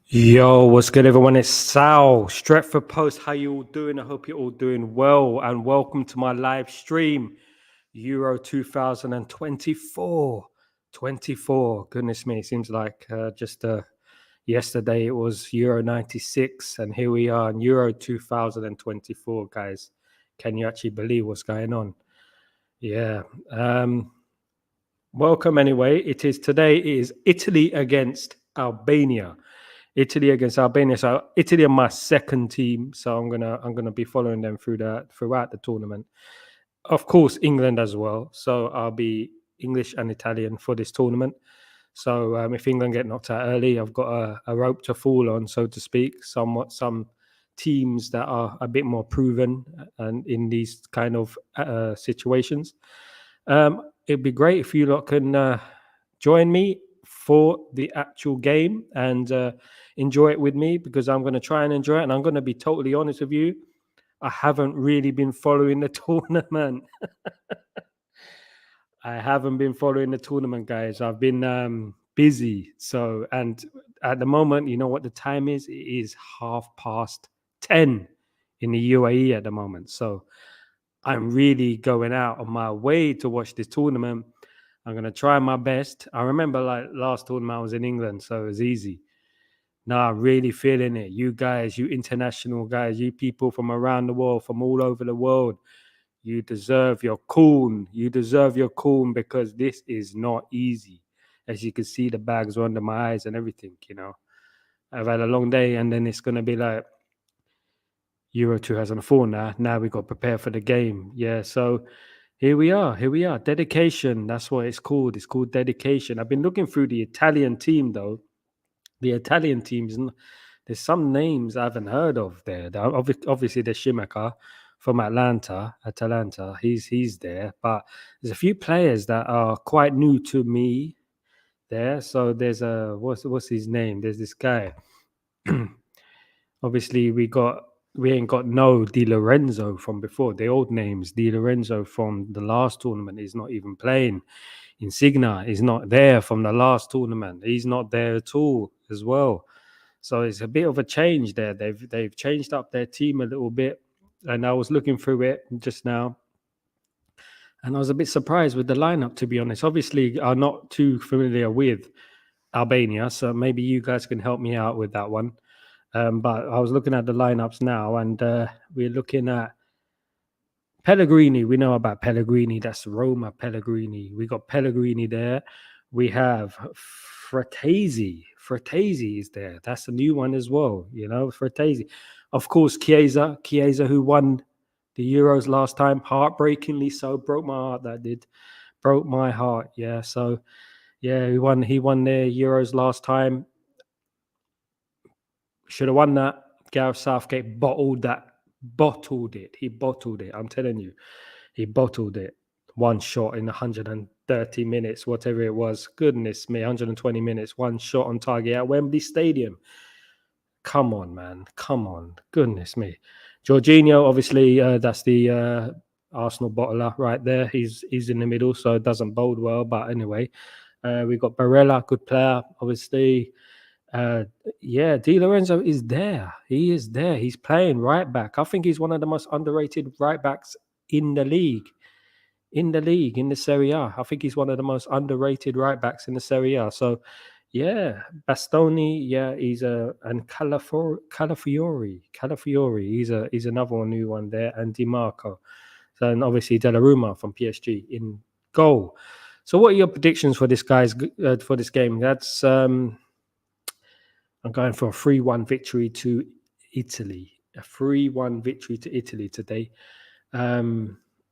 Yo, what's good, everyone? It's Sal, Stretford Post. How you all doing? I hope you're all doing well, and welcome to my live stream, Euro 2024. 24. Goodness me, it seems like just yesterday it was Euro 96, and here we are in Euro 2024, guys. Can you actually believe what's going on? Yeah. Welcome anyway. Today is Italy against Albania. Italy against Albania. So Italy are my second team. So I'm gonna be following them throughout the tournament. Of course, England as well. So I'll be English and Italian for this tournament. So if England get knocked out early, I've got a rope to fall on, so to speak. Some teams that are a bit more proven and in these kind of situations. It'd be great if you lot can join me for the actual game and enjoy it with me, because I'm going to try and enjoy it. And I'm going to be totally honest with you. I haven't really been following the tournament. I haven't been following the tournament, guys. I've been busy. So, and at the moment, you know what the time is? It is 10:30 in the UAE at the moment. So I'm really going out of my way to watch this tournament. I'm going to try my best. I remember like last tournament I was in England, so it was easy. Now I'm really feeling it. You guys, you international guys, you people from around the world, from all over the world, you deserve your coon. You deserve your coon, because this is not easy. As you can see, the bags are under my eyes and everything, you know. I've had a long day, and then it's going to be like Euro 2004 now. Now we got to prepare for the game. Yeah, so here we are. Here we are. Dedication. That's what it's called. It's called dedication. I've been looking through the Italian team, though. The Italian teams, there's some names I haven't heard of there. Obviously, there's Shimaka from Atalanta. He's there, but there's a few players that are quite new to me there. So there's what's his name? There's this guy. Obviously, we ain't got no Di Lorenzo from before. The old names, Di Lorenzo from the last tournament is not even playing. Insignia is not there from the last tournament. He's not there at all as well. So it's a bit of a change there. They've changed up their team a little bit. And I was looking through it just now, and I was a bit surprised with the lineup, to be honest. Obviously, I'm not too familiar with Albania, so maybe you guys can help me out with that one. But I was looking at the lineups now, and we're looking at Pellegrini. We know about Pellegrini. That's Roma Pellegrini. We got Pellegrini there. We have Fratesi. Fratesi is there. That's a new one as well. You know, Fratesi. Of course, Chiesa. Chiesa, who won the Euros last time, heartbreakingly so. Broke my heart. That did. Broke my heart. Yeah. So, yeah, he won. He won their Euros last time. Should have won that. Gareth Southgate bottled that. Bottled it. He bottled it. I'm telling you, he bottled it. One shot in 130 minutes, whatever it was. Goodness me, 120 minutes. One shot on target at Wembley Stadium. Come on, man. Come on. Goodness me. Jorginho, obviously, that's the Arsenal bottler right there. He's in the middle, so it doesn't bode well. But anyway, we've got Barella, good player, obviously. Yeah, Di Lorenzo is there. He is there. He's playing right back. I think he's one of the most underrated right backs in the league. In the Serie A. I think he's one of the most underrated right backs in the Serie A. So, yeah, Bastoni, yeah, and Calafiori. He's another new one there, and Di Marco. So, and obviously Donnarumma from PSG in goal. So, what are your predictions for this for this game? That's I'm going for a 3-1 victory to Italy. A 3-1 victory to Italy today.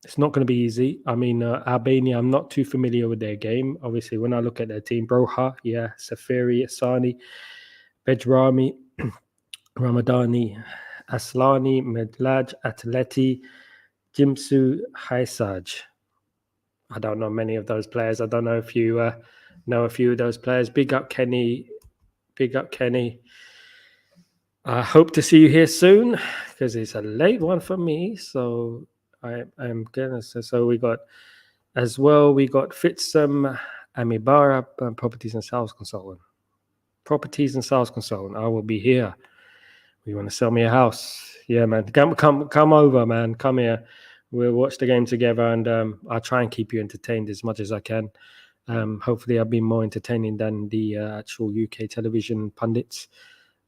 It's not going to be easy. I mean, Albania, I'm not too familiar with their game. Obviously, when I look at their team, Broha, yeah, Safiri, Asani, Bejrami, Ramadani, Aslani, Medlaj, Atleti, Jimsu, Haisaj. I don't know many of those players. I don't know if you know a few of those players. Big up Kenny. Big up Kenny. I hope to see you here soon, because it's a late one for me. So I'm gonna. So we got as well. We got Fitzum Amibara, properties and sales consultant. properties and sales consultant. I will be here. You want to sell me a house? Yeah, man. Come over, man. Come here. We'll watch the game together, and I'll try and keep you entertained as much as I can. Hopefully, I'll be more entertaining than the actual UK television pundits.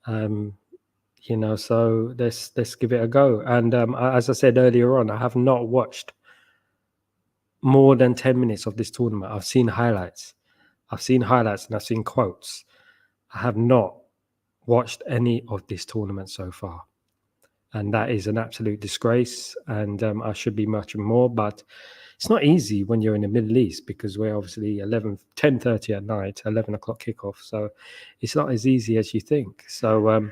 So let's give it a go. And as I said earlier on, I have not watched more than 10 minutes of this tournament. I've seen highlights and I've seen quotes. I have not watched any of this tournament so far. And that is an absolute disgrace. And I should be much more, but it's not easy when you're in the Middle East because we're obviously 10:30 at night, 11 o'clock kickoff. So it's not as easy as you think. So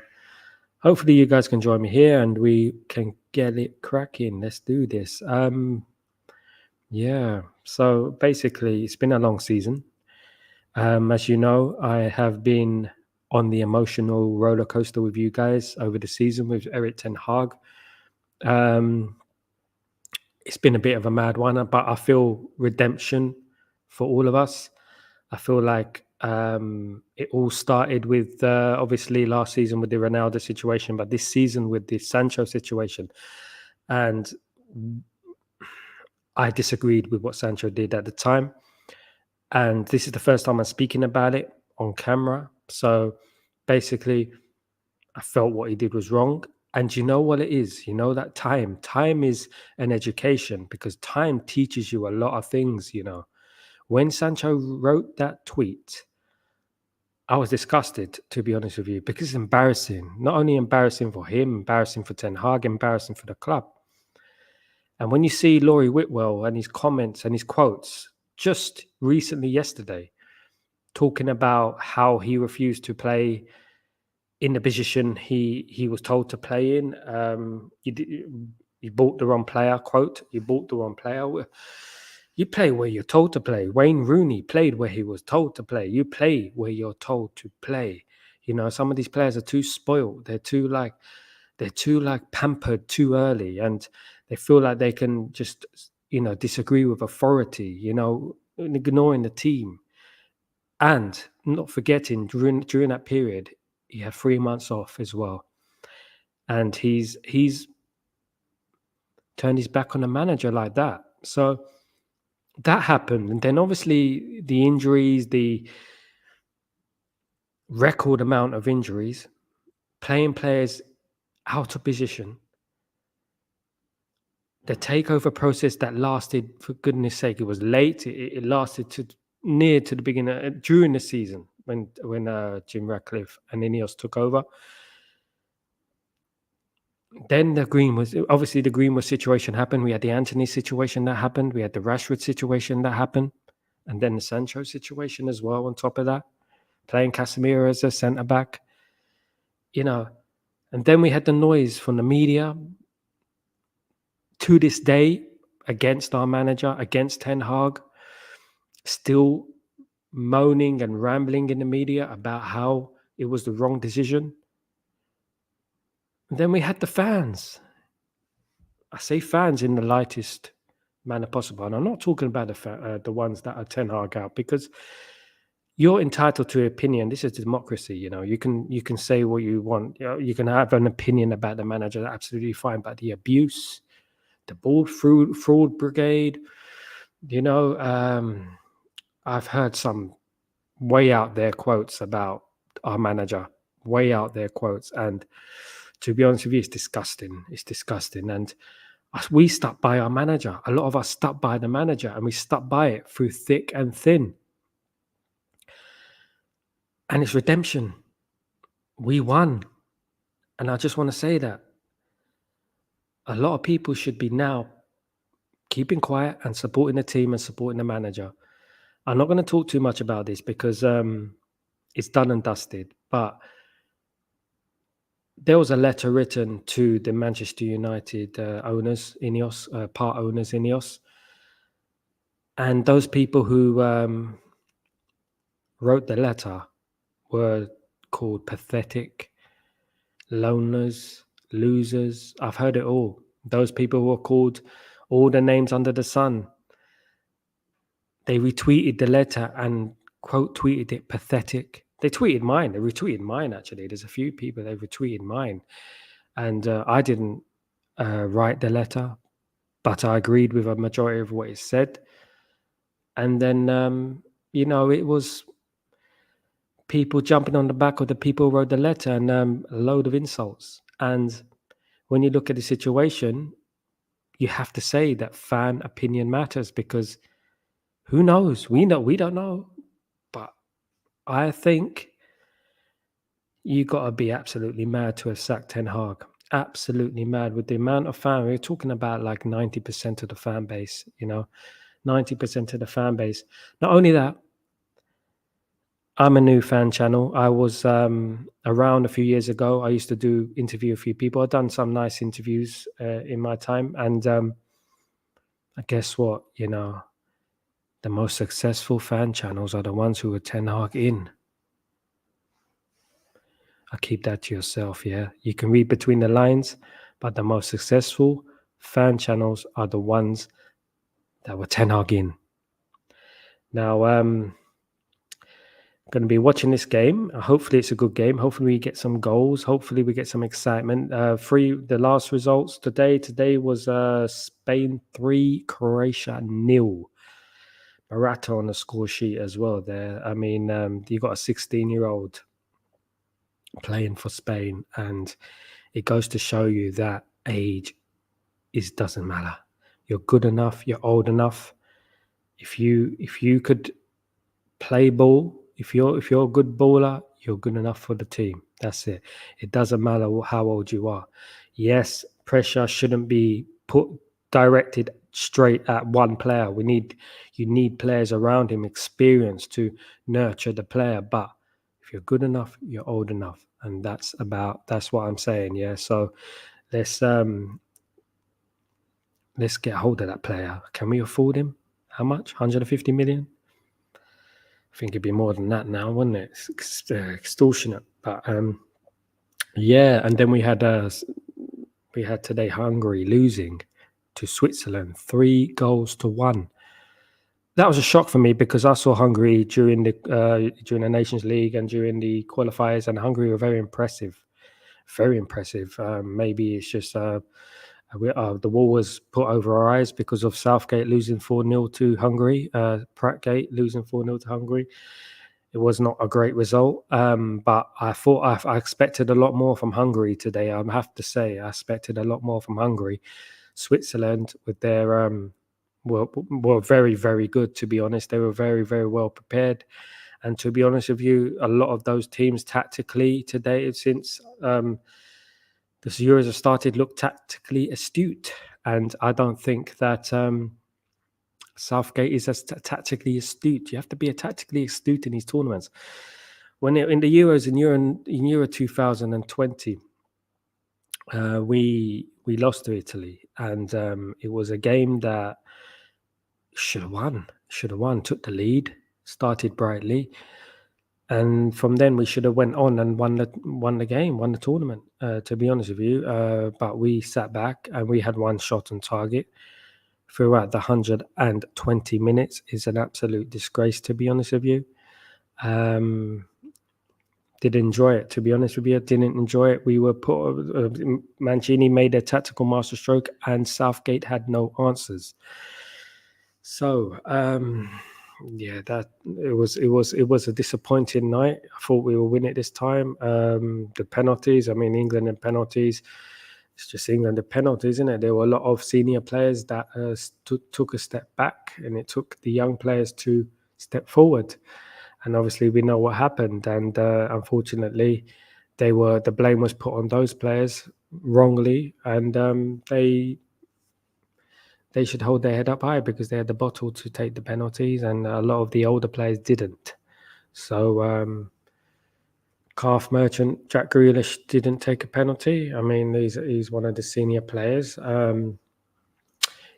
hopefully you guys can join me here and we can get it cracking. Let's do this. So basically it's been a long season. As you know, I have been on the emotional roller coaster with you guys over the season with Erik ten Hag. It's been a bit of a mad one, but I feel redemption for all of us. I feel like it all started with obviously last season with the Ronaldo situation, but this season with the Sancho situation. And I disagreed with what Sancho did at the time. And this is the first time I'm speaking about it on camera. So basically, I felt what he did was wrong. And you know what it is? You know that time is an education because time teaches you a lot of things, When Sancho wrote that tweet, I was disgusted, to be honest with you, because it's embarrassing. Not only embarrassing for him, embarrassing for Ten Hag, embarrassing for the club. And when you see Laurie Whitwell and his comments and his quotes just recently yesterday, talking about how he refused to play in the position he was told to play in. You bought the wrong player, quote, you bought the wrong player. You play where you're told to play. Wayne Rooney played where he was told to play. You play where you're told to play. Some of these players are too spoiled. They're too pampered too early, and they feel like they can just, disagree with authority, ignoring the team. And not forgetting during that period, he had 3 months off as well. And he's turned his back on the manager like that. So that happened. And then obviously the injuries, the record amount of injuries, playing players out of position, the takeover process that lasted, for goodness sake, it was late. It lasted to near to the beginning, during the season when Jim Ratcliffe and Ineos took over. Then the Greenwood situation happened. We had the Anthony situation that happened. We had the Rashford situation that happened. And then the Sancho situation as well on top of that. Playing Casemiro as a centre-back. And then we had the noise from the media to this day against our manager, against Ten Hag. Still moaning and rambling in the media about how it was the wrong decision. And then we had the fans. I say fans in the lightest manner possible, and I'm not talking about the ones that are Ten Hag out, because you're entitled to opinion. This is democracy, You can say what you want. You can have an opinion about the manager, absolutely fine. But the abuse, the ball fraud brigade, I've heard some way out there quotes about our manager, way out there quotes, and to be honest with you, it's disgusting. It's disgusting. And we stuck by our manager. A lot of us stuck by the manager, and we stuck by it through thick and thin. And it's redemption. We won. And I just want to say that a lot of people should be now keeping quiet and supporting the team and supporting the manager. I'm not going to talk too much about this because it's done and dusted. But there was a letter written to the Manchester United owners, Ineos, part owners, Ineos. And those people who wrote the letter were called pathetic, loners, losers. I've heard it all. Those people were called all the names under the sun. They retweeted the letter and quote tweeted it pathetic. They tweeted mine. They retweeted mine, actually. There's a few people, they retweeted mine. And I didn't write the letter, but I agreed with a majority of what it said. And then, it was people jumping on the back of the people who wrote the letter, and a load of insults. And when you look at the situation, you have to say that fan opinion matters, because who knows? We don't know. But I think you got to be absolutely mad to have sacked Ten Hag. Absolutely mad with the amount of fan. We're talking about like 90% of the fan base, 90% of the fan base. Not only that, I'm a new fan channel. I was around a few years ago. I used to interview a few people. I've done some nice interviews in my time. And guess what? The most successful fan channels are the ones who are Ten Hag in. I'll keep that to yourself, yeah? You can read between the lines, but the most successful fan channels are the ones that were Ten Hag in. Now, I'm going to be watching this game. Hopefully it's a good game. Hopefully we get some goals. Hopefully we get some excitement. The last results today was Spain 3, Croatia 0. Morata on the score sheet as well there. I mean, you got a 16-year-old playing for Spain, and it goes to show you that age doesn't matter. You're good enough, you're old enough. If you could play ball, if you're a good baller, you're good enough for the team. That's it. It doesn't matter how old you are. Yes, pressure shouldn't be directed straight at one player. You need players around him, experience to nurture the player. But if you're good enough, you're old enough, and that's what I'm saying. Yeah. So let's get hold of that player. Can we afford him? How much? 150 million? I think it'd be more than that now, wouldn't it? It's extortionate. But yeah, and then we had today Hungary losing to Switzerland 3-1. That was a shock for me, because I saw Hungary during the Nations League and during the qualifiers, and Hungary were very impressive. Very impressive. Maybe it's just the wall was put over our eyes because of Southgate losing 4-0 to Hungary, Prattgate losing 4-0 to Hungary. It was not a great result, but I thought I expected a lot more from Hungary today. I have to say, I expected a lot more from Hungary. Switzerland, with their were very, very good, to be honest. They were very, very well prepared. And to be honest with you, a lot of those teams tactically today, since the Euros have started, look tactically astute. And I don't think that Southgate is as tactically astute. You have to be tactically astute in these tournaments. When in the Euros, in Euro 2020, we lost to Italy, and it was a game that should have won. Took the lead, started brightly, and from then we should have went on and won the game, won the tournament. To be honest with you, but we sat back and we had one shot on target throughout the 120 minutes. Is an absolute disgrace, to be honest with you. Didn't enjoy it, to be honest with you. Didn't enjoy it. We were Mancini made a tactical masterstroke, and Southgate had no answers. So yeah, that it was a disappointing night. I thought we would win it this time. The penalties, I mean, England and penalties. It's just England and penalties, isn't it? There were a lot of senior players that took a step back, and it took the young players to step forward. And obviously, we know what happened. And unfortunately, the blame was put on those players wrongly, and they should hold their head up high, because they had the bottle to take the penalties, and a lot of the older players didn't. So calf merchant Jack Grealish didn't take a penalty. I mean, he's one of the senior players.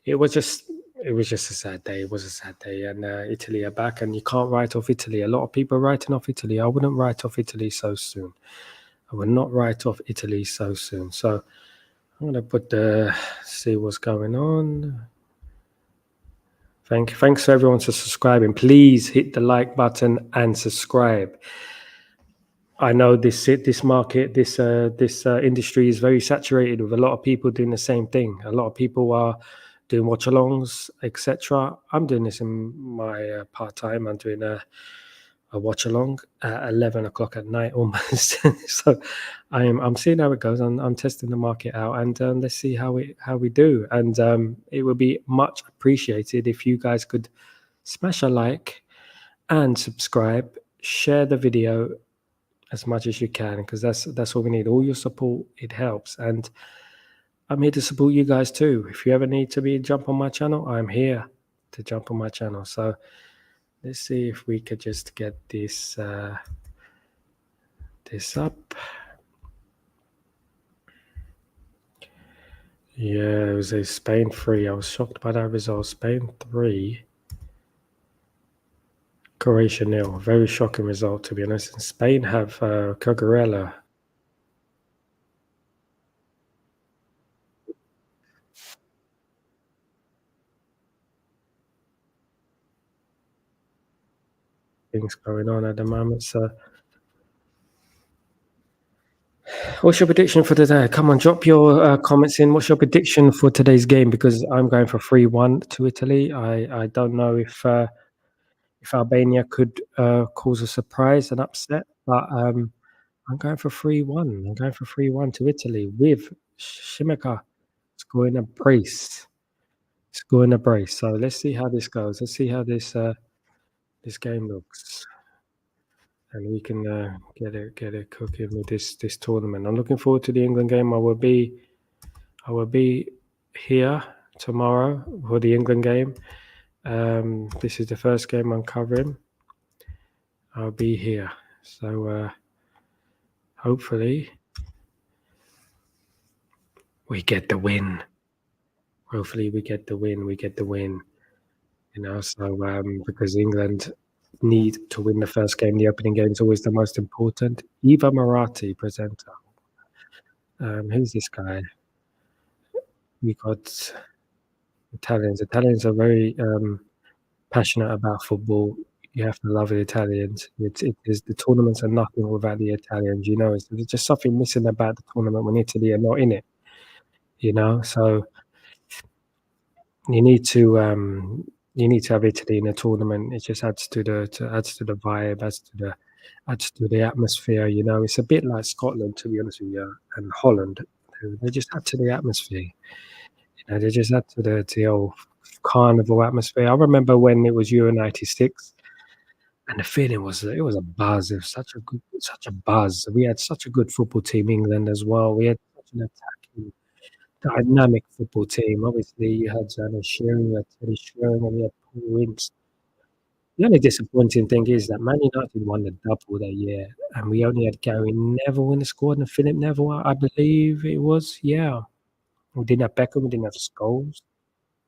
It was just a sad day. It was a sad day, and Italy are back, and you can't write off Italy. A lot of people are writing off Italy. I wouldn't write off Italy so soon. I would not write off Italy so soon. So I'm going to see what's going on. Thanks to everyone for subscribing. Please hit the like button and subscribe. I know this market, this industry is very saturated with a lot of people doing the same thing. A lot of people are doing watch-alongs, etc. I'm doing this in my part time. I'm doing a watch-along at 11 o'clock at night almost. So I'm seeing how it goes. I'm testing the market out, and let's see how we do. And it would be much appreciated if you guys could smash a like and subscribe, share the video as much as you can, because that's all we need. All your support, it helps. And I'm here to support you guys too. If you ever need to be jump on my channel, I'm here to jump on my channel. So let's see if we could just get this up. Yeah, it was a Spain 3. I was shocked by that result. Spain 3, Croatia 0. Very shocking result, to be honest. And Spain have Cucurella. Things going on at the moment. So what's your prediction for today? Come on, drop your comments in. What's your prediction for today's game? Because I'm going for 3-1 to Italy. I don't know if Albania could cause a surprise, an upset, but I'm going for 3-1. I'm going for 3-1 to Italy with Shimika scoring a brace. Scoring a brace. So let's see how this goes. Let's see how this game looks. And we can get it cooking with this tournament. I'm looking forward to the England game. I will be here tomorrow for the England game. This is the first game I'm covering. I'll be here, so hopefully we get the win. Hopefully we get the win. We get the win. You know, so because England need to win the first game. The opening game is always the most important. Eva Marathi, presenter. Who's this guy? We got Italians. Italians are very passionate about football. You have to love the Italians. It is the tournaments are nothing without the Italians. You know, there's just something missing about the tournament when Italy are not in it. You know, so you need to have Italy in a tournament. It just adds to the vibe, adds to the atmosphere. You know, it's a bit like Scotland, to be honest with you, and Holland. They just add to the atmosphere. You know, they just add to the old carnival atmosphere. I remember when it was Euro '96, and the feeling was it was a buzz. It was such a buzz. We had such a good football team, England as well. We had such an attacking, dynamic football team. Obviously, you had Alan Shearer, you had Teddy Sheringham, and you had Paul Winks. The only disappointing thing is that Man United won the double that year, and we only had Gary Neville in the squad and Philip Neville, I believe it was. Yeah, we didn't have Beckham, we didn't have Scholes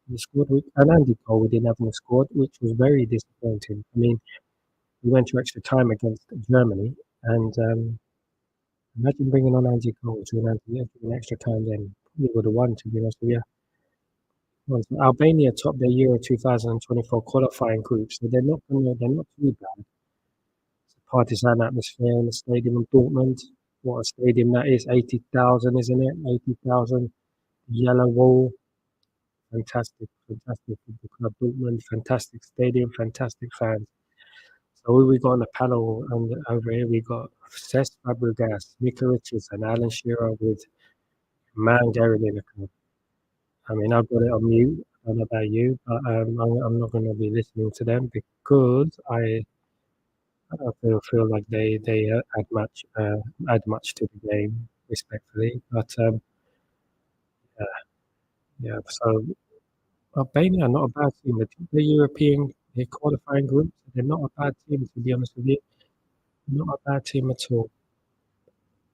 in the squad, and Andy Cole we didn't have in the squad, which was very disappointing. I mean, we went to extra time against Germany, and imagine bringing on Andy Cole to an extra time. Then we would have won. To be honest with you. Albania topped their Euro 2024 qualifying group, so they're not too bad. It's a partisan atmosphere in the stadium in Dortmund. What a stadium that is! 80,000, isn't it? 80,000. Yellow wall. Fantastic football club, Dortmund. Fantastic stadium, fantastic fans. So who we got on the panel over here? We got Cesc Fabregas, Mika Richards, and Alan Shearer with Man Gary Lineker. I mean, I've got it on mute. I don't know about you, but I'm not going to be listening to them because I don't feel like they add much to the game, respectfully. But yeah. So Albania are not a bad team. The European qualifying groups, they're not a bad team, to be honest with you. Not a bad team at all.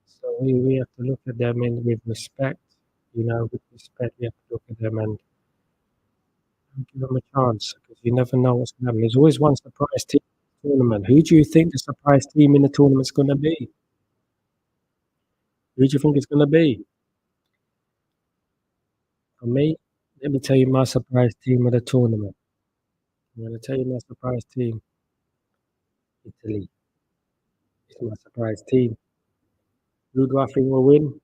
So we have to look at them with respect. You know, with respect, we have to look at them and give them a chance because you never know what's going to happen. There's always one surprise team in the tournament. Who do you think the surprise team in the tournament's going to be? Who do you think it's going to be? For me, let me tell you my surprise team of the tournament. I'm going to tell you my surprise team. Italy. It's my surprise team. Who do I think will win?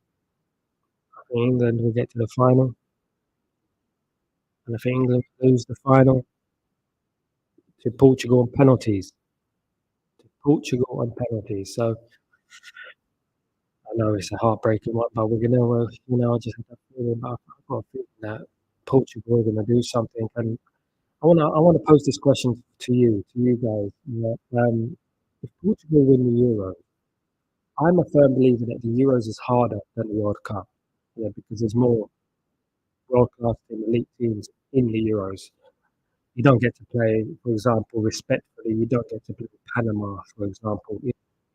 I think England will get to the final, and I think England will lose the final to Portugal on penalties. Portugal on penalties. So I know it's a heartbreaking one, but we're gonna, I just have that feeling. But I've got a feeling that Portugal are gonna do something. And I wanna pose this question to you guys. If Portugal win the Euro, I'm a firm believer that the Euros is harder than the World Cup. Yeah, because there's more world class and elite teams in the Euros. You don't get to play, for example, respectfully, you don't get to play Panama, for example,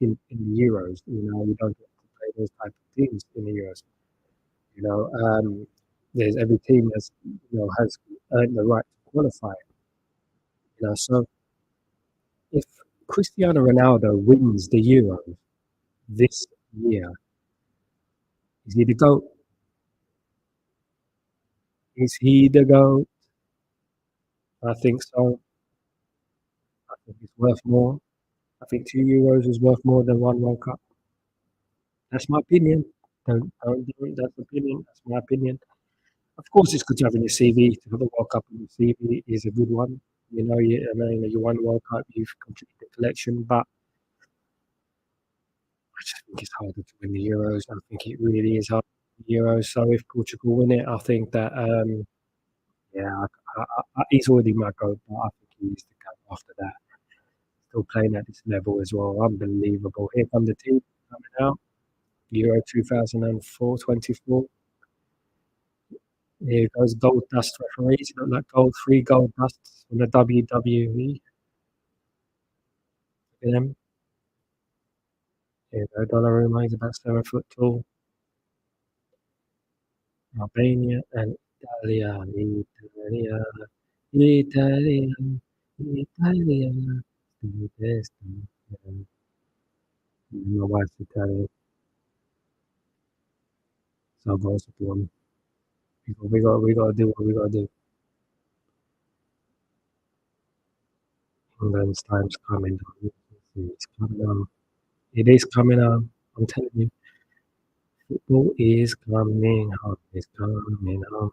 in the Euros. You don't get to play those type of teams in the Euros. You know, there's every team has earned the right to qualify. So if Cristiano Ronaldo wins the Euro this year, is he the GOAT? Is he the GOAT? I think so. I think it's worth more. I think 2 Euros is worth more than one World Cup. That's my opinion. Don't do it. That's opinion. That's my opinion. Of course, it's good to have in your CV. To have a World Cup in your CV is a good one. You won World Cup, you've completed the collection, but I just think it's harder to win the Euros. I think it really is hard to win the Euros. So if Portugal win it, I think that, yeah, he's already my goal, but I think he needs to go after that. Still playing at this level as well. Unbelievable. Here come the team coming out. Euro 2004, 24. Here goes gold dust referees. Look like three gold dusts from the WWE. Look at them. Here we go. Donnarumma, he's about 7 foot tall. Albania and Italia. Italia. Italia. Italia. My wife's Italian, so I'll go support them. We gotta do what we gotta do. England's time's coming. It's coming on. It is coming on. I'm telling you, football is coming home. It's coming home.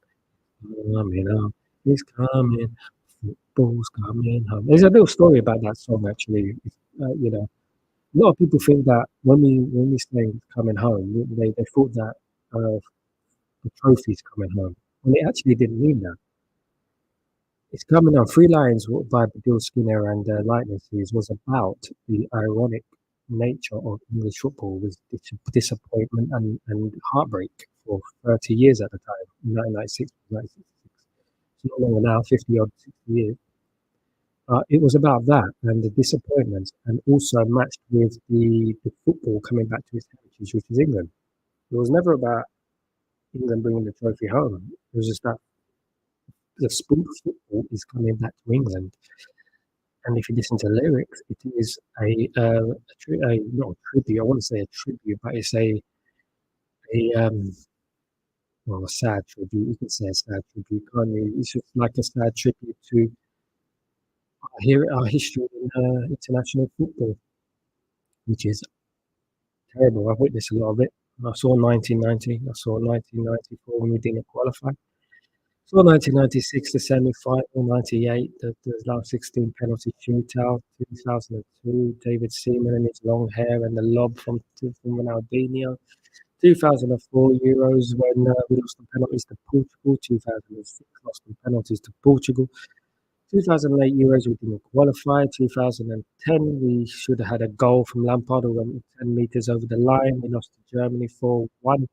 Coming home. It's coming. Football's coming home. There's a little story about that song actually. A lot of people think that when we say it's coming home, they thought that the trophy's coming home. When it actually didn't mean that. It's coming on. Three Lions by Bill Skinner and Likenesses was about the ironic nature of English football with disappointment and heartbreak for 30 years at the time, 1996, 1966. It's no longer now, 50 odd, 60 years. It was about that and the disappointment, and also matched with the football coming back to its heritage, which is England. It was never about England bringing the trophy home. It was just that the sport of football is coming back to England. And if you listen to lyrics, it is not a tribute. I wouldn't say a tribute, but it's a a sad tribute. You can say a sad tribute, can't you? It's just like a sad tribute to our history in international football, which is terrible. I've witnessed a lot of it. I saw 1990. I saw 1994 when we didn't qualify. So 1996, the semi-final, 98, the last 16 penalty shootout, 2002, David Seaman and his long hair and the lob from Albania, 2004 Euros when we lost the penalties to Portugal, 2006 lost the penalties to Portugal, 2008 Euros we didn't qualify, 2010 we should have had a goal from Lampard who went 10 metres over the line, we lost to Germany 4-1.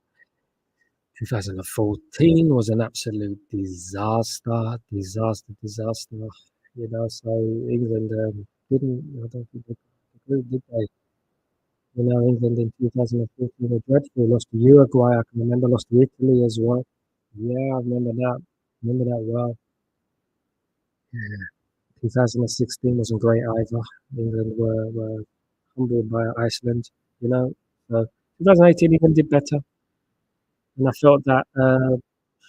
2014 was an absolute disaster. So England I don't think they did they? England in 2014 were dreadful. Lost to Uruguay. I can remember. Lost to Italy as well. Yeah, I remember that. Remember that well. Yeah. 2016 wasn't great either. England were humbled by Iceland. So 2018 even did better. And I felt that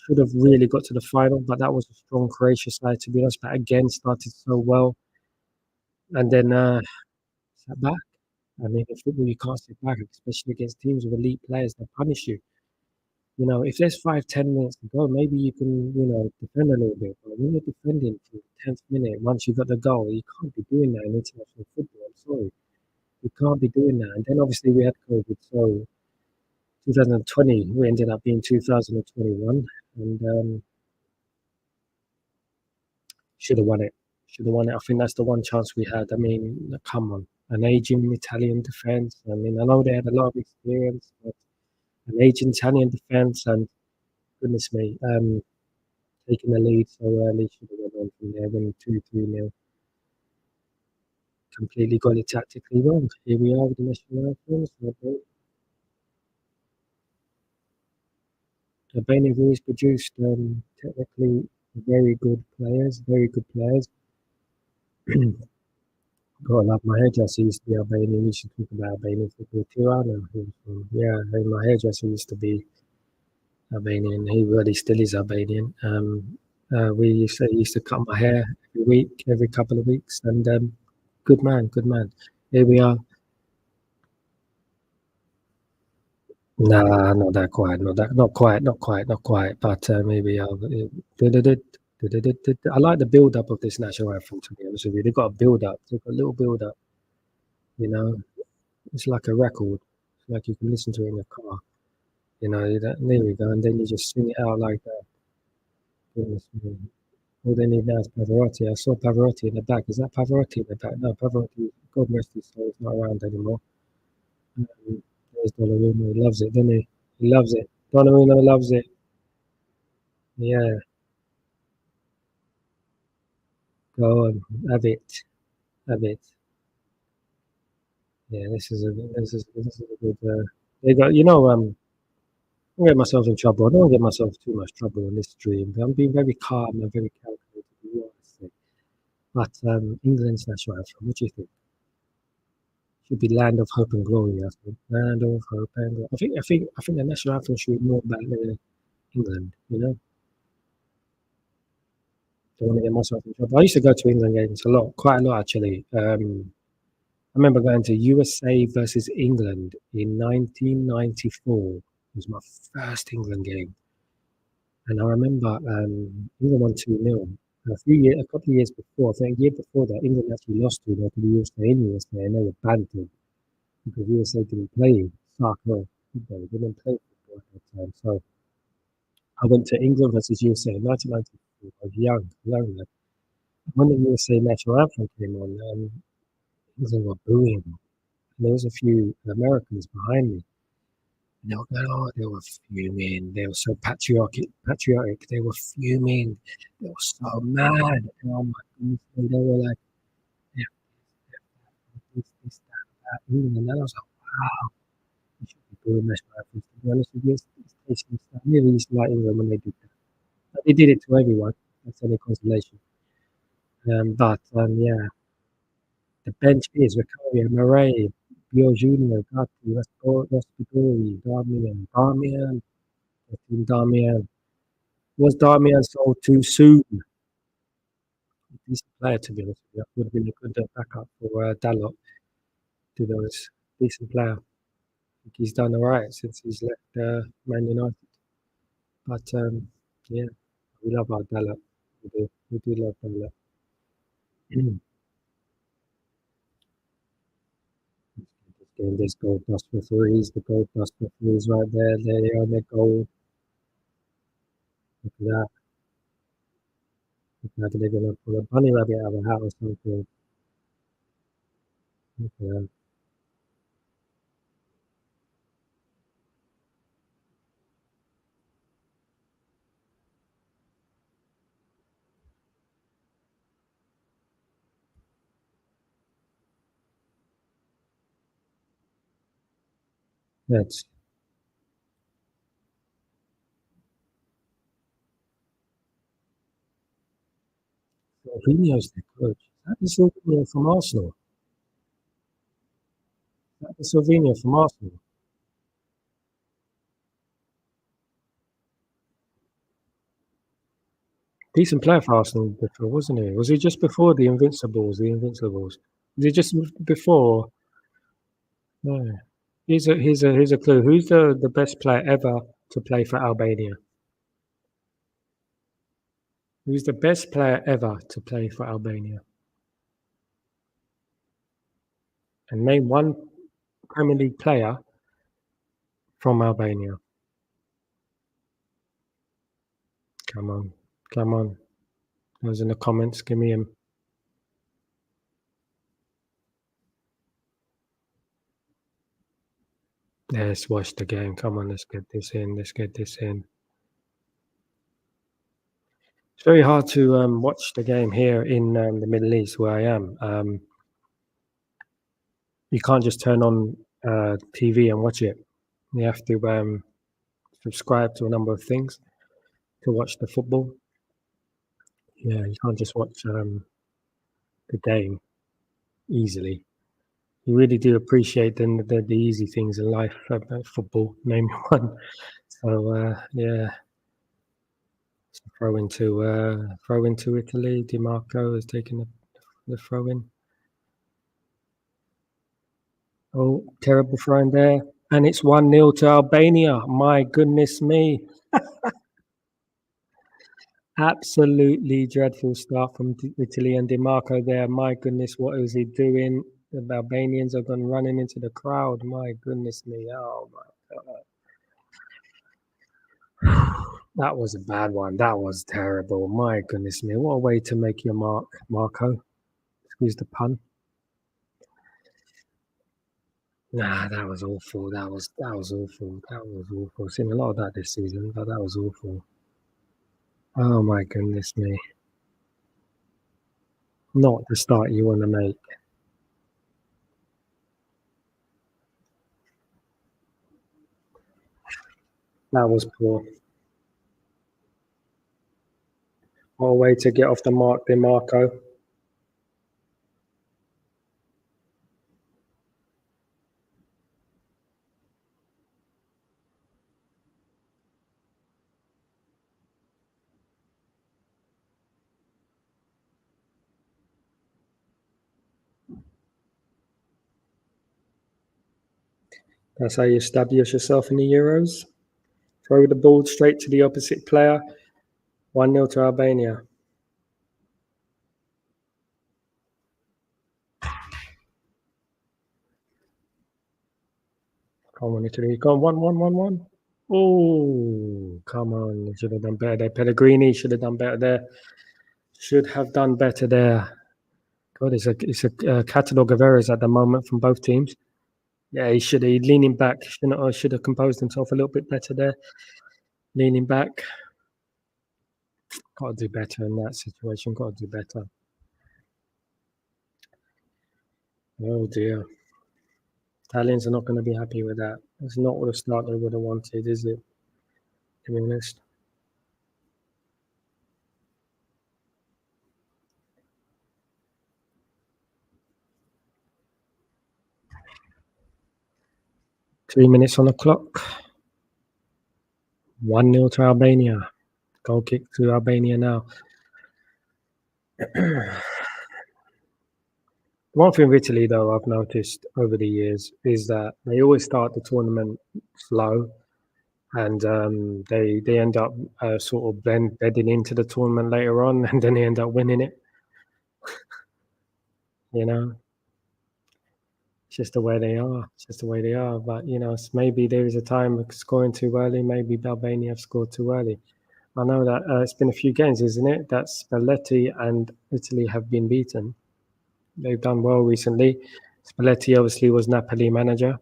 should have really got to the final, but that was a strong Croatia side, to be honest. But again, started so well, and then sat back. I mean, in football, you can't sit back, especially against teams with elite players that punish you. You know, if there's 5, 10 minutes to go, maybe you can, defend a little bit. But when you're defending to the 10th minute, once you got the goal, you can't be doing that in international football. I'm sorry. You can't be doing that. And then obviously we had COVID. So 2020, we ended up being 2021. And should have won it. Should have won it. I think that's the one chance we had. I mean, come on. An aging Italian defence. I mean, I know they had a lot of experience, but an aging Italian defence and goodness me, taking the lead so early, should have went on from there, winning 2-3-0. Completely got it tactically wrong. Here we are with the national anthems. Albania have always produced technically very good players, Gotta love my hairdresser used to be Albanian. We used to talk about Albanian football. Tirana, yeah, my hairdresser used to be Albanian. He really still is Albanian. He used to cut my hair every week, every couple of weeks, and good man, good man. Here we are. Nah, not that quiet, not quite. But maybe I'll. I like the build up of this national anthem. To be honest with you, they've got a build up. They've got a little build up. You know, it's like a record. It's like you can listen to it in the car. There we go, and then you just sing it out like that. Goodness me. All they need now is Pavarotti. I saw Pavarotti in the back. Is that Pavarotti in the back? No, Pavarotti, God rest his soul, is not around anymore. There's Donnarumma. He loves it, doesn't he? He loves it. Donnarumma loves it. Yeah, go on. Have it. Have it. Yeah, this is a good. They got, I don't get myself in trouble. I don't get myself too much trouble in this stream. I'm being very calm and very calculated, to be honest. But England's national anthem, what do you think? Should be Land of Hope and Glory, I think. Land of Hope and Glory. I think the national anthem should be more about England, Don't want to get myself in trouble. I used to go to England games quite a lot actually. I remember going to USA versus England in 1994. It was my first England game. And I remember England won 2-0. A couple of years before, I think a year before that, England actually lost to the USA in USA and they were banned because USA didn't play soccer. They didn't play football at that time. So I went to England versus USA in 1994. I was young then. When the USA national anthem came on, England were booing. And there was a few Americans behind me. And they were going, oh, they were fuming. They were so patriotic. They were fuming. They were so mad. Oh my goodness. They were like, yeah, that. England. And I was like, wow, we should be doing national anthems. To be honest with you, it's tasty stuff. I really used to like England when they did that. But they did it to everyone. That's any consolation. Yeah, the bench is Vicaria, Murray, Bio Junior, Gatti, Raspadori, Damian. Was Damian sold too soon? Decent player, to be honest with you. Would have been a good backup for Dalot. To be honest, decent player. I think he's done all right since he's left Man United. But yeah, we love our Dalot. We do love Dalot. There's gold dust referees. The gold dust referees right there. There they are. Their goal. Look at that. Look like they're gonna pull a bunny rabbit out of a hat or something. Look at that. That's Jorginho's the coach. Is that the Jorginho from Arsenal? Is that the Jorginho from Arsenal? Decent player for Arsenal before, wasn't he? Was he just before the Invincibles? Was he just before? Yeah. Here's a clue. Who's the best player ever to play for Albania? Who's the best player ever to play for Albania? And name one Premier League player from Albania. Come on, come on. Those in the comments. Give me him. Let's watch the game. Come on, let's get this in. Let's get this in. It's very hard to watch the game here in the Middle East where I am. You can't just turn on TV and watch it. You have to subscribe to a number of things to watch the football. Yeah, you can't just watch the game easily. You really do appreciate the easy things in life about football. Name one. So yeah, so throw into Italy. Di Marco has taken the throw in. Oh, terrible throw in there, and it's 1-0 to Albania. My goodness me. Absolutely dreadful start from Italy and Di Marco there. My goodness, what is he doing? The Albanians have gone running into the crowd. My goodness me. Oh, my God. That was a bad one. That was terrible. My goodness me. What a way to make your mark, Marco. Excuse the pun. Nah, that was awful. That was awful. That was awful. I've seen a lot of that this season, but that was awful. Oh, my goodness me. Not the start you want to make. That was poor. What a way to get off the mark, Di Marco. That's how you establish yourself in the Euros. Throw the ball straight to the opposite player. 1-0 to Albania. Come on, Italy. Go on, 1-1. Oh, come on. You should have done better there. Pellegrini should have done better there. Should have done better there. God, it's a catalogue of errors at the moment from both teams. Yeah, he should have. He's leaning back. Should have composed himself a little bit better there. Leaning back. Got to do better in that situation. Got to do better. Oh, dear. Italians are not going to be happy with that. It's not what the start they would have wanted, is it? To be honest. Three minutes on the clock. 1-0 to Albania. Goal kick to Albania now. One thing with Italy, though, I've noticed over the years is that they always start the tournament slow, and they end up sort of bedding into the tournament later on, and then they end up winning it. You know, it's just the way they are. It's just the way they are. But maybe there is a time of scoring too early. Maybe Albania have scored too early. I know that it's been a few games, isn't it? That Spalletti and Italy have been beaten. They've done well recently. Spalletti obviously was Napoli manager.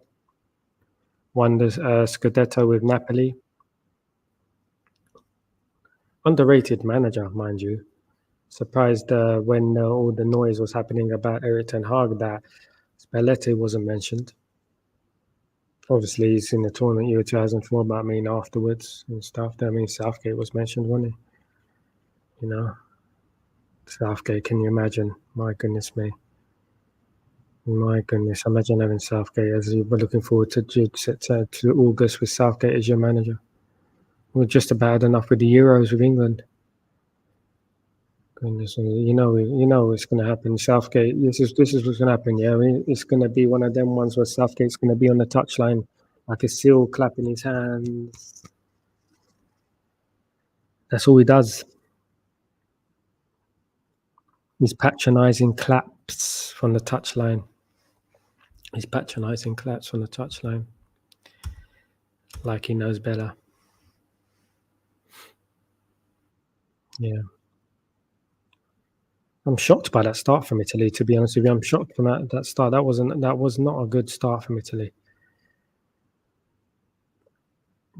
Won the Scudetto with Napoli. Underrated manager, mind you. Surprised when all the noise was happening about Erik ten Hag that Spalletti wasn't mentioned. Obviously, he's in the tournament year 2004, but I mean afterwards and stuff. I mean, Southgate was mentioned, wasn't he? Southgate, can you imagine? My goodness me. My goodness, imagine having Southgate as you were looking forward to August with Southgate as your manager. We're just about enough with the Euros with England. Goodness, you know it's going to happen. Southgate. This is what's going to happen. Yeah, I mean, it's going to be one of them ones where Southgate's going to be on the touchline like a seal, clapping his hands. That's all he does. He's patronising claps from the touchline. He's patronising claps from the touchline, like he knows better. Yeah. I'm shocked by that start from Italy, to be honest with you. I'm shocked from that start. That was not a good start from Italy.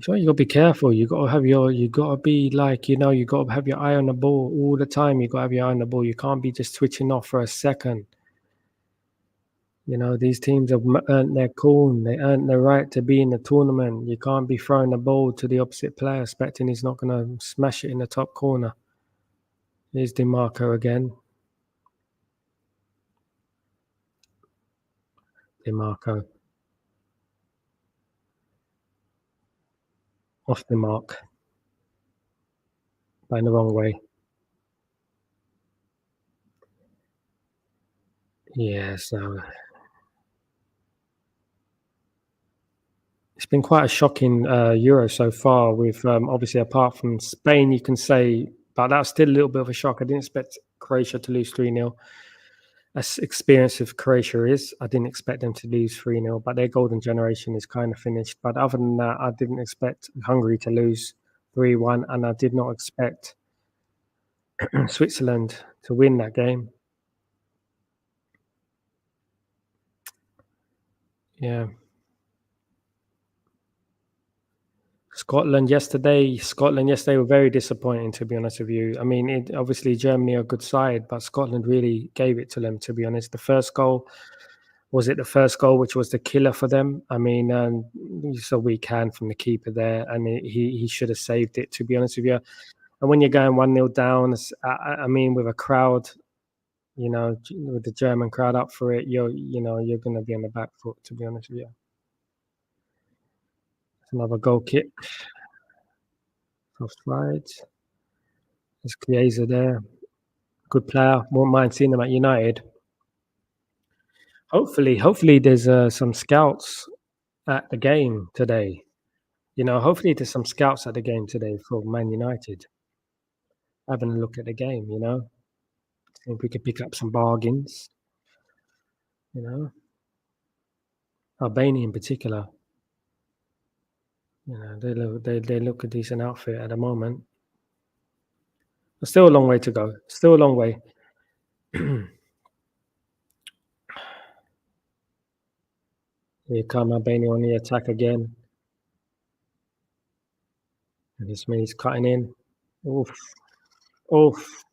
So you got to be careful. You got to be like, you got to have your eye on the ball all the time. You got to have your eye on the ball. You can't be just switching off for a second. These teams have earned their corn. They earned the right to be in the tournament. You can't be throwing the ball to the opposite player, expecting he's not going to smash it in the top corner. Here's DiMarco again. DiMarco. Off the mark. By the wrong way. Yeah, so it's been quite a shocking Euro so far. With obviously, apart from Spain, you can say, but that's still a little bit of a shock. I didn't expect Croatia to lose 3-0. As experienced as Croatia is, I didn't expect them to lose 3-0, but their golden generation is kind of finished. But other than that, I didn't expect Hungary to lose 3-1, and I did not expect Switzerland to win that game. Yeah. Scotland yesterday were very disappointing, to be honest with you. I mean, obviously Germany are a good side, but Scotland really gave it to them, to be honest. The first goal which was the killer for them? I mean, you saw weak hand from the keeper there, and he should have saved it, to be honest with you. And when you're going 1-0 down, I mean, with a crowd, with the German crowd up for it, you're going to be on the back foot, to be honest with you. Another goal kick, offside. There's Chiesa there. Good player. Won't mind seeing them at United. Hopefully there's some scouts at the game today. Hopefully there's some scouts at the game today for Man United. Having a look at the game, see if we could pick up some bargains. Albania in particular. They look a decent outfit at the moment. But still a long way to go. Still a long way. Here come Albania on the attack again. And this means cutting in. Oof. Oof.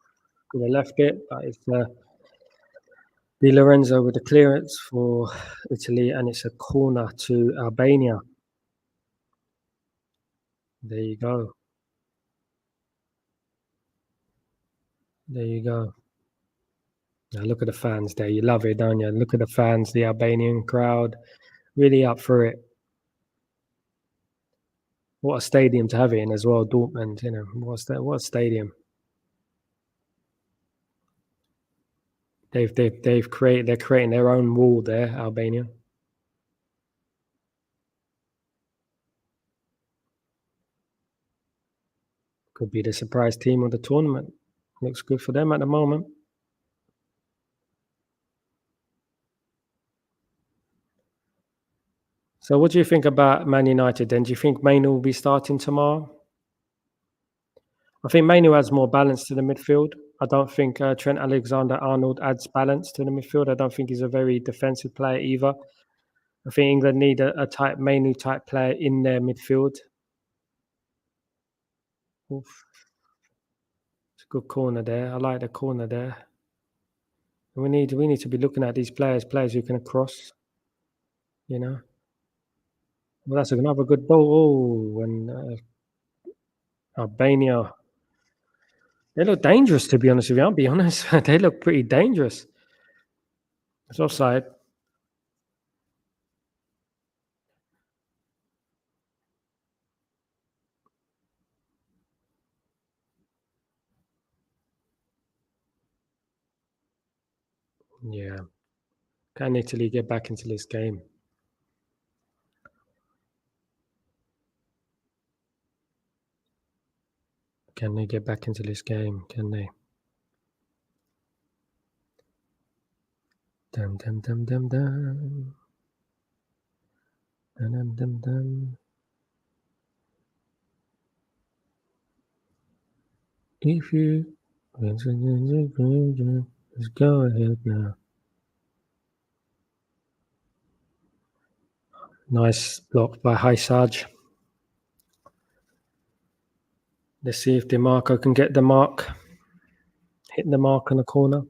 Could have left it, but it's Di Lorenzo with the clearance for Italy, and it's a corner to Albania. There you go. There you go. Now look at the fans there. You love it, don't you? Look at the fans, the Albanian crowd, really up for it. What a stadium to have it in as well, Dortmund. What a stadium. They're creating their own wall there, Albania. Could be the surprise team of the tournament. Looks good for them at the moment. So what do you think about Man United then? Do you think Mainu will be starting tomorrow? I think Mainu adds more balance to the midfield. I don't think Trent Alexander-Arnold adds balance to the midfield. I don't think he's a very defensive player either. I think England need a type Mainu type player in their midfield. Oof. It's a good corner there. I like the corner there. We need to be looking at these players who can cross. Well, that's another good ball. Oh, and Albania. They look dangerous, to be honest with you. I'll be honest. They look pretty dangerous. It's offside. Yeah. Can Italy get back into this game? Can they get back into this game? Can they? Dum dum dum dum dum. Dum dum dum dum. If you let's go ahead now. Nice block by Haisaj. Let's see if DeMarco can get the mark. Hitting the mark on the corner.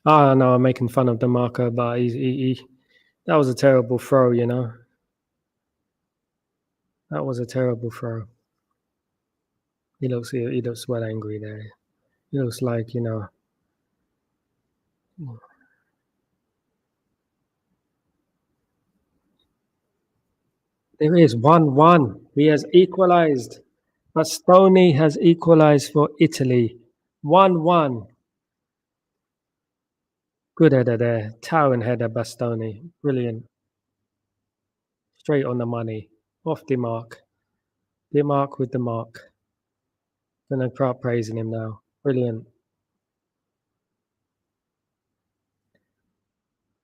Oh no, I'm making fun of DeMarco, but that was a terrible throw, you know. That was a terrible throw. He looks well angry there. He looks like, you know. There is 1-1. He has equalised. Bastoni has equalised for Italy. 1-1. Good header there. Towering header, Bastoni. Brilliant. Straight on the money. Off the mark. The mark with the mark. Gonna start praising him now. Brilliant.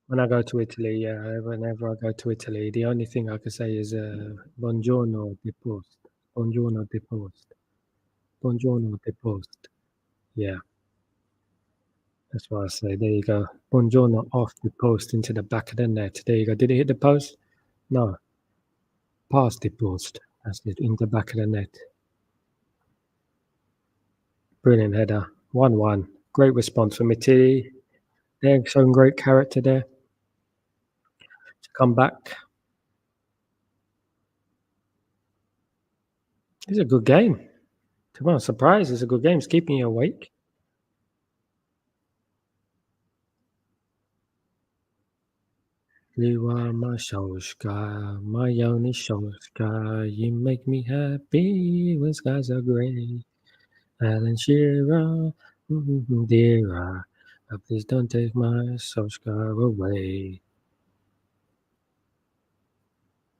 When I go to Italy, yeah, whenever I go to Italy, the only thing I can say is buongiorno di post. Buongiorno di post. Buongiorno di post. Yeah, that's what I say. There you go. Buongiorno off the post into the back of the net. There you go. Did it hit the post? No. Past the post. That's it. In the back of the net. Brilliant header. 1-1. Great response from Italy. They're showing great character there to come back. It's a good game. To my surprise, it's a good game. It's keeping you awake. You are my Solskjaer, my only Solskjaer. You make me happy when skies are grey. Alan Shearer, dear, please don't take my Solskjaer away.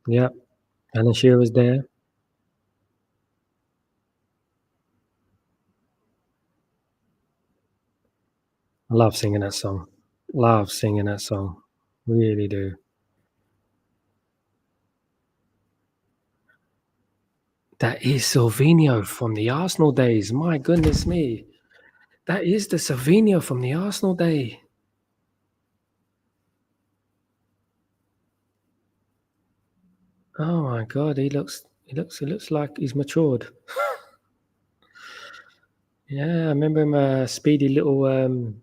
Yep, Alan Shearer's there. I love singing that song. Love singing that song. Really do. That is Silvino from the Arsenal days. My goodness me. That is the Silvino from the Arsenal day. Oh my god, he looks like he's matured. Yeah, I remember him a speedy little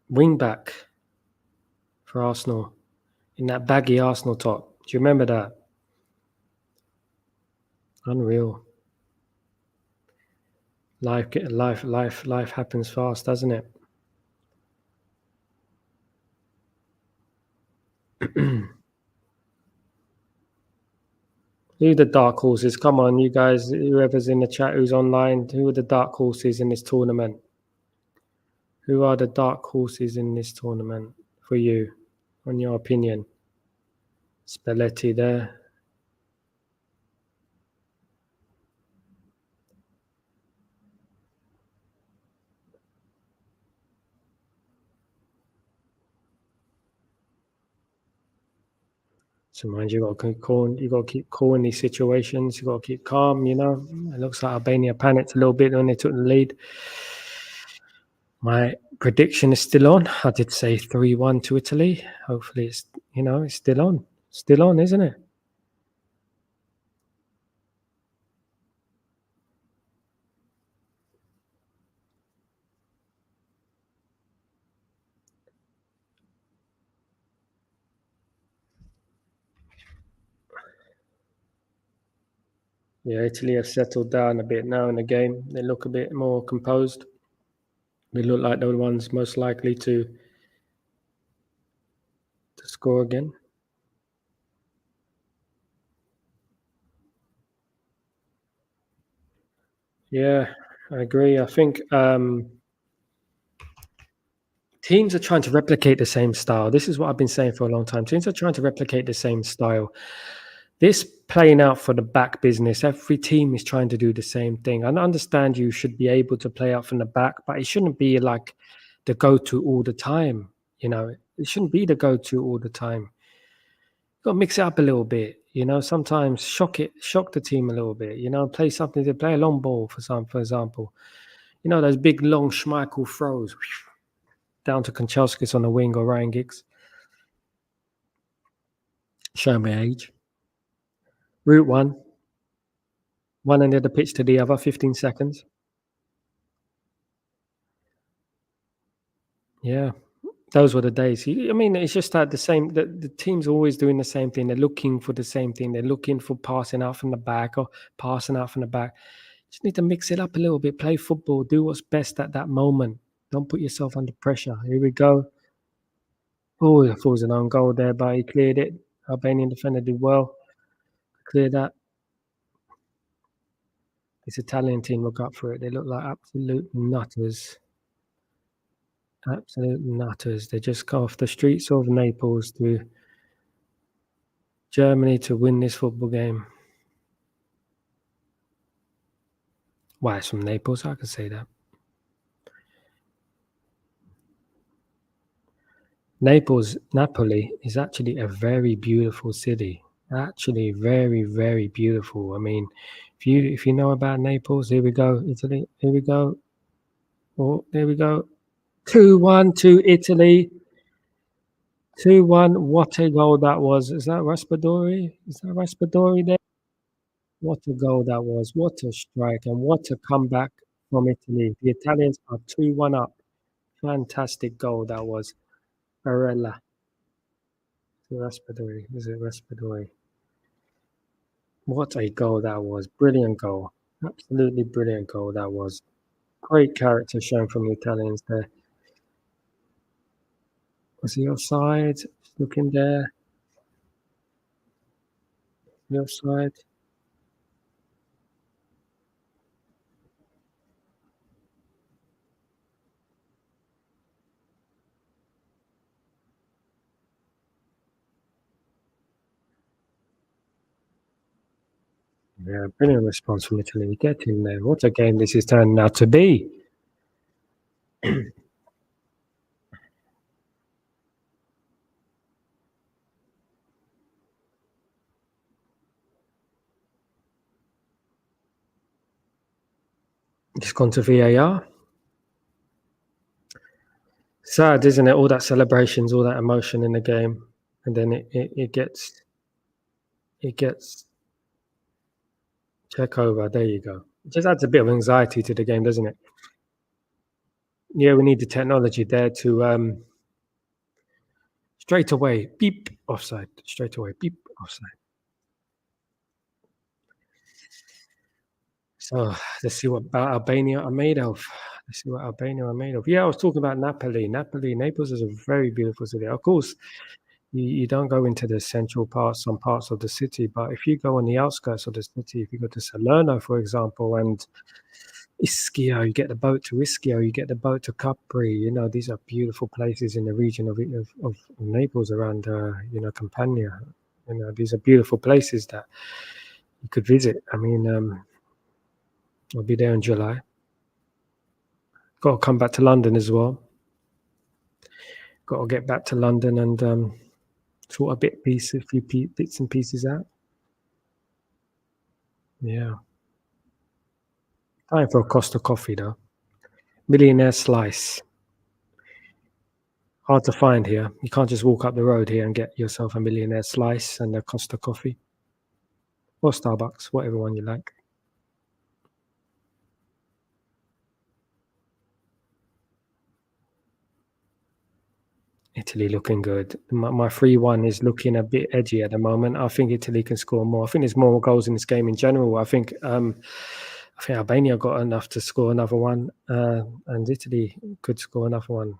wing back for Arsenal in that baggy Arsenal top. Do you remember that? Unreal. Life happens fast, doesn't it? Who are the dark horses? Come on, you guys, whoever's in the chat who's online, who are the dark horses in this tournament? Who are the dark horses in this tournament for you, on your opinion? Spalletti there. So mind you, you got to keep cool in these situations. You got to keep calm. You know, it looks like Albania panicked a little bit when they took the lead. My prediction is still on. I did say 3-1 to Italy. Hopefully, it's still on, isn't it? Yeah, Italy have settled down a bit now in the game. They look a bit more composed. They look like the ones most likely to score again. Yeah, I agree. I think Teams are trying to replicate the same style. This is what I've been saying for a long time. Teams are trying to replicate the same style. This playing out for the back business, every team is trying to do the same thing. I understand you should be able to play out from the back, but it shouldn't be like the go-to all the time. You know, it shouldn't be the go-to all the time. You got to mix it up a little bit. You know, sometimes shock the team a little bit. You know, play something to play a long ball for example. You know, those big long Schmeichel throws down to Kanchelskis on the wing or Ryan Giggs. Show my age. Route one end of the pitch to the other, 15 seconds. Yeah, those were the days. I mean, it's just that the team's always doing the same thing. They're looking for the same thing. They're looking for passing out from the back or passing out from the back. Just need to mix it up a little bit. Play football. Do what's best at that moment. Don't put yourself under pressure. Here we go. Oh, it was an own goal there, but he cleared it. Albanian defender did well. Clear that. This Italian team look up for it. They look like absolute nutters. Absolute nutters. They just go off the streets of Naples to Germany to win this football game. Why, it's from Naples, I can say that. Napoli is actually a very beautiful city. Actually, very, very beautiful. I mean, if you know about Naples, here we go, Italy. Here we go. Oh, there we go. 2-1 to Italy. 2-1. What a goal that was. Is that Raspadori? Is that Raspadori there? What a goal that was. What a strike and what a comeback from Italy. The Italians are 2-1 up. Fantastic goal that was. Barella to Raspadori. Is it Raspadori? What a goal that was. Brilliant goal. Absolutely brilliant goal that was. Great character shown from the Italians there. Was he offside? Looking there. The offside. Yeah, brilliant response from Italy. Get in there. What a game this is turning out to be. Just gone to VAR. Sad, isn't it? All that celebrations, all that emotion in the game, and then it gets check over. There you go. It just adds a bit of anxiety to the game, doesn't it? Yeah, we need the technology there to straight away beep offside. Straight away beep offside. So let's see what Albania are made of. Let's see what Albania are made of. Yeah, I was talking about Napoli. Naples is a very beautiful city. Of course, you don't go into the central parts, some parts of the city, but if you go on the outskirts of the city, if you go to Salerno, for example, and Ischia, you get the boat to Ischia, you get the boat to Capri. You know, these are beautiful places in the region of Naples around, Campania. You know, these are beautiful places that you could visit. I mean, I'll be there in July. Got to come back to London as well. Got to get back to London and sort a few bits and pieces out. Yeah. Time for a Costa coffee though. Millionaire slice. Hard to find here. You can't just walk up the road here and get yourself a millionaire slice and a Costa coffee. Or Starbucks, whatever one you like. Italy looking good. My 3-1 is looking a bit edgy at the moment. I think Italy can score more. I think there's more goals in this game in general. I think Albania got enough to score another one, and Italy could score another one.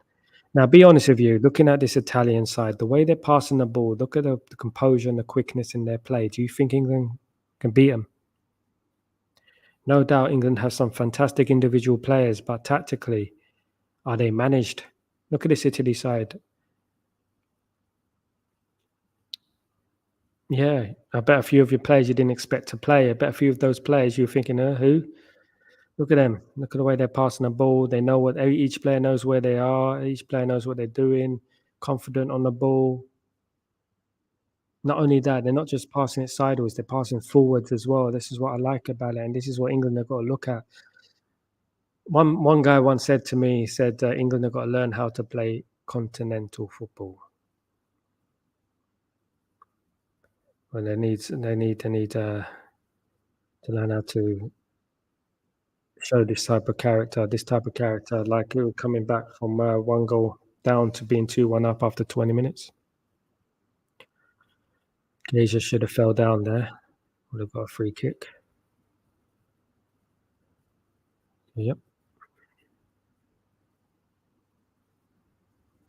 Now, be honest with you, looking at this Italian side, the way they're passing the ball, look at the composure and the quickness in their play. Do you think England can beat them? No doubt England has some fantastic individual players, but tactically, are they managed? Look at this Italy side. Yeah, I bet a few of your players you didn't expect to play. I bet a few of those players you were thinking, who? Look at them. Look at the way they're passing the ball. They know what each player knows where they are. Each player knows what they're doing. Confident on the ball. Not only that, they're not just passing it sideways, they're passing forwards as well. This is what I like about it, and this is what England have got to look at. One guy once said to me, he said, England have got to learn how to play continental football. Well, they need to learn how to show this type of character. Like coming back from 1 goal down to being 2-1 up after 20 minutes. Asia should have fell down there. Would have got a free kick. Yep.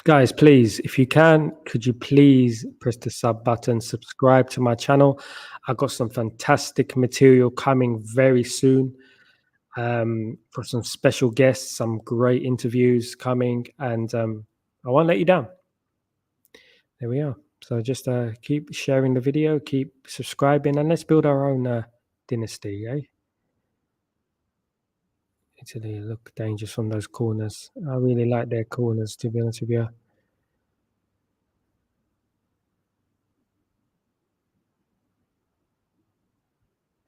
Guys, please, if you can, could you please press the sub button, subscribe to my channel. I've got some fantastic material coming very soon for some special guests, some great interviews coming, and I won't let you down. There we are. So just keep sharing the video, keep subscribing, and let's build our own dynasty, eh? Italy look dangerous from those corners. I really like their corners, to be honest with you.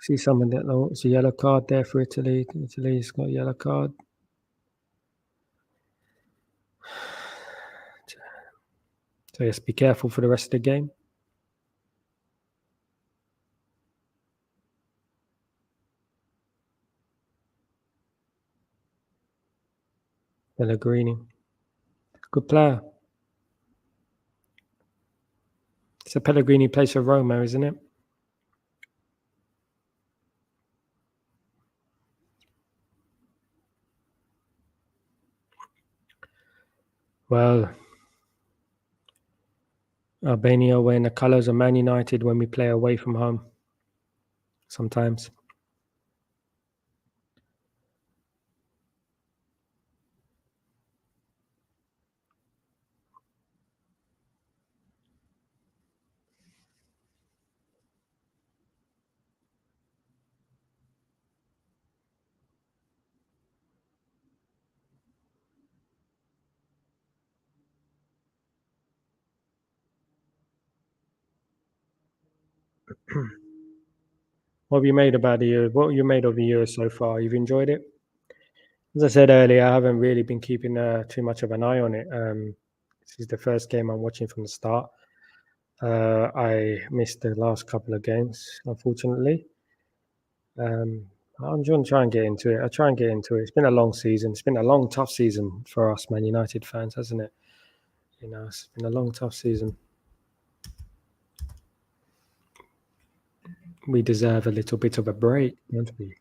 See someone that it's a yellow card there for Italy. Italy's got a yellow card. So yes, be careful for the rest of the game. Pellegrini, good player. It's a Pellegrini plays for Roma, isn't it? Well, Albania wearing the colours of Man United when we play away from home. Sometimes. What have you made about the Euro? What have you made of the Euro so far? You've enjoyed it? As I said earlier, I haven't really been keeping too much of an eye on it. This is the first game I'm watching from the start. I missed the last couple of games, unfortunately. I'm going to try and get into it. It's been a long season. It's been a long, tough season for us Man United fans, hasn't it? You know, it's been a long, tough season. We deserve a little bit of a break, don't we?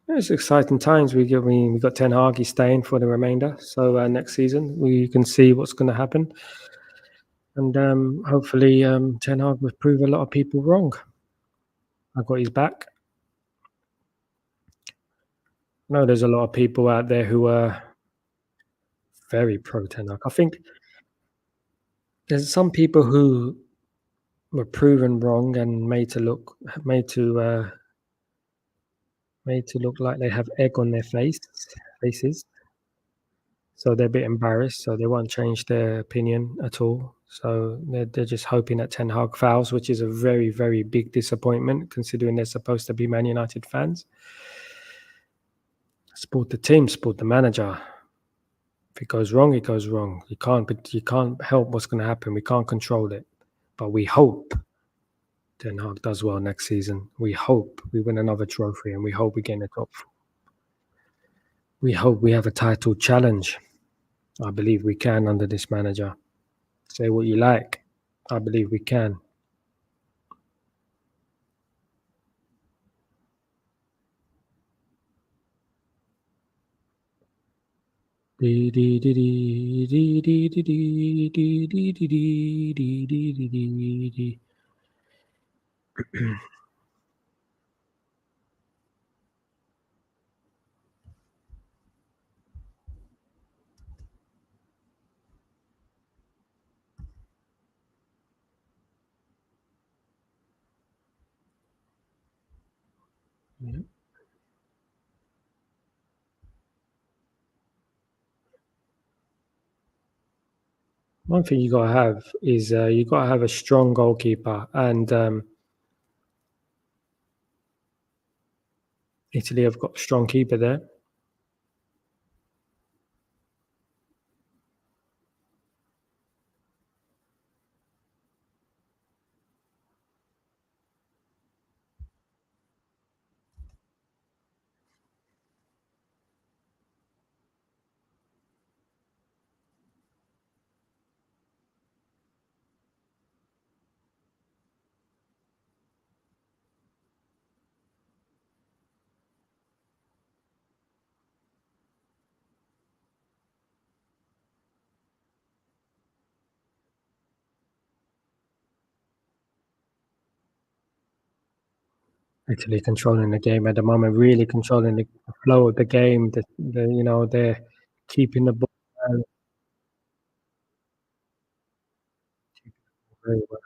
It's exciting times. We got Ten Hag. He's staying for the remainder. So next season we can see what's going to happen, and hopefully Ten Hag will prove a lot of people wrong. I've got his back. I know there's a lot of people out there who are very pro Ten Hag. I think there's some people who were proven wrong and made to look like they have egg on their faces. So they're a bit embarrassed, so they won't change their opinion at all. So they're just hoping that Ten Hag fouls, which is a very, very big disappointment considering they're supposed to be Man United fans. Support the team, support the manager. If it goes wrong, it goes wrong. You can't help what's going to happen. We can't control it. But we hope Ten Hag does well next season. We hope we win another trophy, and we hope we get in the top four. We hope we have a title challenge. I believe we can under this manager. Say what you like. I believe we can. Yeah. One thing you gotta have is you gotta have a strong goalkeeper, and Italy have got a strong keeper there. Italy controlling the game at the moment, really controlling the flow of the game. They're keeping the ball very well.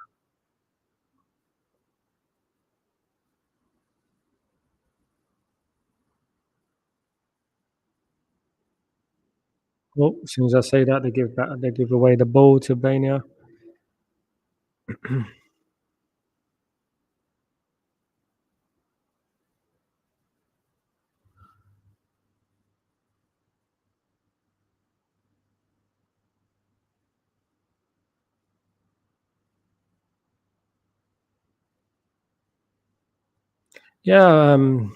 Well, as soon as I say that, they give away the ball to Albania. Yeah, I'm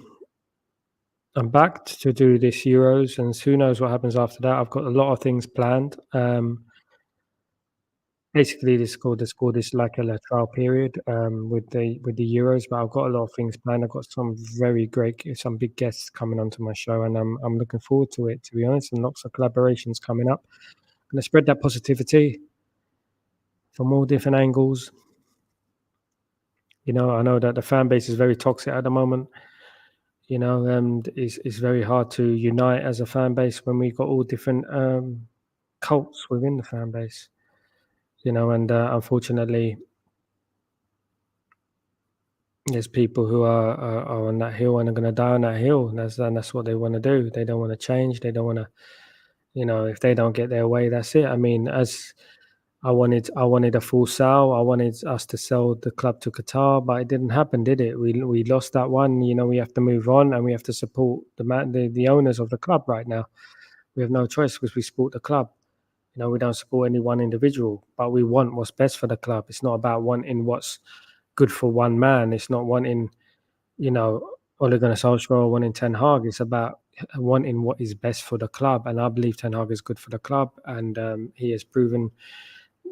back to do this Euros, and who knows what happens after that. I've got a lot of things planned. Basically, they scored this like a trial period with the Euros, but I've got a lot of things planned. I've got some big guests coming onto my show, and I'm looking forward to it. To be honest, and lots of collaborations coming up. I'm gonna spread that positivity from all different angles. I know that the fan base is very toxic at the moment. And it's very hard to unite as a fan base when we've got all different cults within the fan base. And unfortunately, there's people who are on that hill and are going to die on that hill. And that's what they want to do. They don't want to change. They don't want to, if they don't get their way, that's it. I mean, as I wanted a full sell. I wanted us to sell the club to Qatar, but it didn't happen, did it? We lost that one. We have to move on, and we have to support the owners of the club right now. We have no choice because we support the club. We don't support any one individual, but we want what's best for the club. It's not about wanting what's good for one man. It's not wanting, you know, Ole Gunnar Solskjaer or wanting Ten Hag. It's about wanting what is best for the club. And I believe Ten Hag is good for the club, and he has proven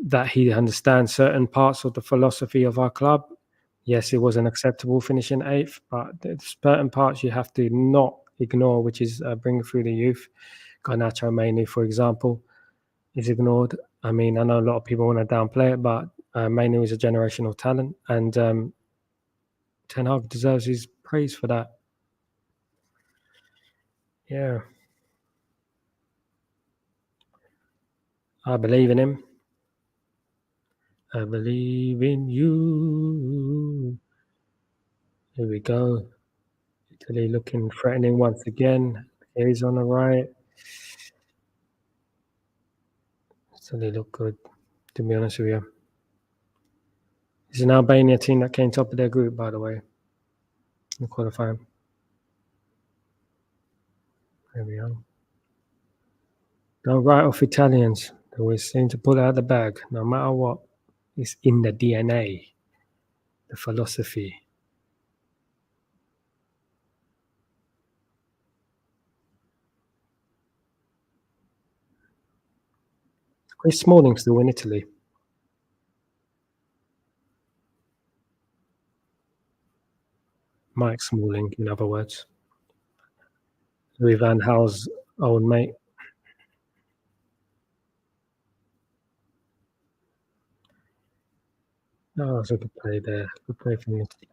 that he understands certain parts of the philosophy of our club. Yes, it wasn't acceptable finishing eighth, but there's certain parts you have to not ignore, which is bringing through the youth. Garnacho Mainoo, for example, is ignored. I mean, I know a lot of people want to downplay it, but Mainoo is a generational talent, and Ten Hag deserves his praise for that. Yeah, I believe in him. I believe in you. Here we go. Italy looking threatening once again. Here he's on the right. Italy look good, to be honest with you. It's an Albania team that came top of their group, by the way, in the qualifying. There we are. Don't write off Italians. They always seem to pull it out of the bag, no matter what. It's in the DNA, the philosophy. Chris Smalling still in Italy. Mike Smalling, in other words. Louis Van Gaal's old mate. Oh, it's a good play there. Good play from Italy.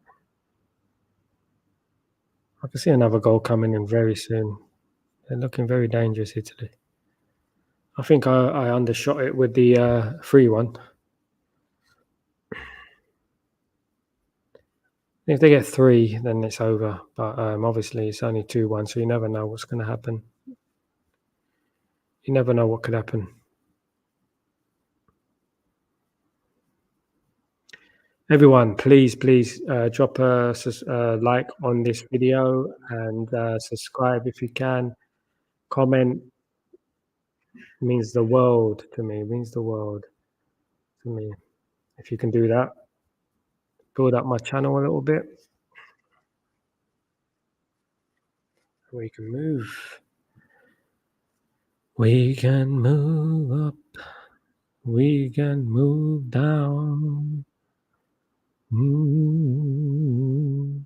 I can see another goal coming in very soon. They're looking very dangerous, Italy. I think I undershot it with the free one. If they get 3, then it's over. But obviously, it's only 2-1, so you never know what's going to happen. You never know what could happen. Everyone, please drop a like on this video and subscribe if you can. Comment means the world to me. Means the world to me. If you can do that, build up my channel a little bit. We can move. We can move up. We can move down. Mm.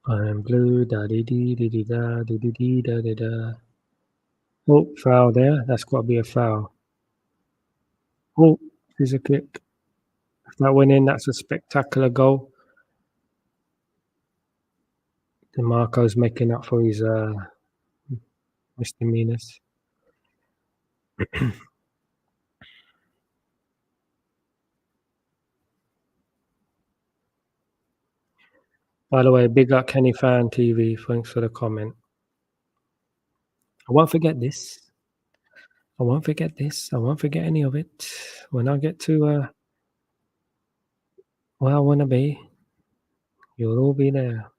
I'm blue, da dee dee dee dee da dee dee dee da da da. Oh, foul there. That's got to be a foul. Oh, there's a kick. If that went in, that's a spectacular goal. DeMarco's making up for his misdemeanors. By the way, big up Kenny Fan TV. Thanks for the comment. I won't forget this. I won't forget this. I won't forget any of it. When I get to where I want to be, you'll all be there.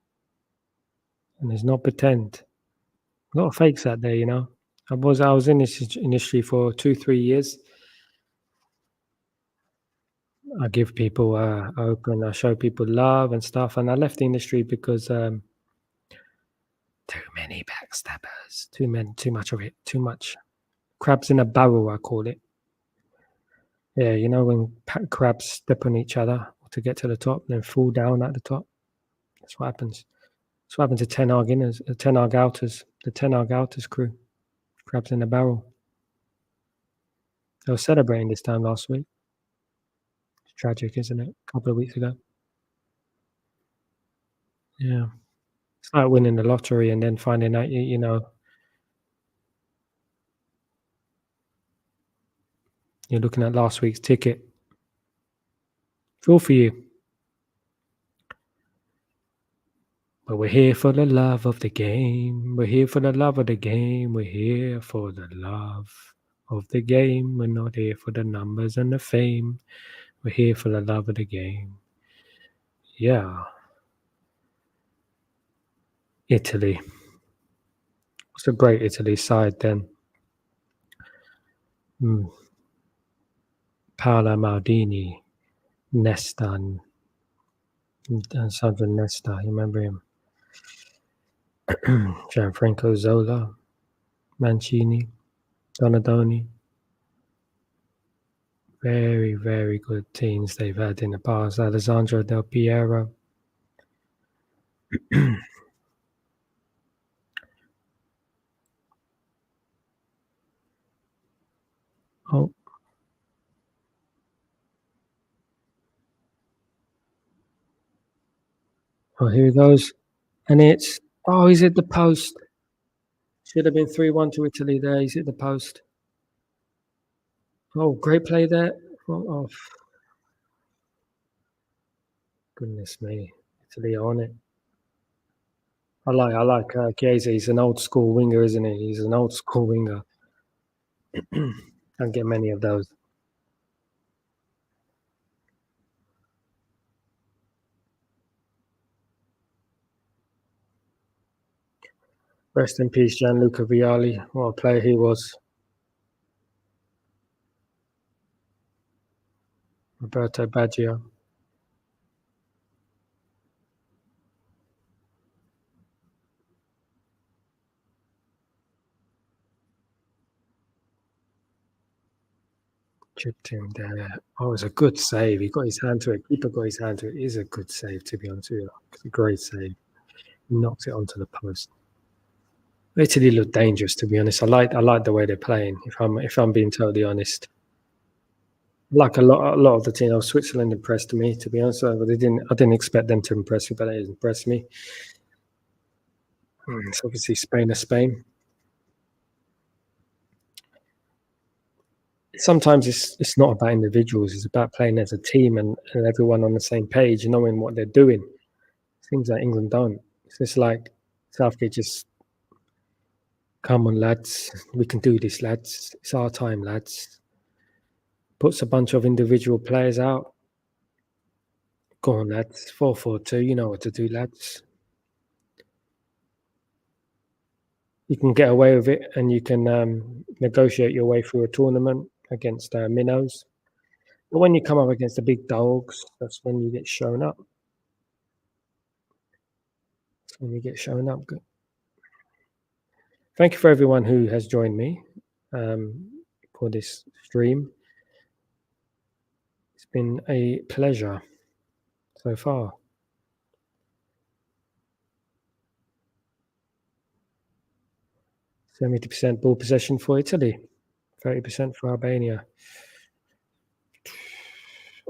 And there's no pretend. A lot of fakes out there, you know. I was in this industry for 2-3 years. I give people open. I show people love and stuff. And I left the industry because too many backstabbers. Too much of it. Too much. Crabs in a barrel, I call it. Yeah, you know when crabs step on each other to get to the top, and then fall down at the top. That's what happens. That's what happened to Ten Hag Inners, Ten Hag Outers, the Ten Hag Outers crew. Crabs in a barrel. They were celebrating this time last week. It's tragic, isn't it? A couple of weeks ago. Yeah. It's like winning the lottery and then finding out, you know, you're looking at last week's ticket. Feel for you. But we're here for the love of the game. We're here for the love of the game. We're here for the love of the game. We're not here for the numbers and the fame. We're here for the love of the game. Yeah. Italy. It's a great Italy side then. Paolo Maldini, Nesta, and Sandro Nesta. You remember him? Gianfranco Zola, Mancini, Donadoni. Very, very good teams they've had in the past. Alessandro Del Piero. Oh, here he goes. And it's, oh, he's at the post. Should have been 3-1 to Italy there. He's at the post. Oh, great play there. Oh, goodness me. Italy on it. I like Chiesa. He's an old school winger, isn't he? He's an old school winger. Don't get many of those. Rest in peace, Gianluca Vialli. What a player he was. Roberto Baggio. Chipped him there. Oh, it was a good save. He got his hand to it. Keeper got his hand to it. It is a good save, to be honest with you. It's a great save. He knocks it onto the post. Italy look dangerous, to be honest. I like the way they're playing. If I'm being totally honest, like a lot of the team. Switzerland impressed me, to be honest. But I didn't expect them to impress me, but they impressed me. It's obviously Spain is Spain. sometimes it's not about individuals. It's about playing as a team and everyone on the same page, knowing what they're doing. Things that England don't. It's just like Southgate just, come on, lads, we can do this, lads. It's our time, lads. Puts a bunch of individual players out. Go on, lads. 4-4-2. You know what to do, lads. You can get away with it, and you can negotiate your way through a tournament against minnows. But when you come up against the big dogs, that's when you get shown up. That's when you get shown up. Good. Thank you for everyone who has joined me for this stream. It's been a pleasure so far. 70% ball possession for Italy, 30% for Albania.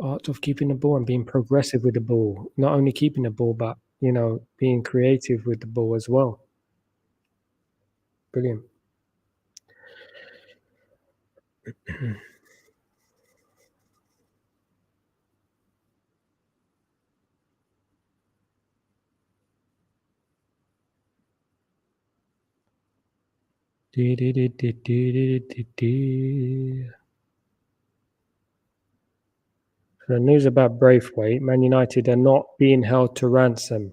Art of keeping the ball and being progressive with the ball. Not only keeping the ball, but, being creative with the ball as well. Brilliant. The news about Braithwaite, Man United are not being held to ransom,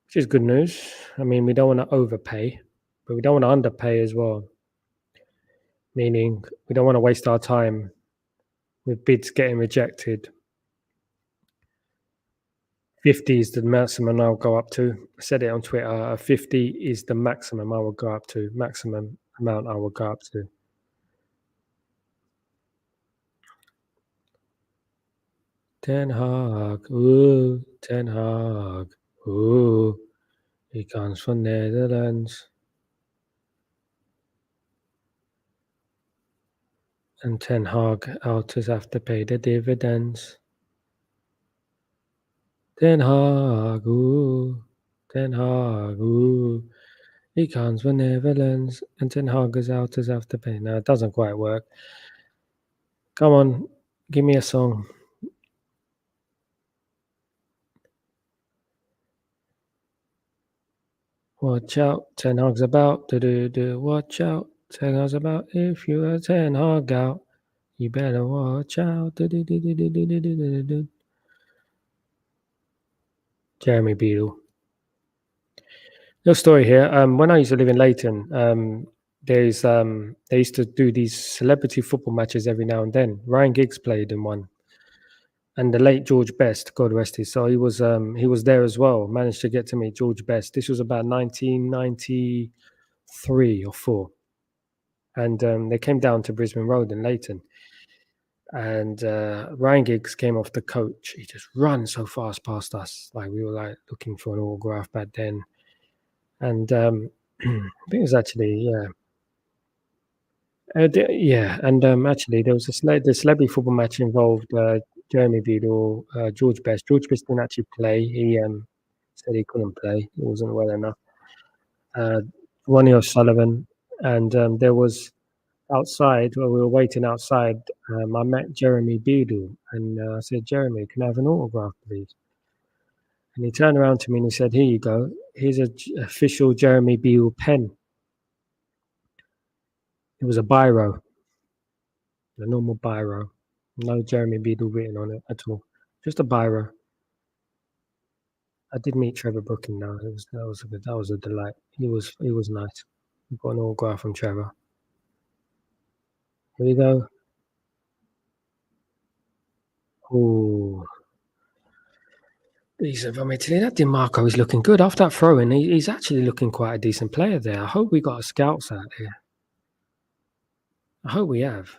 which is good news. I mean, we don't want to overpay, but we don't want to underpay as well. Meaning, we don't want to waste our time with bids getting rejected. 50 is the maximum I'll go up to. I said it on Twitter. 50 is the maximum I will go up to. Maximum amount I will go up to. Ten Hag, ooh, Ten Hag, ooh. He comes from Netherlands. And Ten Hag outers have to pay the dividends. Ten Hag, ooh, Ten Hag, ooh. He comes from Netherlands, and Ten Hag's outers have to pay. No, it doesn't quite work. Come on, give me a song. Watch out, Ten Hag's about. Do. Watch out, Ten Hag's about. If you are Ten Hag out, you better watch out. Do. Jeremy Beadle. No story here. When I used to live in Leighton, they used to do these celebrity football matches every now and then. Ryan Giggs played in one, and the late George Best, God rest his soul, he was there as well. Managed to get to meet George Best. This was about 1993 or 4, and they came down to Brisbane Road in Leighton. And Ryan Giggs came off the coach. He just ran so fast past us, like we were like looking for an autograph back then. And I think it was actually and actually there was the celebrity football match involved Jeremy Beadle, George Best. George Best didn't actually play. He said he couldn't play. He wasn't well enough. Ronnie O'Sullivan, and there was outside while we were waiting outside. I met Jeremy Beadle, and I said, "Jeremy, can I have an autograph, please?" And he turned around to me and he said, "Here you go. Here's an official Jeremy Beadle pen." It was a biro, a normal biro, no Jeremy Beadle written on it at all, just a biro. I did meet Trevor Brooking now. That was a delight. He was nice. We got an autograph from Trevor. Here we go. Oh, decent from Italy. That DiMarco is looking good after that throw-in. He's actually looking quite a decent player there. I hope we got a scouts out here. I hope we have.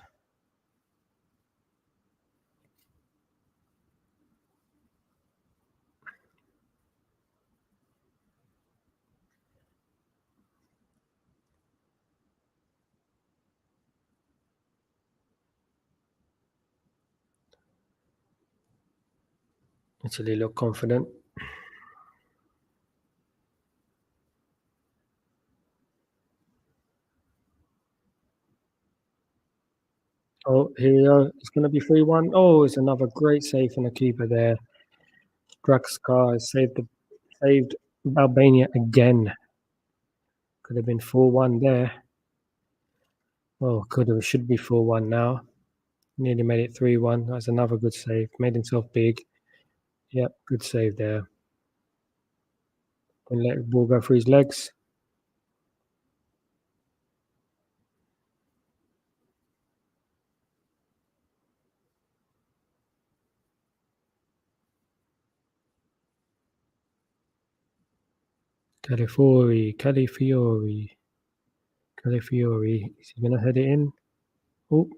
Italy look confident. Oh, here we go. It's going to be 3-1. Oh, it's another great save from the keeper there. Draxcar has saved Albania again. Could have been 4-1 there. Oh, should be 4-1 now. Nearly made it 3-1. That's another good save. Made himself big. Yep, good save there. And let the ball go through his legs. Califiori. Is he going to head it in? Oh.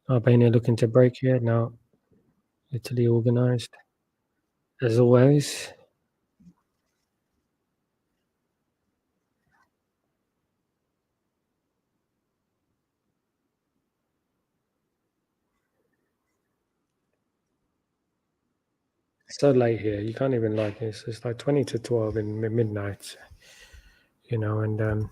Albania looking to break here. Now, Italy organised. As always. So late here. You can't even like this. It's like 20 to 12 in midnight. And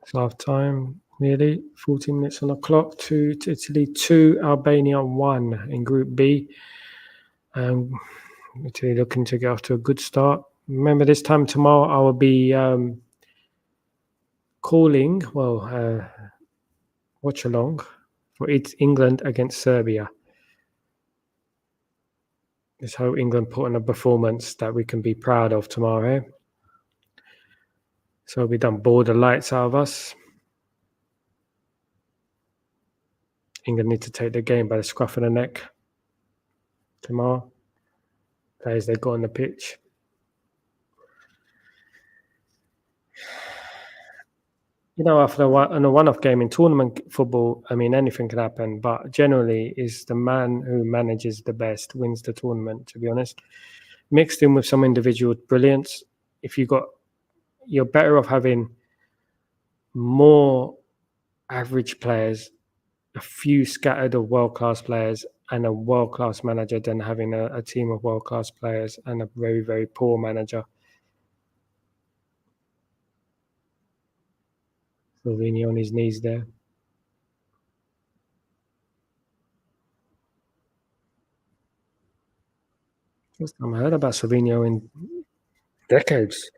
it's half time, nearly 40 minutes on the clock. To Italy 2, Albania 1 in Group B. Italy looking to get off to a good start. Remember, this time tomorrow I will be calling, watch along for England against Serbia. Let's hope England put in a performance that we can be proud of tomorrow. So we don't bore the lights out of us. England need to take the game by the scruff of the neck tomorrow. Players they got on the pitch. After a one-off game in tournament football, I mean, anything can happen. But generally, is the man who manages the best wins the tournament. To be honest, mixed in with some individual brilliance. You're better off having more average players, a few scattered of world-class players, and a world-class manager than having a team of world-class players and a very, very poor manager. Slovenia on his knees there. First time I heard about Slovenia in decades.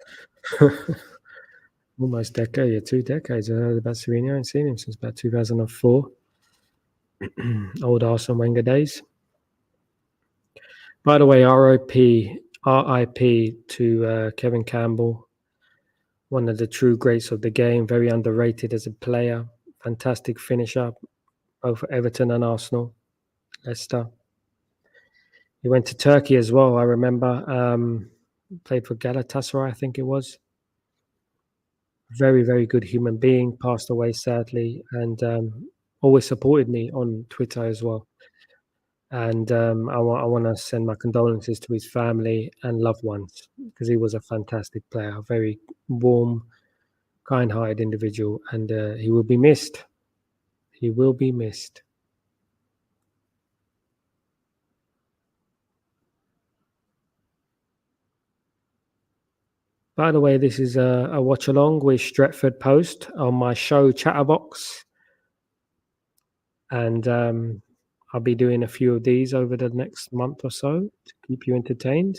Almost decade, 2 decades. I heard about Slovenia. I haven't seen him since about 2004. Old Arsene Wenger days. By the way, RIP to Kevin Campbell, one of the true greats of the game, very underrated as a player, fantastic finisher, both for Everton and Arsenal, Leicester. He went to Turkey as well, I remember. Played for Galatasaray, I think it was. Very, very good human being, passed away sadly, and always supported me on Twitter as well. And I want to send my condolences to his family and loved ones because he was a fantastic player, a very warm, kind-hearted individual, and he will be missed. He will be missed. By the way, this is a watch-along with Stretford Post on my show Chatterbox. And I'll be doing a few of these over the next month or so to keep you entertained,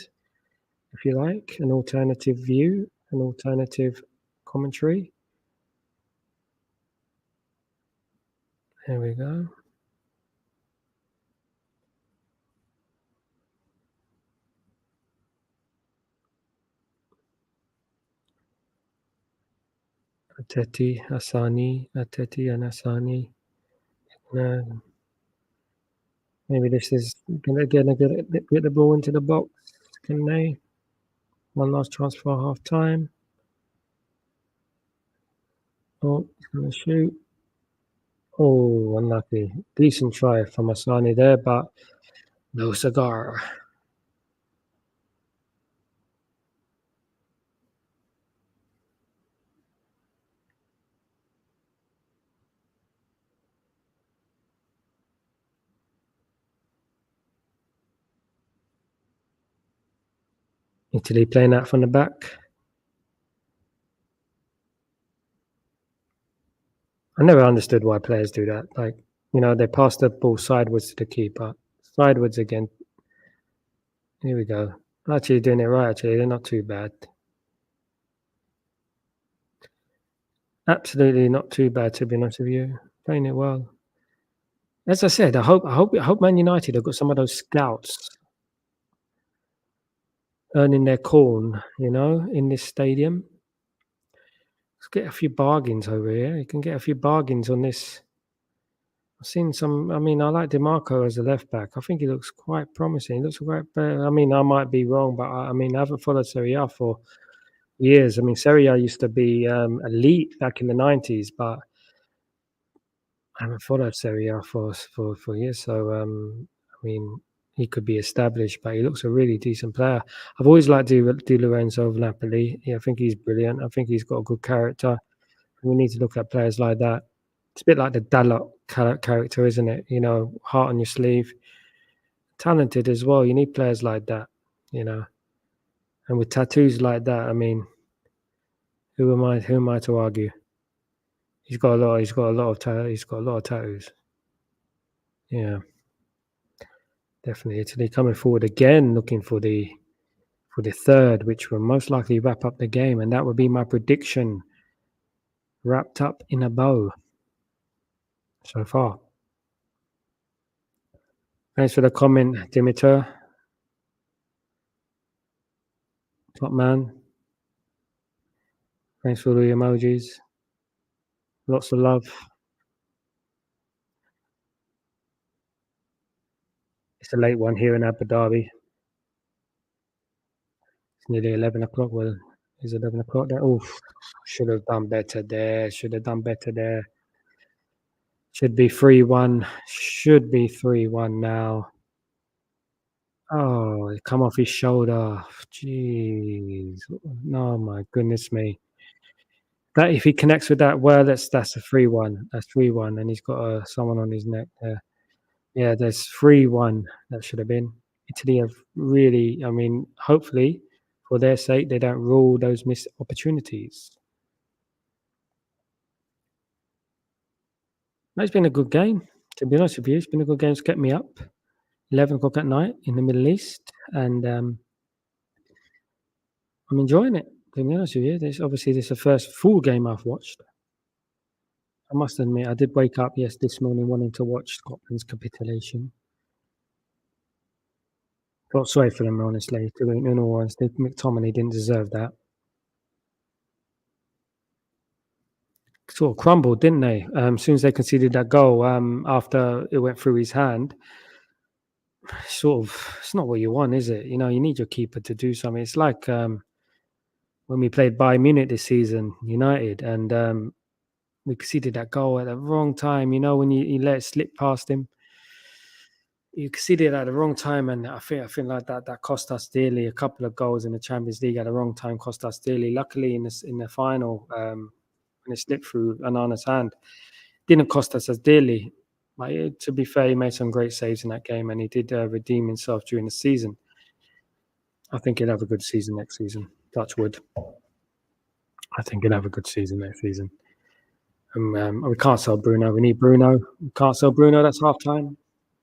if you like, an alternative view, an alternative commentary. There we go. Ateti and Asani. Maybe this is going to get the ball into the box. Can they? One last transfer half time. Oh, he's going to shoot. Oh, unlucky. Decent try from Asani there, but no cigar. Italy playing that from the back. I never understood why players do that. Like, they pass the ball sideways to the keeper. Sideways again. Here we go. Actually doing it right, actually. They're not too bad. Absolutely not too bad, to be honest with you. Playing it well. As I said, I hope Man United have got some of those scouts earning their corn, in this stadium. Let's get a few bargains over here. You can get a few bargains on this. I've seen some. I mean, I like DeMarco as a left back. I think he looks quite promising. He looks quite. I mean, I might be wrong, but I mean, I haven't followed Serie A for years. I mean, Serie A used to be elite back in the 90s, but I haven't followed Serie A for years. So, I mean, he could be established, but he looks a really decent player. I've always liked Di Lorenzo of Napoli. Yeah, I think he's brilliant. I think he's got a good character. We need to look at players like that. It's a bit like the Dalot character, isn't it? Heart on your sleeve, talented as well. You need players like that, you know. And with tattoos like that, I mean, who am I? Who am I to argue? He's got a lot. He's got a lot of He's got a lot of tattoos. Yeah, definitely. Italy coming forward again, looking for the third, which will most likely wrap up the game, and that would be my prediction. Wrapped up in a bow so far. Thanks for the comment, Dimitar. Top man. Thanks for the emojis. Lots of love. It's a late one here in Abu Dhabi. It's nearly 11 o'clock. Well, it's 11 o'clock there. Oh, should have done better there. Should have done better there. Should be 3-1. Should be 3-1 now. Oh, it come off his shoulder. Jeez. Oh, my goodness me. That if he connects with that, well, that's a 3-1. That's 3-1, and he's got someone on his neck there. Yeah, there's 3-1. That should have been. Italy have really, I mean, hopefully, for their sake, they don't rule those missed opportunities. No, it's been a good game. To be honest with you, it's been a good game. It's kept me up. 11 o'clock at night in the Middle East, and I'm enjoying it. To be honest with you, this is the first full game I've watched. I must admit, I did wake up this morning wanting to watch Scotland's capitulation. Felt sorry for them, honestly. In all honesty, McTominay didn't deserve that. Sort of crumbled, didn't they? As soon as they conceded that goal, after it went through his hand, sort of, it's not what you want, is it? You need your keeper to do something. It's like when we played Bayern Munich this season, United, and we conceded that goal at the wrong time. When you let it slip past him, you conceded at the wrong time, and I think like that cost us dearly. A couple of goals in the Champions League at the wrong time cost us dearly. Luckily, in the final, when it slipped through Anana's hand, didn't cost us as dearly. But to be fair, he made some great saves in that game, and he did redeem himself during the season. I think he'll have a good season next season. Touch wood. I think he'll have a good season next season. We can't sell Bruno. We need Bruno. We can't sell Bruno. That's half time.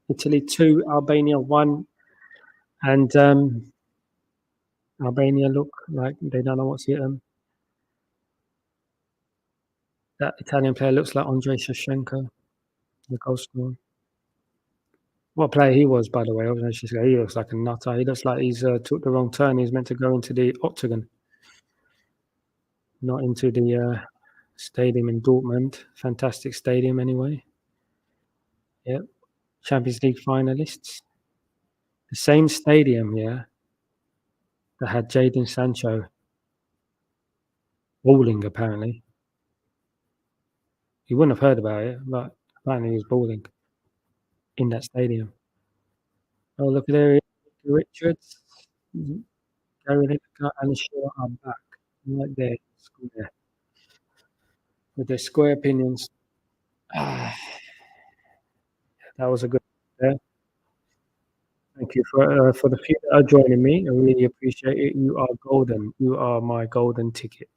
Italy 2, Albania 1. And Albania look like they don't know what's hit them. That Italian player looks like Andrei Shevchenko, the goal scorer. What player he was, by the way. He looks like a nutter. He looks like he's took the wrong turn. He's meant to go into the octagon, not into the stadium in Dortmund. Fantastic stadium, anyway. Yep. Champions League finalists. The same stadium, yeah, that had Jadon Sancho balling, apparently. You wouldn't have heard about it, but apparently he was balling in that stadium. Oh, look there, Richards, Gary Lineker and Shaw are back. Right there, square. With their square opinions. That was a good there. Thank you for the few that are joining me. I really appreciate it. You are golden. You are my golden ticket.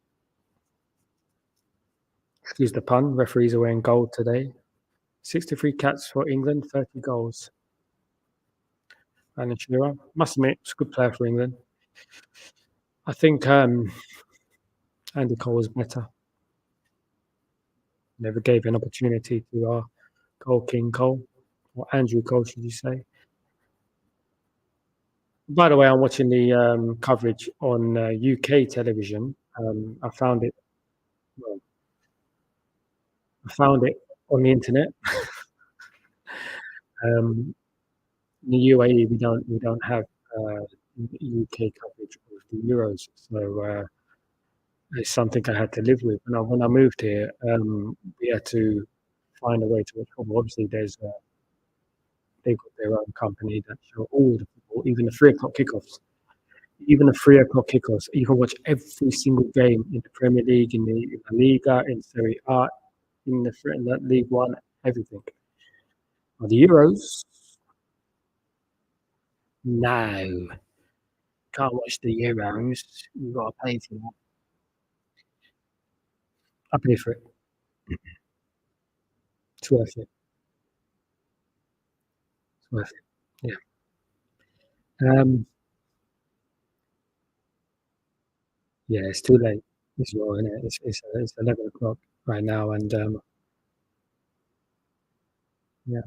Excuse the pun. Referees are wearing gold today. 63 caps for England, 30 goals. Alan Shearer, must admit, it's a good player for England. I think Andy Cole was better. Never gave an opportunity to our Cole King Cole, or Andrew Cole, should you say. By the way, I'm watching the coverage on UK television. I found it. Well, I found it on the internet. In the UAE, we don't have UK coverage of the Euros, so it's something I had to live with. When I moved here, we had to find a way to watch football. Obviously, they've got their own company that show all the football, even the 3 o'clock kickoffs. Even the 3 o'clock kickoffs, you can watch every single game in the Premier League, in the Liga, in Serie A, in the League One, everything. Well, the Euros, no, can't watch the Euros. You've got to pay for that. I pay for it. It's worth it. It's worth it. Yeah. Yeah, it's too late as well, isn't it? It's 11 o'clock right now, and yeah,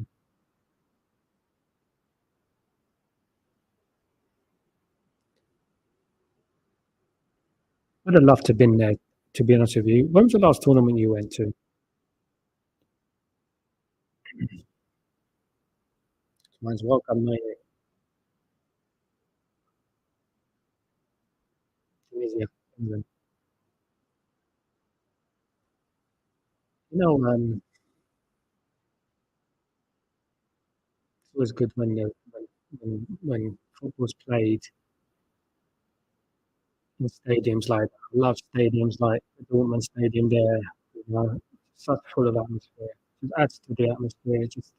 I'd have loved to have been there. To be honest with you, when was the last tournament you went to? Mine's welcome, mate. Tunisia, England. You know, it was good when football's played in stadiums like I love stadiums like the Dortmund Stadium there. You know, such full of atmosphere. It adds to the atmosphere. Just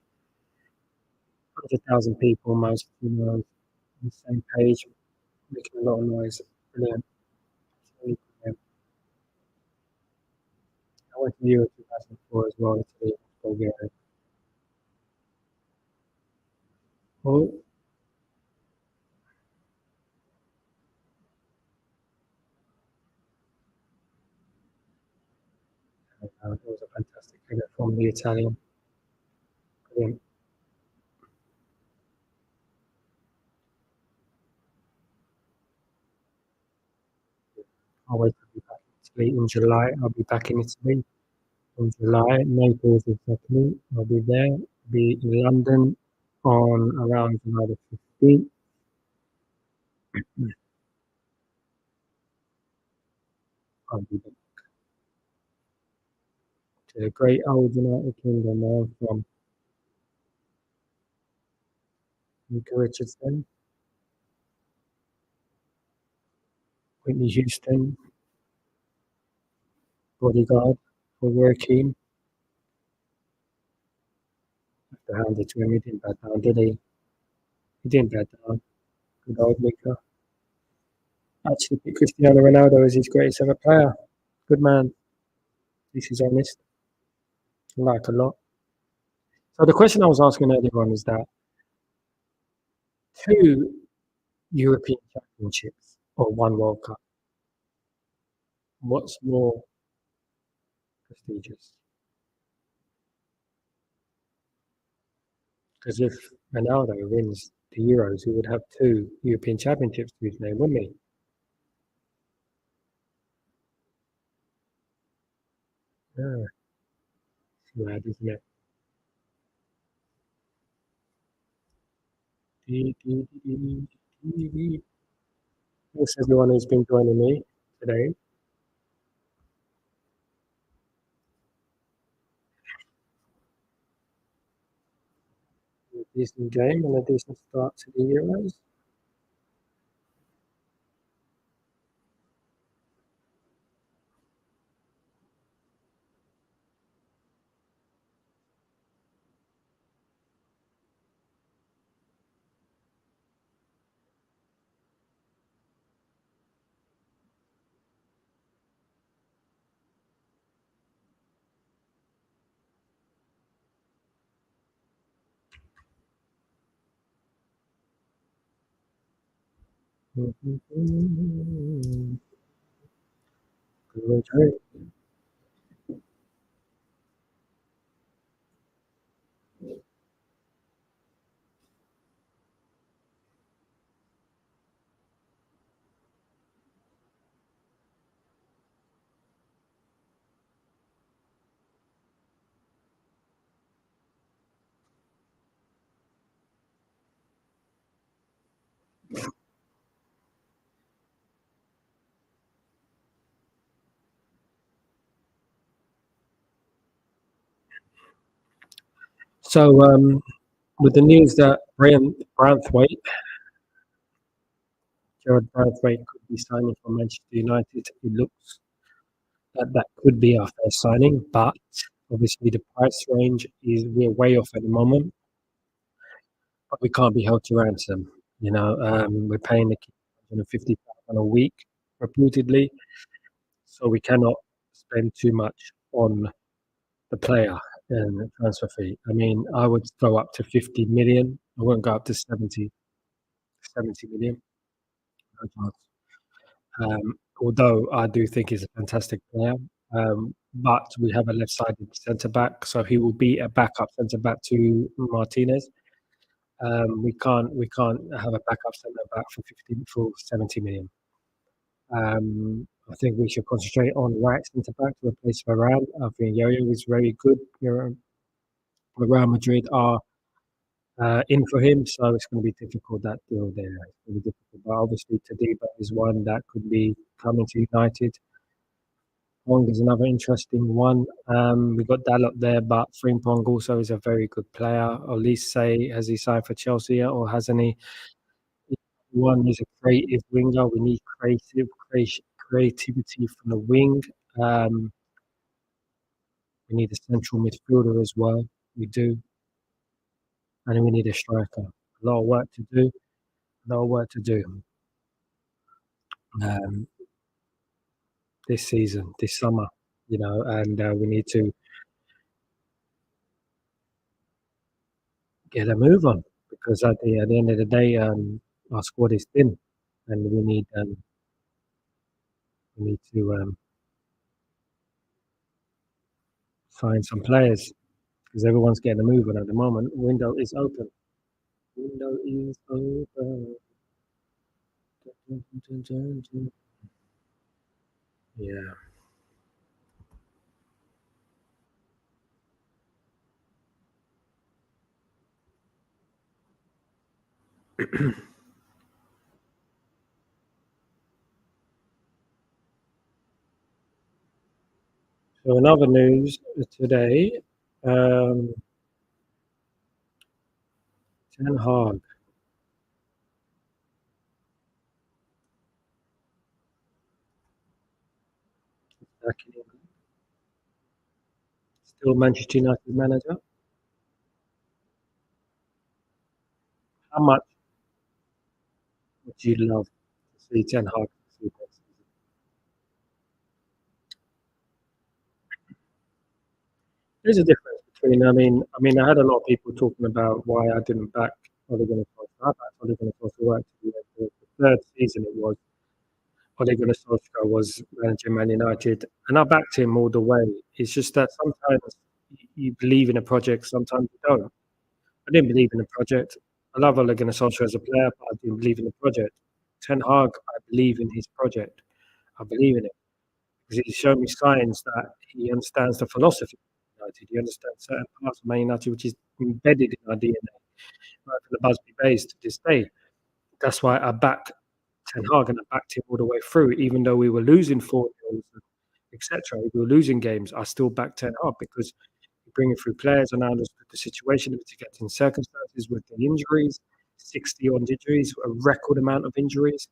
100,000 people almost, on the same page, making a lot of noise. Brilliant. Absolutely brilliant. I went to Euro 2004 as well, Italy, Bulgaria. Well, it was a fantastic figure from the Italian. Brilliant. I'll wait to be back in Italy in July. I'll be back in Italy in July. Naples exactly. I'll be there. I'll be in London on around July the 15th. I'll be back to the great old United Kingdom where I'm from. Mika Richardson, Whitney Houston, bodyguard for Roy Keane. Have to hand it to him. He didn't back down, did he? He didn't back down. Good old Mika. Actually picked Cristiano Ronaldo as his greatest ever player. Good man. This is honest. I like a lot. So the question I was asking earlier on is that two European Championships or one World Cup, what's more prestigious? Because if Ronaldo wins the Euros, he would have two European Championships to his name, wouldn't he? Yeah, it's mad, isn't it? Thanks everyone who's been joining me today. A decent game and a decent start to the Euros. So, with the news that Branthwaite, Gerard Branthwaite could be signing for Manchester United, it looks that that could be our first signing, but obviously the price range is we're way off at the moment, but we can't be held to ransom. We're paying the kid 150,000 a week reputedly, so we cannot spend too much on the player and the transfer fee. I mean, I would go up to 50 million. I won't go up to 70 million. No chance. Although I do think he's a fantastic player, but we have a left-sided centre back, so he will be a backup centre back to Martinez. We can't have a backup centre back for 70 million. I think we should concentrate on right centre back to replace Varane. I think Yo-Yo is very good. Real Madrid are in for him, so it's going to be difficult that deal there. It's going to be difficult, but obviously Tadiba is one that could be coming to United. Wong is another interesting one. We got Dalot there, but Frimpong also is a very good player. Or at least say, has he signed for Chelsea yet, or hasn't he? One is a creative winger. We need creativity from the wing. Um, we need a central midfielder as well. We do, and then we need a striker. A lot of work to do. A lot of work to do um, this season, this summer. And we need to get a move on because at the end of the day, our squad is thin, and we need to sign some players because everyone's getting a move on at the moment. Window is open. Window is open. Dun, dun, dun, dun. Yeah. So another news today, um, Ten Hag back in England, still Manchester United manager. How much would you love to see Ten Hag succeed next season? There's a difference between. I had a lot of people talking about why I didn't back Ole Gunnar Solskjaer. I backed Ole Gunnar Solskjaer right to the third season. It was Ole Gunnar Solskjaer was managing Man United, and I backed him all the way. It's just that sometimes you believe in a project, sometimes you don't. I didn't believe in the project. I love Ole Gunnar Solskjaer as a player, but I didn't believe in the project. Ten Hag, I believe in his project. I believe in it because he's shown me signs that he understands the philosophy of United. He understands certain parts of Man United, which is embedded in our DNA, right from the Busby Bays to this day. That's why I back Ten Hag and I backed him all the way through, even though we were losing 4-0, etc. We were losing games. I still backed Ten Hag because bringing through players and I understood the situation, the mitigating circumstances with the injuries, 60 odd injuries, a record amount of injuries.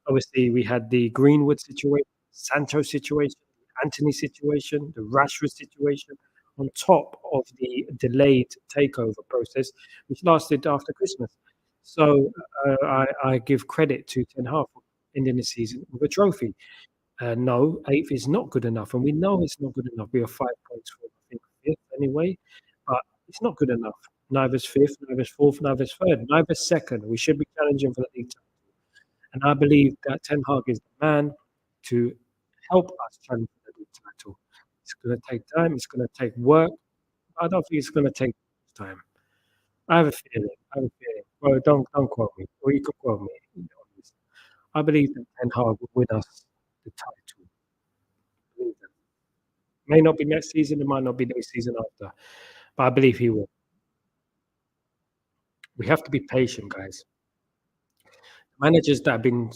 Obviously, we had the Greenwood situation, Sancho situation, Anthony situation, the Rashford situation, on top of the delayed takeover process, which lasted after Christmas. So I give credit to Ten Hag for ending the season with a trophy. No, eighth is not good enough, and we know it's not good enough. We are 5 points from, I think, fifth anyway, but it's not good enough. Neither's fifth, neither's fourth, neither's third, neither's second. We should be challenging for the league title. And I believe that Ten Hag is the man to help us challenge for the league title. It's going to take time. It's going to take work. I don't think it's going to take time. I have a feeling. I have a feeling. Well, don't quote me. Or you could quote me. I believe that Ten Hag will win us the title. I believe that. May not be next season. It might not be next season after. But I believe he will. We have to be patient, guys. Managers that have been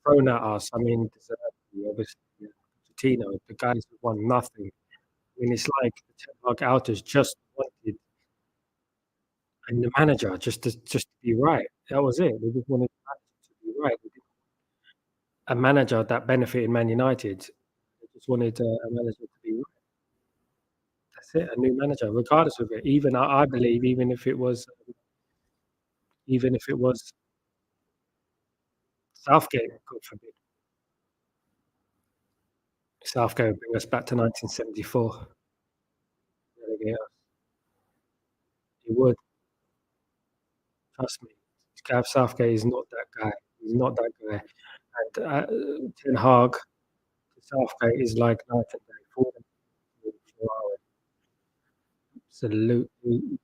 thrown at us. I mean, obviously, Pochettino, the guys who won nothing. I mean, it's like the Ten Hag outers just wanted and the manager just to be right. That was it. They just wanted the manager to be right. They didn't a manager that benefited Man United. They just wanted a manager to be right. That's it. A new manager, regardless of it. Even I believe, even if it was Southgate, God forbid, Southgate would bring us back to 1974. Relegate us. He would. Trust me. Gav Southgate is not that guy. He's not that guy. And Ten Hag to Southgate is like night and day. 4 hours. Absolutely.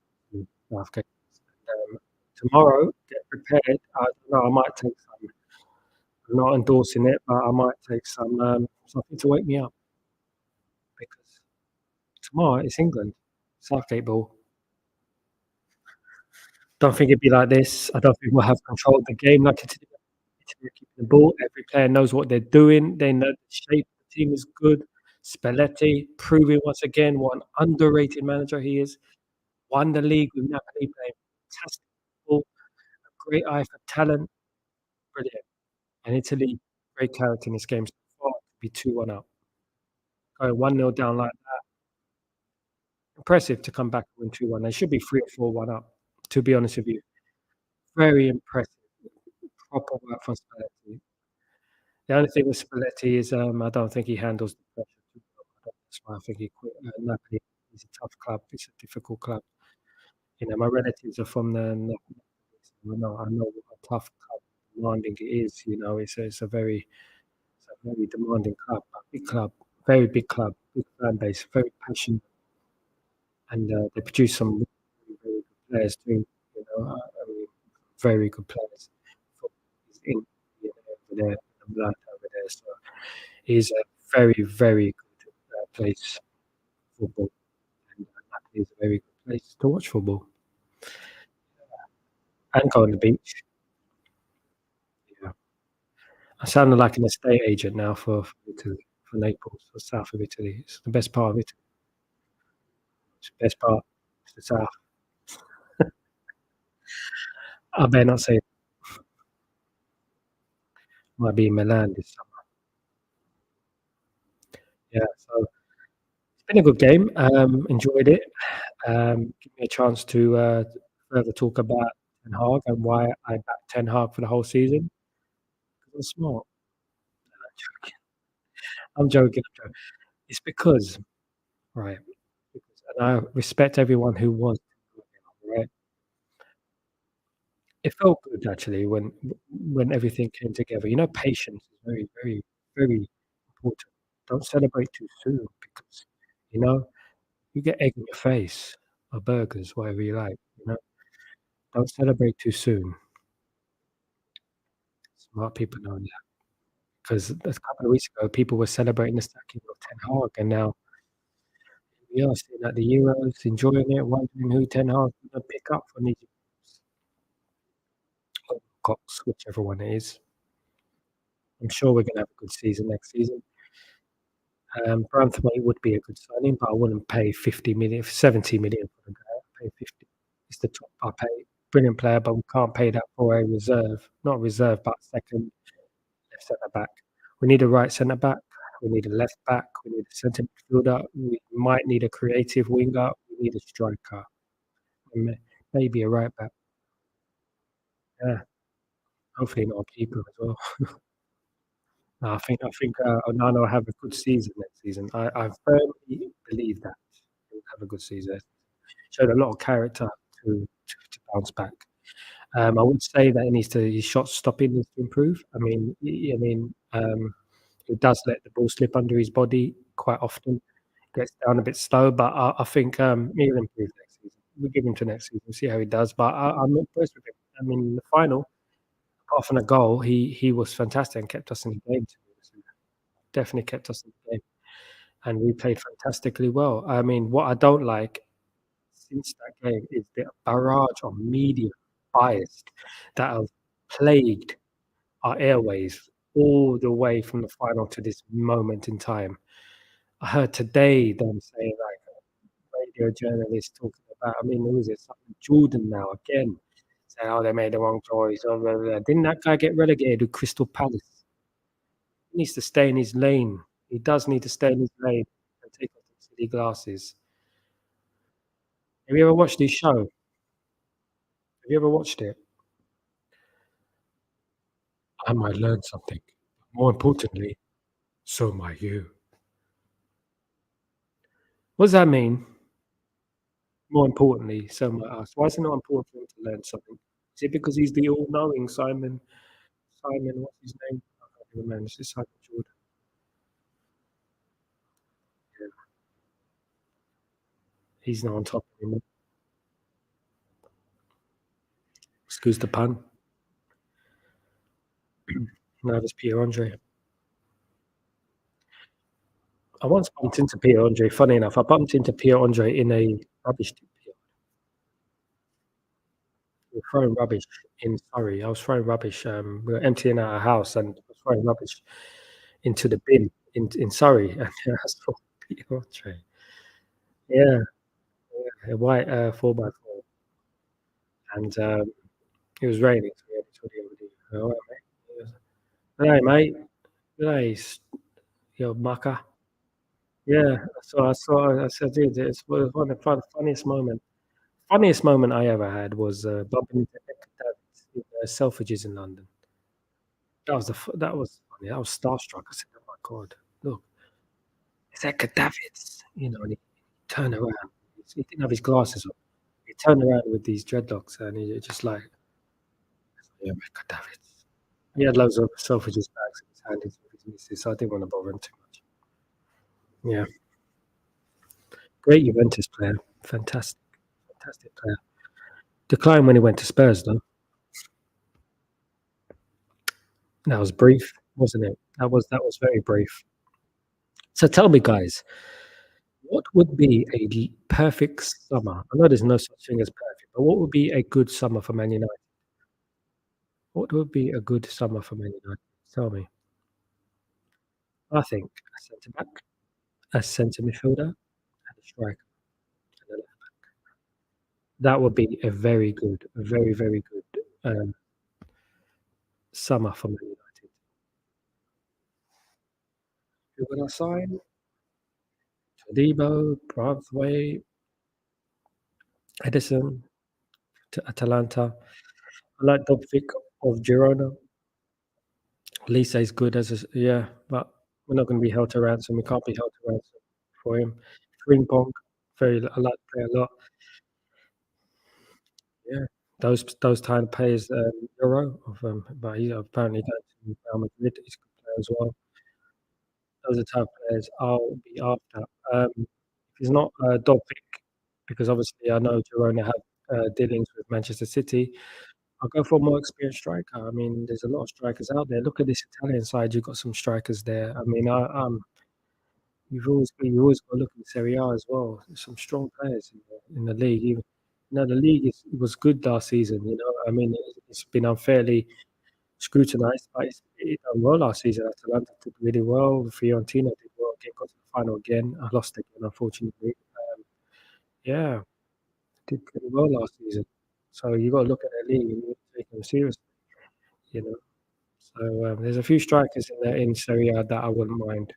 Southgate. Tomorrow, get prepared. I don't know. I might take some. I'm not endorsing it, but I might take some something to wake me up because tomorrow it's England. Southgate ball. Don't think it'd be like this. I don't think we'll have control of the game like today. We're keeping the ball. Every player knows what they're doing. They know the shape of the team is good. Spalletti proving once again what an underrated manager he is. Won the league with Napoli, playing fantastic football, a great eye for talent. Brilliant. And Italy, great character in this game so far to be 2-1 up. Going 1-0 down like that. Impressive to come back and win 2-1. They should be 3 or 4-1 up, to be honest with you. Very impressive. Proper work from Spalletti. The only thing with Spalletti is I don't think he handles the pressure too well. That's why I think he quit. Napoli is a tough club. It's a difficult club. You know, my relatives are from the Napoli. I know what a tough club, demanding it is. You know, it's a very demanding club, a big club, very big club, big fan base, very passionate, and they produce some very, very good players too. You know, I mean, very good players. He's in over there, and Blood over there. So he's a very, very good place for football, and Napoli is a very good place to watch football and go on the beach. Yeah, I sounded like an estate agent now for Italy, for Naples, for south of Italy. It's the best part of Italy. It's the best part. It's the south. I better not say it. Might be in Milan this summer. Yeah, so it's been a good game. Enjoyed it. Give me a chance to further talk about Ten Hag and why I backed Ten Hag for the whole season. 'Cause I'm smart. No, I'm joking. I'm joking. I'm joking. It's because, right, and I respect everyone who was, right? It felt good actually when everything came together. You know, patience is very, very, very important. Don't celebrate too soon because, you know, you get egg in your face or burgers, whatever you like, you know? Don't celebrate too soon. Smart people know that. 'Cause a couple of weeks ago, people were celebrating the sacking of Ten Hag, and now we are sitting at the Euros, enjoying it, wondering who Ten Hag's gonna pick up from these or Cox, whichever one it is. I'm sure we're gonna have a good season next season. Branthwaite would be a good signing, but I wouldn't pay 50,000,000, 70,000,000 for the guy. I'd pay 50. It's the top I pay. Brilliant player, but we can't pay that for a reserve. Not reserve, but second left centre back. We need a right centre back. We need a left back. We need a centre midfielder. We might need a creative winger. We need a striker. And maybe a right back. Yeah, hopefully not a keeper as well. No, I think Onana will have a good season next season. I firmly believe that he'll have a good season. Showed a lot of character to bounce back. I would say that his shot stopping needs to improve. He does let the ball slip under his body quite often, gets down a bit slow, but I think, he'll improve next season. We'll give him to next season, see how he does, but I'm impressed with him. I mean, in the final, apart from the goal, he was fantastic and kept us in the game, to be honest with you. Definitely kept us in the game, and we played fantastically well. I mean, what I don't like since that game is the barrage of media bias that have plagued our airways all the way from the final to this moment in time. I heard today them saying, like, radio journalist talking about, who is it? Something Jordan now again, saying, "Oh, they made the wrong choice." Oh, blah, blah, blah. Didn't that guy get relegated with Crystal Palace? He needs to stay in his lane. He does need to stay in his lane and take off the silly glasses. Have you ever watched his show? Have you ever watched it? I might learn something. More importantly, so might you. What does that mean? More importantly, so might us. Why is it not important for him to learn something? Is it because he's the all-knowing Simon, what's his name? I can't remember. It's Simon Jordan. Yeah, he's not on top anymore. Excuse the pun. No, it's Pierre Andre. I once bumped into Pierre Andre. Funny enough, I bumped into Pierre Andre in a rubbish tip. We were throwing rubbish in Surrey. I was throwing rubbish. We were emptying out a house and I was throwing rubbish into the bin in Surrey. And I saw Pierre Andre. Yeah, yeah, a white 4x4. And it was raining, so we had to hoodie over. All right, mate. G'day, mate. G'day, you mucker. Yeah, I said, dude, it's one of the funniest moment I ever had was bumping into Davids in Selfridges in London. That was funny. I was starstruck. I said, "Oh my god, look, it's Edgar Davids," and he turned around. He didn't have his glasses on. He turned around with these dreadlocks, and he just like, "Yeah, Edgar Davids." He had loads of Selfridges bags in his hand with his missus, so I didn't want to bother him too much. Yeah, great Juventus player, fantastic, fantastic player. Declined when he went to Spurs, though. That was brief, wasn't it? That was very brief. So tell me, guys, what would be a perfect summer? I know there's no such thing as perfect, but what would be a good summer for Man United? What would be a good summer for Man United? Tell me. I think a centre back, a centre midfielder, and a striker. And that would be a very, very good summer for Man United. Who would I sign? Todibo, Braithwaite, Edison to Atalanta. I like Dobbvik of Girona. Lisa is good yeah, but we're not going to be held to ransom. We can't be held to ransom for him. Frimpong, I like the player a lot. Yeah, those kind of players, Euro but he's apparently going to Real Madrid. He's a good player as well. Those are the type of players I'll be after. If he's not Dobbvik, because obviously I know Girona have dealings with Manchester City. I'll go for a more experienced striker. I mean, there's a lot of strikers out there. Look at this Italian side. You've got some strikers there. I mean, you've always got to look at Serie A as well. There's some strong players in the league. Even, the league was good last season. I mean, it's been unfairly scrutinised, but it done well last season. Atalanta did really well. Fiorentina did well. Got to the final again. I lost again, unfortunately. Yeah, did pretty well last season. So you got to look at their league and you take them seriously. You know. So there's a few strikers in there in Serie A that I wouldn't mind.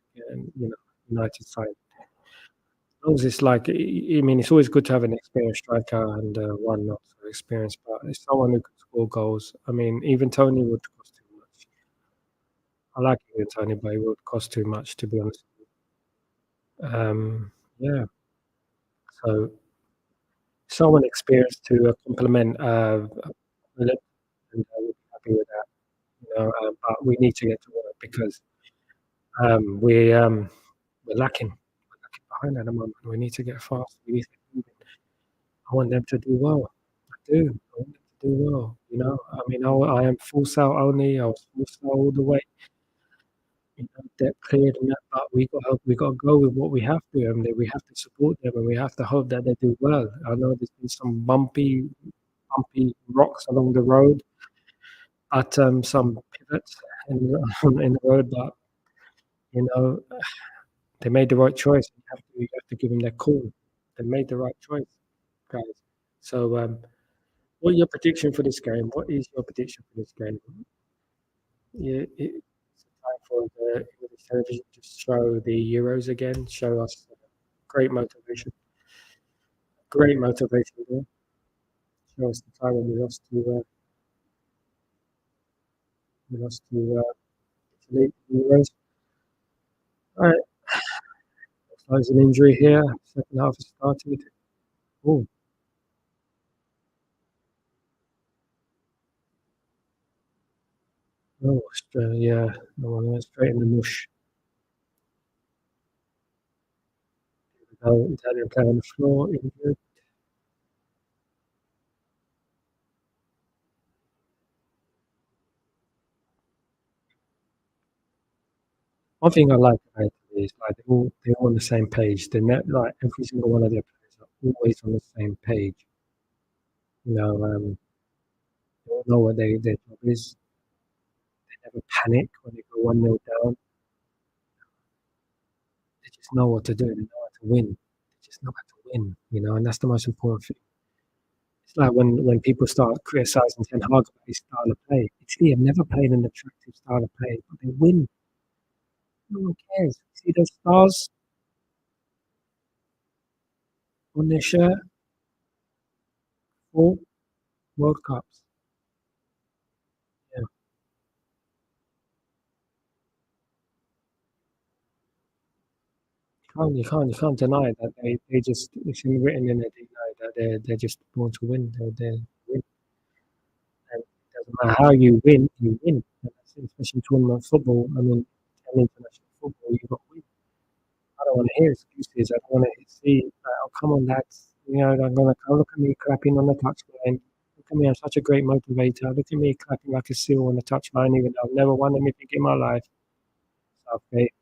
United side. As long as it's like, I mean, it's always good to have an experienced striker and one not so experienced, but it's someone who can score goals. I mean, even Tony would cost too much. I like even Tony, but he would cost too much, to be honest. Yeah. So someone experienced to complement and we'll be happy with that. But we need to get to work because um, we um, we're lacking. We're lacking behind at the moment. We need to get fast. We need to get moving. I want them to do well. I do. I want them to do well. I mean, I am full sale only. I was full sale all the way. Debt cleared and that, but we got to go with what we have to, and we have to support them, and we have to hope that they do well. I know there's been some bumpy rocks along the road, but some pivots in the, in the road, but you know they made the right choice. You have to give them their call. They made the right choice, guys. So, what are your prediction for this game? What is your prediction for this game? Yeah, it's time for the English television to show the Euros again. Show us great motivation. Great motivation there. Show us the time when we lost to Italy in the Euros. All right, there's an injury here. Second half has started. Oh, oh, yeah. No one went straight in the mush. Italian player on the floor, injured. One thing I like about Italy is like they're all on the same page. Like every single one of their players are always on the same page. You know, they all know what their job is. They never panic when they go 1-0 down. They just know what to do. They know how to win. They just know how to win, and that's the most important thing. It's like when people start criticizing Ten Hag about his style of play. Italy have never played an attractive style of play, but they win. No one cares. See those stars on their shirt? 4 World Cups. Yeah. You can't deny that they just it's written in their DNA that they're just born to win. They win, and it doesn't matter how you win, you win. And that's it, especially tournament football. I mean, and international football, you got to win. I don't want to hear excuses. I don't want to see, oh come on, lads. I'm gonna look at me clapping on the touchline. Look at me, I'm such a great motivator. Look at me clapping like a seal on the touchline, even though I've never won anything in my life. Southgate,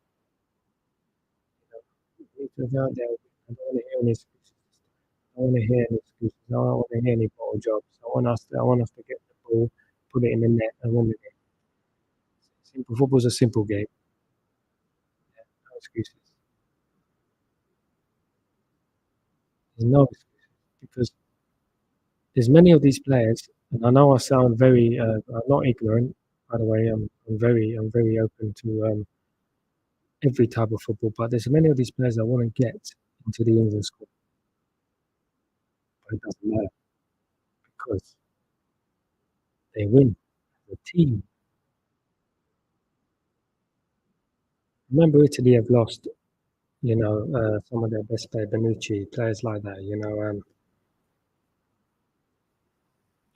you need to go out there. I don't want to hear any excuses. I don't want to hear any excuses. I don't want to hear any bottle jobs. I want us to get the ball, put it in the net, and win the game. Simple football's a simple game. No excuses. There's no excuses because there's many of these players, and I know I sound very, I'm not ignorant. By the way, I'm very open to every type of football. But there's many of these players that want to get into the England squad, but it doesn't matter because they win as a team. Remember, Italy have lost, some of their best players, Benucci, players like that.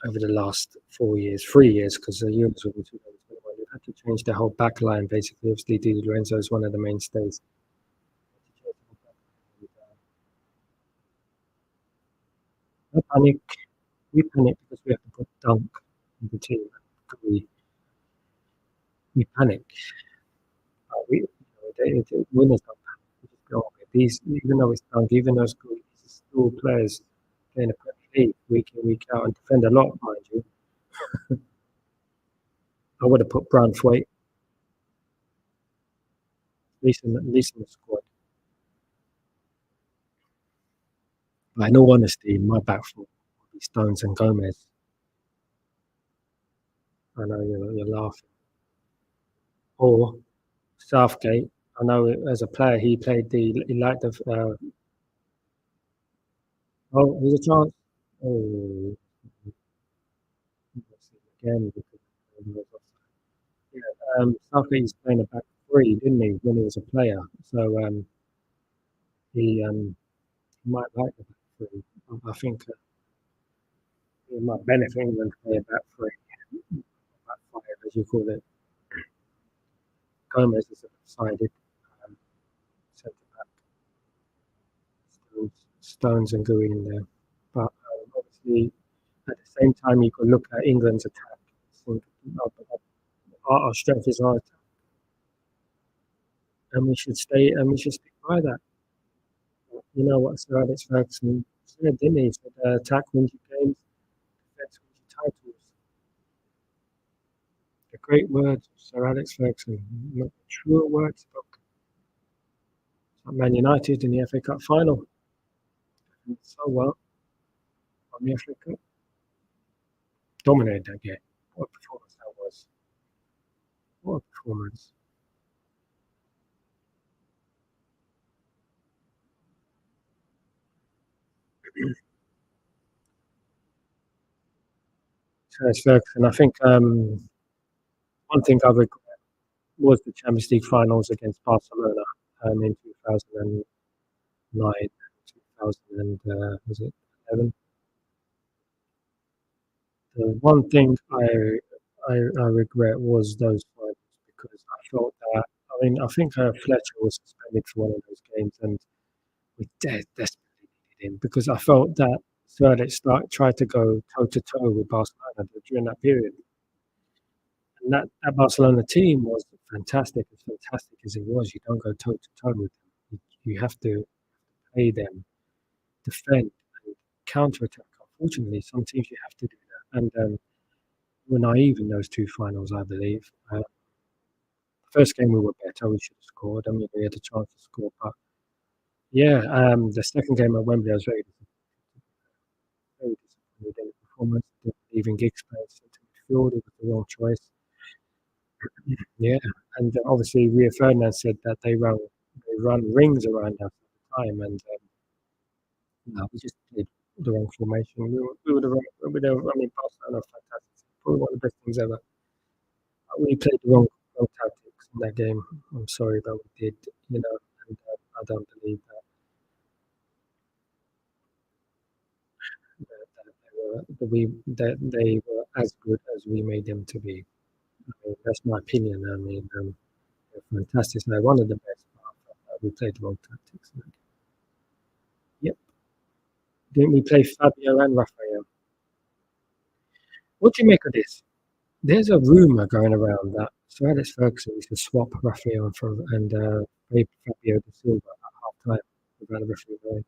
Over the last 4 years, 3 years, because the Euros will be 2021. You've had to change the whole back line, basically. Obviously, Di Lorenzo is one of the mainstays. No panic. We panic because we have to put Dunk in the team. We panic. The winners don't panic. We just go, okay, these, even though it's Dunk, even though it's good, these are still players playing the Premier League week in, week out, and defend a lot, mind you. I would have put Branthwaite at least in the squad. But in all honesty, my back four would be Stones and Gomez. I know you're laughing. Or Southgate. I know as a player he liked the there's a chance. Oh, again because yeah, Southgate was playing a back three, didn't he, when he was a player? So he might like the back three. I think it might benefit England to play a back three. backfire, as you call it. Gomez is a decided um, centre back, Stones and Gooey in there. But obviously, at the same time, you could look at England's attack. Think, our strength is our attack, and we should stay and we should stick by that. You know what Sir Alex Ferguson said, didn't he? He said, "Attack wins you games, defense wins you titles." The great words of Sir Alex Ferguson, not truer words spoken. At Man United in the FA Cup final, so well on the FA Cup, dominated that game. What a performance that was! What a performance! Sir Alex Ferguson. I think one thing I regret was the Champions League finals against Barcelona in 2009, 2000 and was it 11? The one thing I regret was those finals because I felt that. I mean, I think Fletcher was suspended for one of those games, and we desperately needed him because I felt that Sir tried to go toe to toe with Barcelona during that period, and that Barcelona team was fantastic. As fantastic as it was, you don't go toe to toe with them. You have to play them, defend, and counter attack. Unfortunately, some teams you have to do that, and we were naive in those two finals, I believe. First game we were better, we should have scored. I mean, we had a chance to score, but yeah, the second game at Wembley, I was very disappointed in the performance. Didn't believe in Giggs playing centre midfield; it was the wrong choice. Yeah, and obviously Rio Ferdinand said that they run rings around us at the time, and no, we just played the wrong formation. We were the wrong. I mean, Barcelona are fantastic, probably one of the best things ever. We played the wrong tactics in that game. I'm sorry, but we did, and I don't believe that they were as good as we made them to be. I mean, that's my opinion. I mean, they're fantastic. They're one of the best. But we played the wrong tactics. Yep. Didn't we play Fabio and Rafael? What do you make of this? There's a rumor going around that Sir Alex Ferguson used to swap Rafael and play Fabio de Silva at half time without a referee going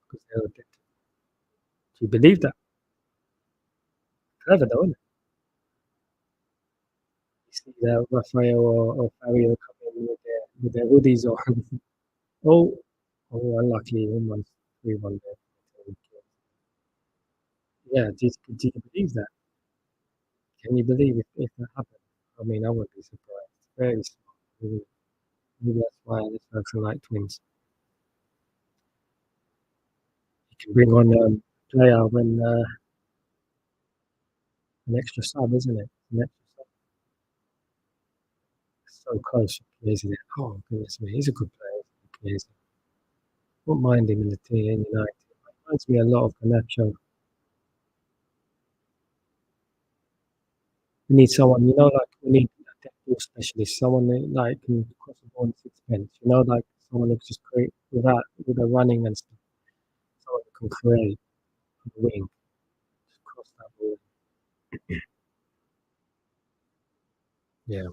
because they were dead. Do you believe that? Clever though, isn't it? You see that Rafael or Fabio come in with their hoodies on. Oh, oh, unlucky, almost 3-1 there. Yeah, do you believe that? Can you believe if that happened? I mean, I wouldn't be surprised. Very smart. Maybe that's why this works like twins. You can bring on a player when an extra sub, isn't it? An extra sub. So close for Chiesa there. Oh, goodness me. He's a good player. Chiesa. Won't mind him in the team in United. Reminds me a lot of Ganacho. We need someone, like we need a dead ball specialist, someone that like can cross the ball in sixpence, like someone who can just create with the running and stuff. Someone who can create on the wing, just cross that ball. Yeah.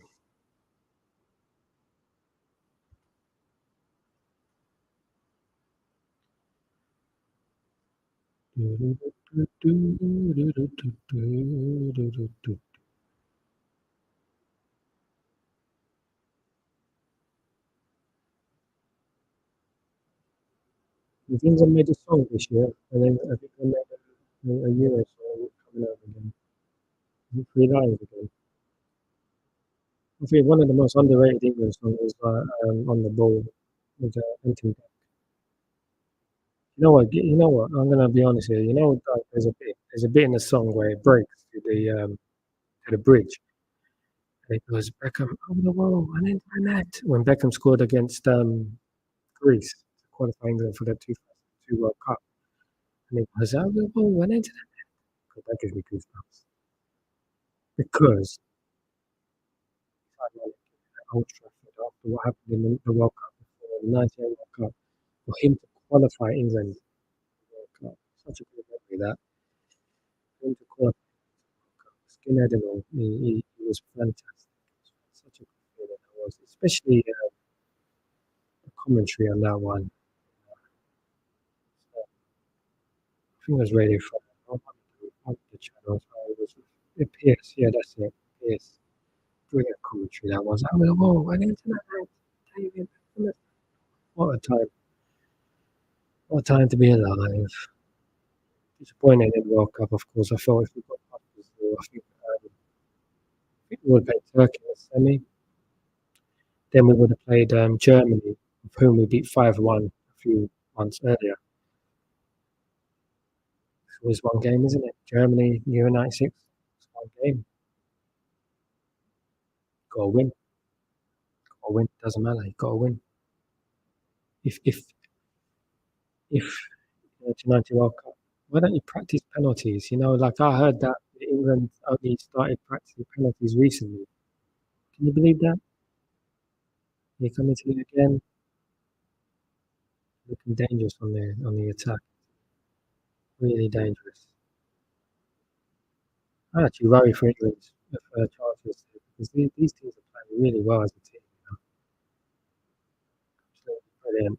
The things I made a song this year, and then I think I made a Euro song coming out again. 3 lines again. I think one of the most underrated English songs is "On the Ball" with Anthony. You know what? I'm gonna be honest here. Like, there's a bit in the song where it breaks to the bridge, and it goes Beckham over the wall and into the net when Beckham scored against Greece to qualify England for the 2002 World Cup, and it goes over the wall and into the net. God, that gives me goosebumps. because it's ironic at Old Trafford after what happened in the World Cup before, the 98 World Cup, for him to qualify England for the World Cup. Such a good memory that. For him to qualify the World Cup, skinhead and all, he was fantastic. It was such a good feeling that was, especially the commentary on that one. So I think it was really fun. I wanted the channel. So it was Pierce, yeah, that's it. Pierce. Brilliant commentary that was. I mean, whoa, I need to know David. What a time. What a time to be alive. Disappointed in the World Cup, of course. I thought if we got past Brazil, I think we would have played Turkey in the semi. Then we would have played Germany, of whom we beat 5-1 a few months earlier. It's always one game, isn't it? Germany, Euro 96. It's one game. Got to win. Got to win. Doesn't matter. You got to win. If 1990 World Cup, why don't you practice penalties? Like I heard that England only started practicing penalties recently. Can you believe that? They come into it again, looking dangerous on the attack. Really dangerous. I actually worry for England's chances because these teams are playing really well as a team. Absolutely brilliant.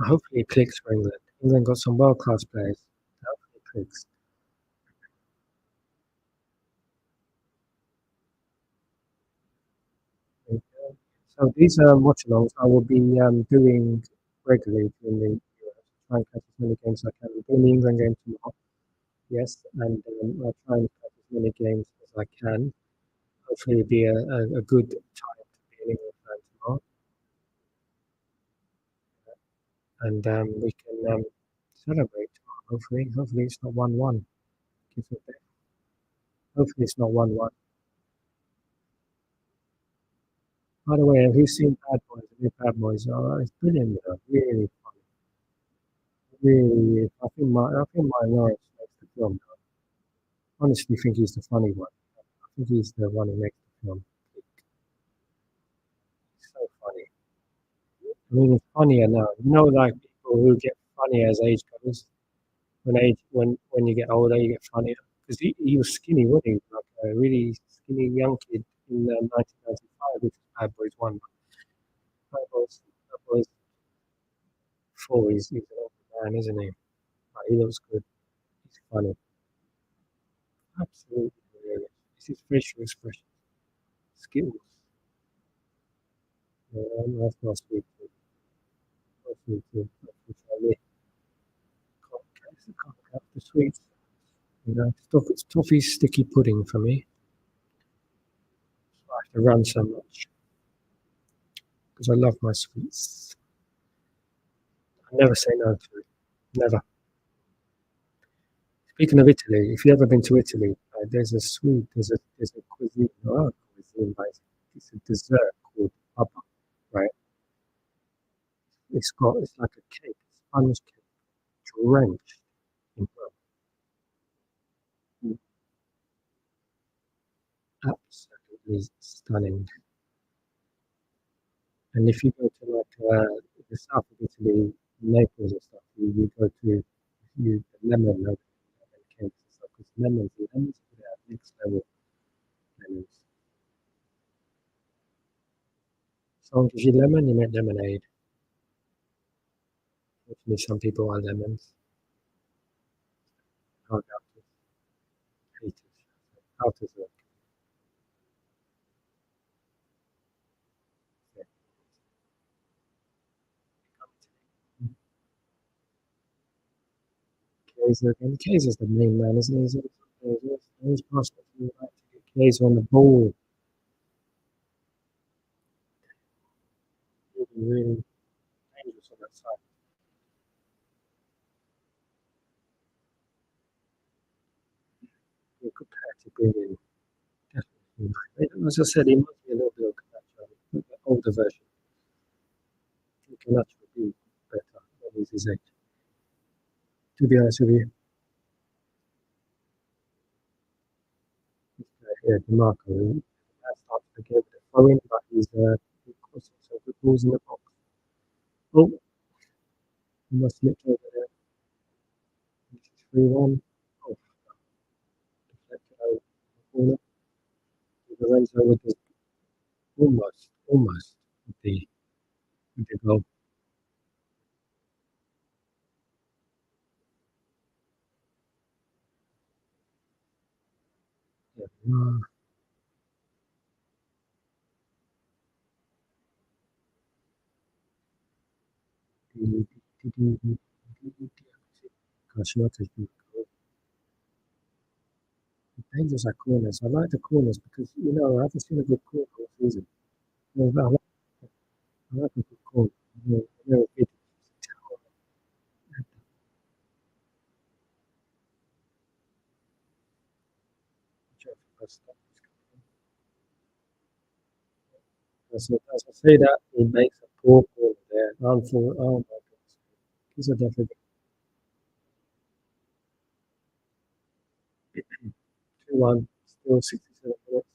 Hopefully it clicks for England. England got some world class players. Hopefully it clicks. So these watch-alongs I will be doing regularly in the try and catch as many games as I can. We're doing the England game tomorrow, yes, and I'll try and catch as many games as I can. Hopefully it'll be a good time to be an England fan tomorrow, and we can celebrate tomorrow. Hopefully it's not 1-1. Hopefully it's not 1-1. By the way, have you seen Bad Boys? The new Bad Boys? Oh, it's brilliant, really funny. Really, I think my Lawrence makes the film. Honestly think he's the funny one. I think he's the one who makes the film. He's so funny. I mean, it's funnier now. Like people who get funnier as age goes. When you get older, you get funnier. Because he was skinny, wasn't he? Like a really skinny young kid in 1995, which was Bad Boys 1. Bad Boys 4, he's an old man, isn't he? But he looks good. He's funny. Absolutely hilarious. It's his facial expression, skills. That's my sweet tooth. My sweet tooth. Unfortunately, can't have the sweets. Toffee's sticky pudding for me. So I have to run so much because I love my sweets. I never say no to it. Never. Speaking of Italy, if you've ever been to Italy, there's a cuisine, not a cuisine, but it's a dessert called papa, right? It's like a cake, sponge cake, drenched in milk. Absolutely stunning. And if you go to like the south of Italy, Naples and stuff, you go to lemon cakes and stuff because lemons are the next level lemons. Someone gives you lemon, you make lemonade. Fortunately, some people are lemons. Hard out haters. Outers are yeah. Kaiser's the main man, isn't he? He's passed it to me right to get Kaiser on the ball. Really, really dangerous on that side. You're prepared to bring in definitely. As I said, he must be a little bit of Camacho, the older version. I think Camacho would be better when he's his age. To be honest with you, Yeah, DeMarco. That started the game with a throw in, but he caused some good balls in the box. Oh, he must slipped over there. This is 3-1. Oh, deflected over the corner. Lorenzo with the almost with the goal. Yeah. Gosh, not as good. Dangerous at corners. I like the corners because I haven't seen a good corner all season. I like a good corner. They're a bit as I say that, he makes a poor corner there. Oh my goodness. These are definitely 2-1, still 67 minutes.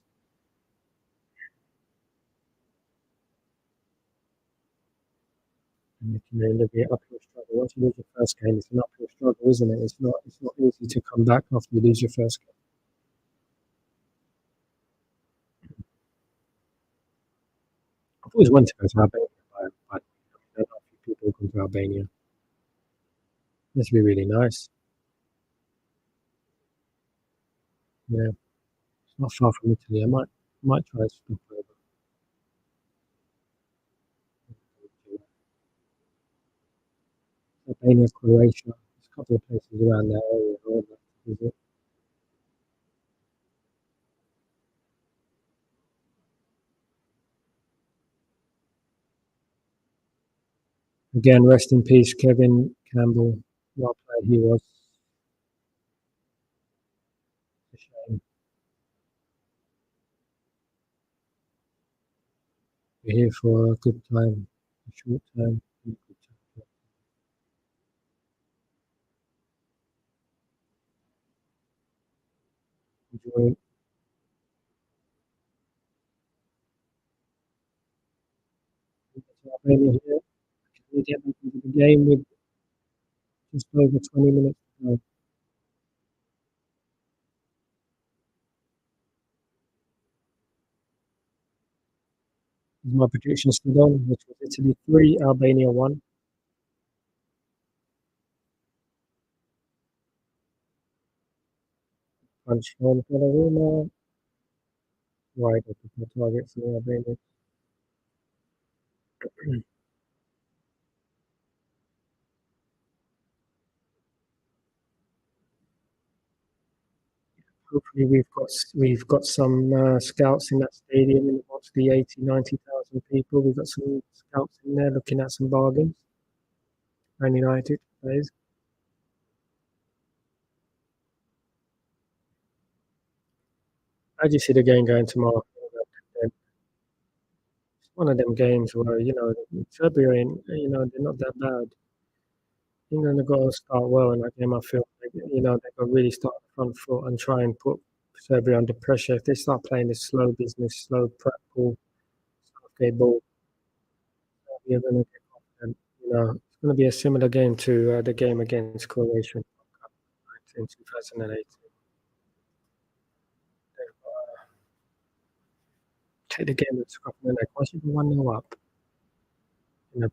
And it'll be an uphill struggle. Once you lose your first game, it's an uphill struggle, isn't it? It's not easy to come back after you lose your first game. I've always wanted to go to Albania, but I don't know if people come to Albania. This would be really nice. Yeah, it's not far from Italy. I might try to stop over. Albania, Croatia. There's a couple of places around that area I would like to visit. Again, rest in peace, Kevin Campbell. What a player he was. A shame. We're here for a good time, a short time. A good time. Enjoy Albania here. We get back into the game with just over 20 minutes to go. Is my prediction still on, which was Italy 3, Albania 1. Punch on Donnarumma. Wide open for target for Albania. Hopefully we've got some scouts in that stadium in amongst the 80, 90,000 people. We've got some scouts in there looking at some bargains. Man United players. I just see the game going tomorrow. It's one of them games where Serbia ain't, they're not that bad. England have got to start well in that game. I feel they've got to really start on the front foot and try and put Serbia under pressure. If they start playing this slow business, slow prep ball, Southgate ball, Serbia are going to get confident. It's going to be a similar game to the game against Croatia in 2018. Take the game with scruff of the neck. Once you go 1-0 up,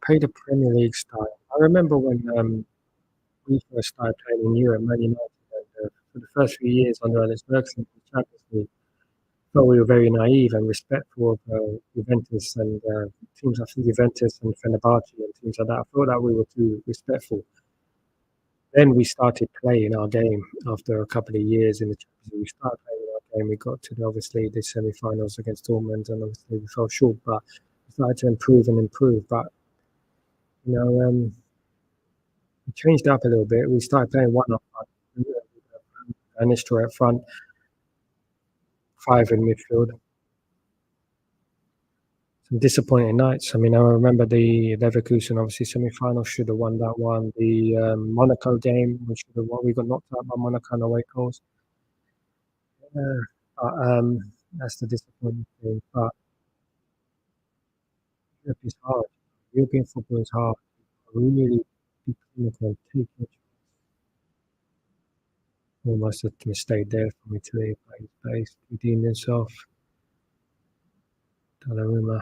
play the Premier League style. I remember when we first started playing in Europe, Man United, and for the first few years under Alex Ferguson in the Champions League, I thought we were very naive and respectful of Juventus and teams like Juventus and Fenerbahce and teams like that. I thought that we were too respectful. Then we started playing our game after a couple of years in the Champions League. We started playing our game. We got to obviously the semi-finals against Dortmund, and obviously we fell short. But we started to improve and improve. But you know, um, we changed up a little bit. We started playing one up front, an extra up front, five in midfield. Some disappointing nights. I mean, I remember the Leverkusen obviously semi-final should have won that one. The Monaco game we should have won. We got knocked out by Monaco on away goals. Yeah. But that's the disappointing thing. But Europe is hard. European football is hard. Really be clinical, take your almost a mistake there for me today. Pace, redeemed himself. Donnarumma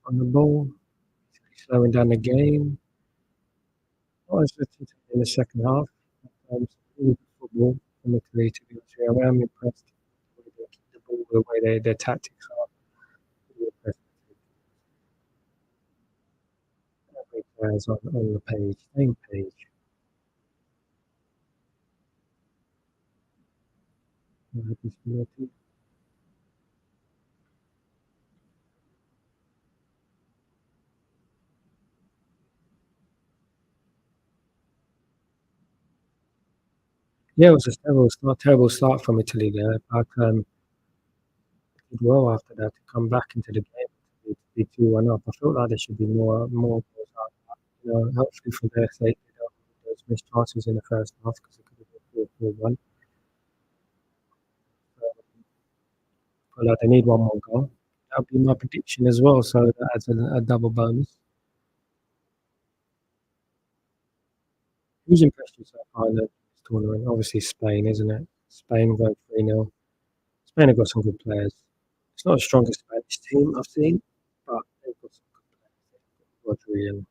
on the ball, slowing down the game. I was looking in the second half. Really good football from Italy, to be honest with you. I am impressed with the way they keep the ball, the way their tactics are. Really impressed. Every player's on the page, same page. Yeah, it was a terrible start from Italy there, but did well after that to come back into the game to be 2-1 up. I felt like there should be more goals out. You know, hopefully for their sake, they don't have those missed chances in the first half because it could have been 4-1. Feel like they need one more goal. That would be my prediction as well, so that adds a double bonus. Who's impressed you so far in this tournament? Obviously Spain, isn't it? Spain going 3-0. Spain have got some good players. It's not the strongest Spanish team I've seen, but they've got some good players. Rodri and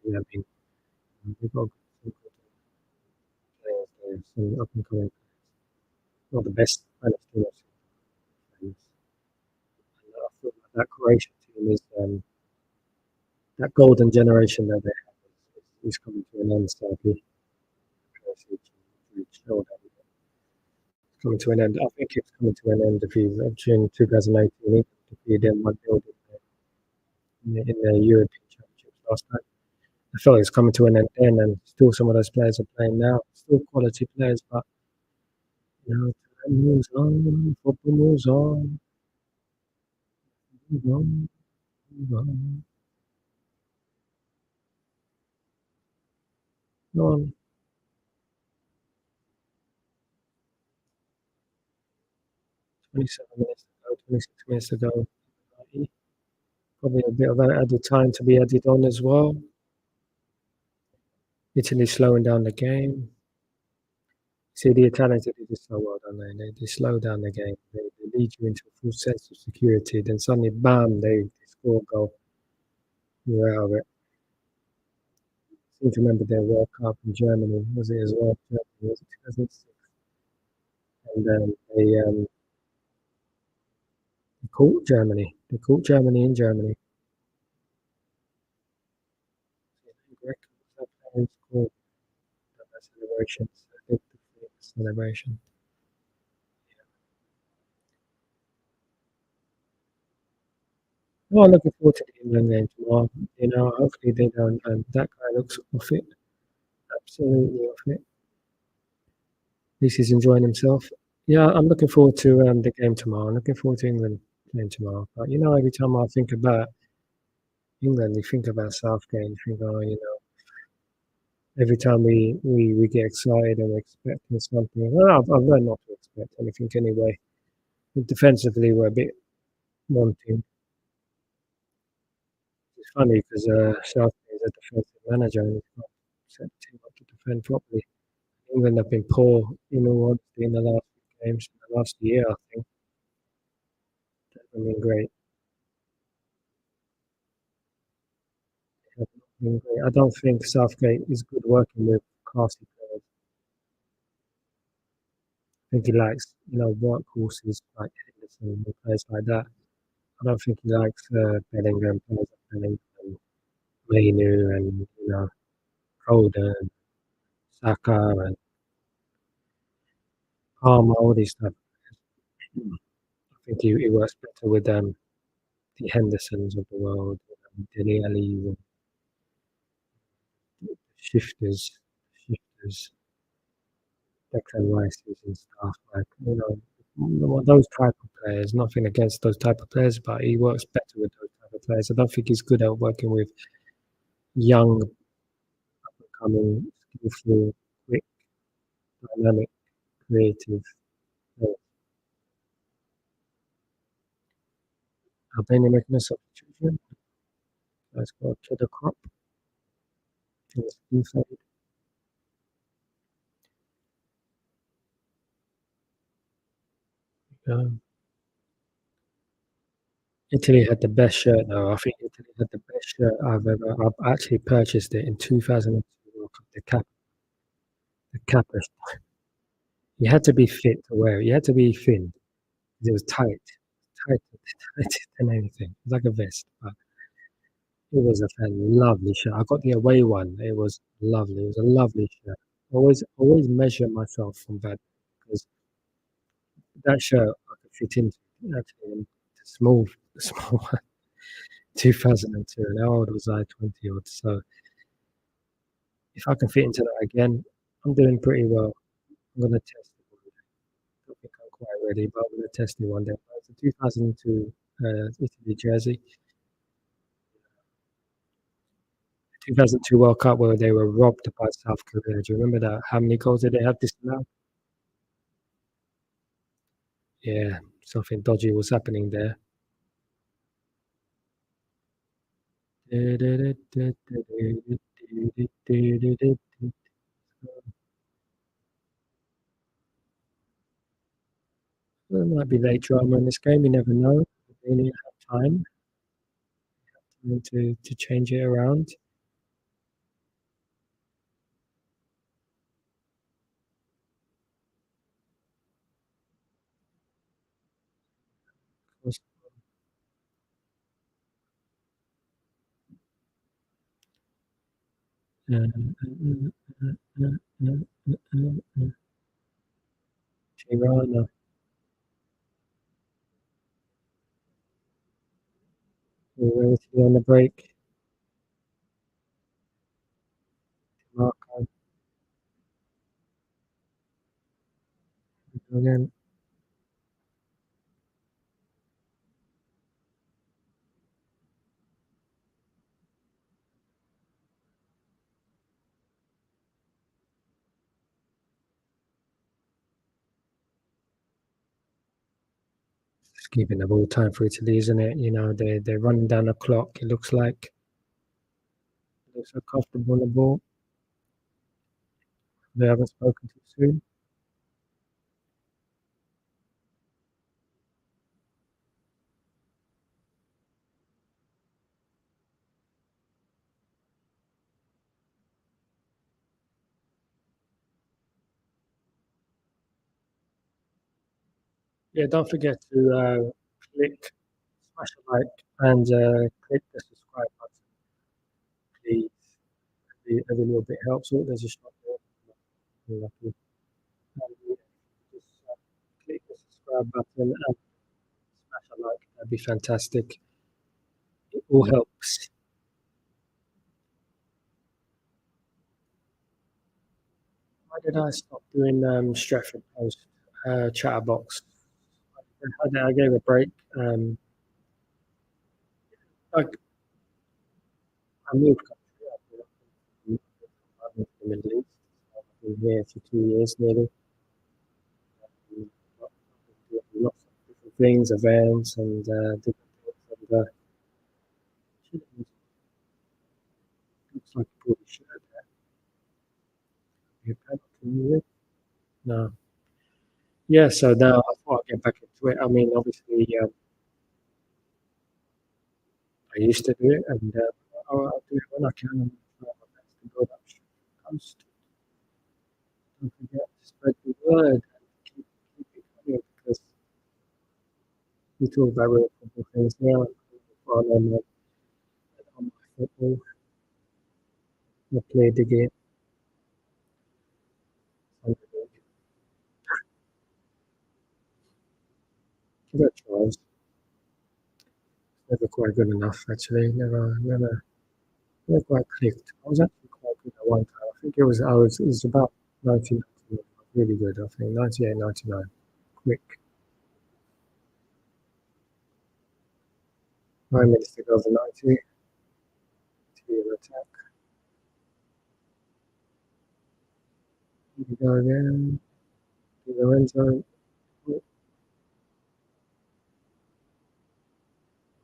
I mean, they've got some good players there, some up and coming. Not the best Spanish team I've seen. And I feel like that Croatian team is that golden generation that they have is coming to an end, sadly. It's coming to an end. I think it's coming to an end if he's during 2018. If he didn't want to build it in the European Championships last night. I feel like it's coming to an end then, and still some of those players are playing now. Still quality players, but you know, time moves on, football moves on, move on, move on. Go on. 27 minutes to go, 26 minutes to go. Probably a bit of added time to be added on as well. Italy slowing down the game. See, the Italians, they do this so well, don't they? They slow down the game. They lead you into a full sense of security. Then suddenly, bam, they score a goal. You're out of it. I seem to remember their World Cup in Germany, was it as well? Germany, was it 2006? And then they caught Germany. They caught Germany in Germany. Scored that celebration. Celebration. Oh, looking forward to the England game tomorrow. You know, hopefully they don't. That guy looks off it, absolutely off it. At least he's enjoying himself. Yeah, I'm looking forward to the game tomorrow. I'm looking forward to England playing tomorrow. But you know, every time I think about England, you think about Southgate. And you think, oh, you know, every time we get excited and we're expecting something. Well, I've learned not to expect anything anyway. Defensively, we're a bit wanting. It's funny because Southgate is a defensive manager and he's not set the team up to defend properly. England have been poor in all honesty in the last games, in the last year, I think. They haven't been great. They have not been great. I don't think Southgate is good working with classy players. I think he likes, you know, workhorses like Henderson and players like that. I don't think he likes Bellingham, players like Bellingham, Mainu and, you know, Foden, Saka and Palmer, all these stuff. I think he works better with the Hendersons of the world, Dele Alli, and shifters, Declan Rice's and stuff like you know those type of players. Nothing against those type of players, but he works better with those type of players. I don't think he's good at working with young, coming, skillful, quick, dynamic creative. Uh, Albania making a substitution. Let's go to the crop. Let's do um, Italy had the best shirt though. I think Italy had the best shirt I've actually purchased it in 2002 World Cup. The Kappa. You had to be fit to wear it. You had to be thin. It was tight, tighter than anything. It was like a vest. But it was a lovely shirt. I got the away one. It was lovely. It was a lovely shirt. Always measure myself from that because that shirt I could fit into actually in the small one. 2002. And how old was I? 20 odd. So if I can fit into that again, I'm doing pretty well. I'm gonna test it one day. I don't think I'm quite ready, but I'm gonna test it one day. It's a 2002 Italy jersey. 2002 World Cup where they were robbed by South Korea. Do you remember that? How many goals did they have disallowed? Yeah, something dodgy was happening there. There might be late drama in this game. You never know. They need to have time to change it around. Tirana, we're waiting on the break. Marco again. Just keeping the ball time for Italy, isn't it? You know, they're running down the clock. It looks like they're so comfortable on the ball. They haven't spoken too soon. Yeah, don't forget to click, smash a like, and click the subscribe button, please. Every little bit helps. Oh, there's a shot there. Lucky. Yeah, just click the subscribe button and smash a like. That'd be fantastic. It all helps. Why did I stop doing Stretford Post Chatterbox? I gave a break. I, I moved country. I've been in the Middle East. I've been here for 2 years nearly. Lots of different things, events, and different things. And looks like a pretty shirt there. You can you read? No. Yeah, so now I thought I'd get back into it. I mean, obviously, I used to do it, and I'll do it when I can and try my best to build up coast. Don't forget to spread the word and keep it coming because we talk about real football things now. On my football, I played the game. I got tries. Never quite good enough, actually. Never quite clicked. I was actually quite good at one time. I think it was about 1999. Really good, I think. 98, 99. Quick. 9 minutes to go for 90. To attack. Here we go again. Lorenzo.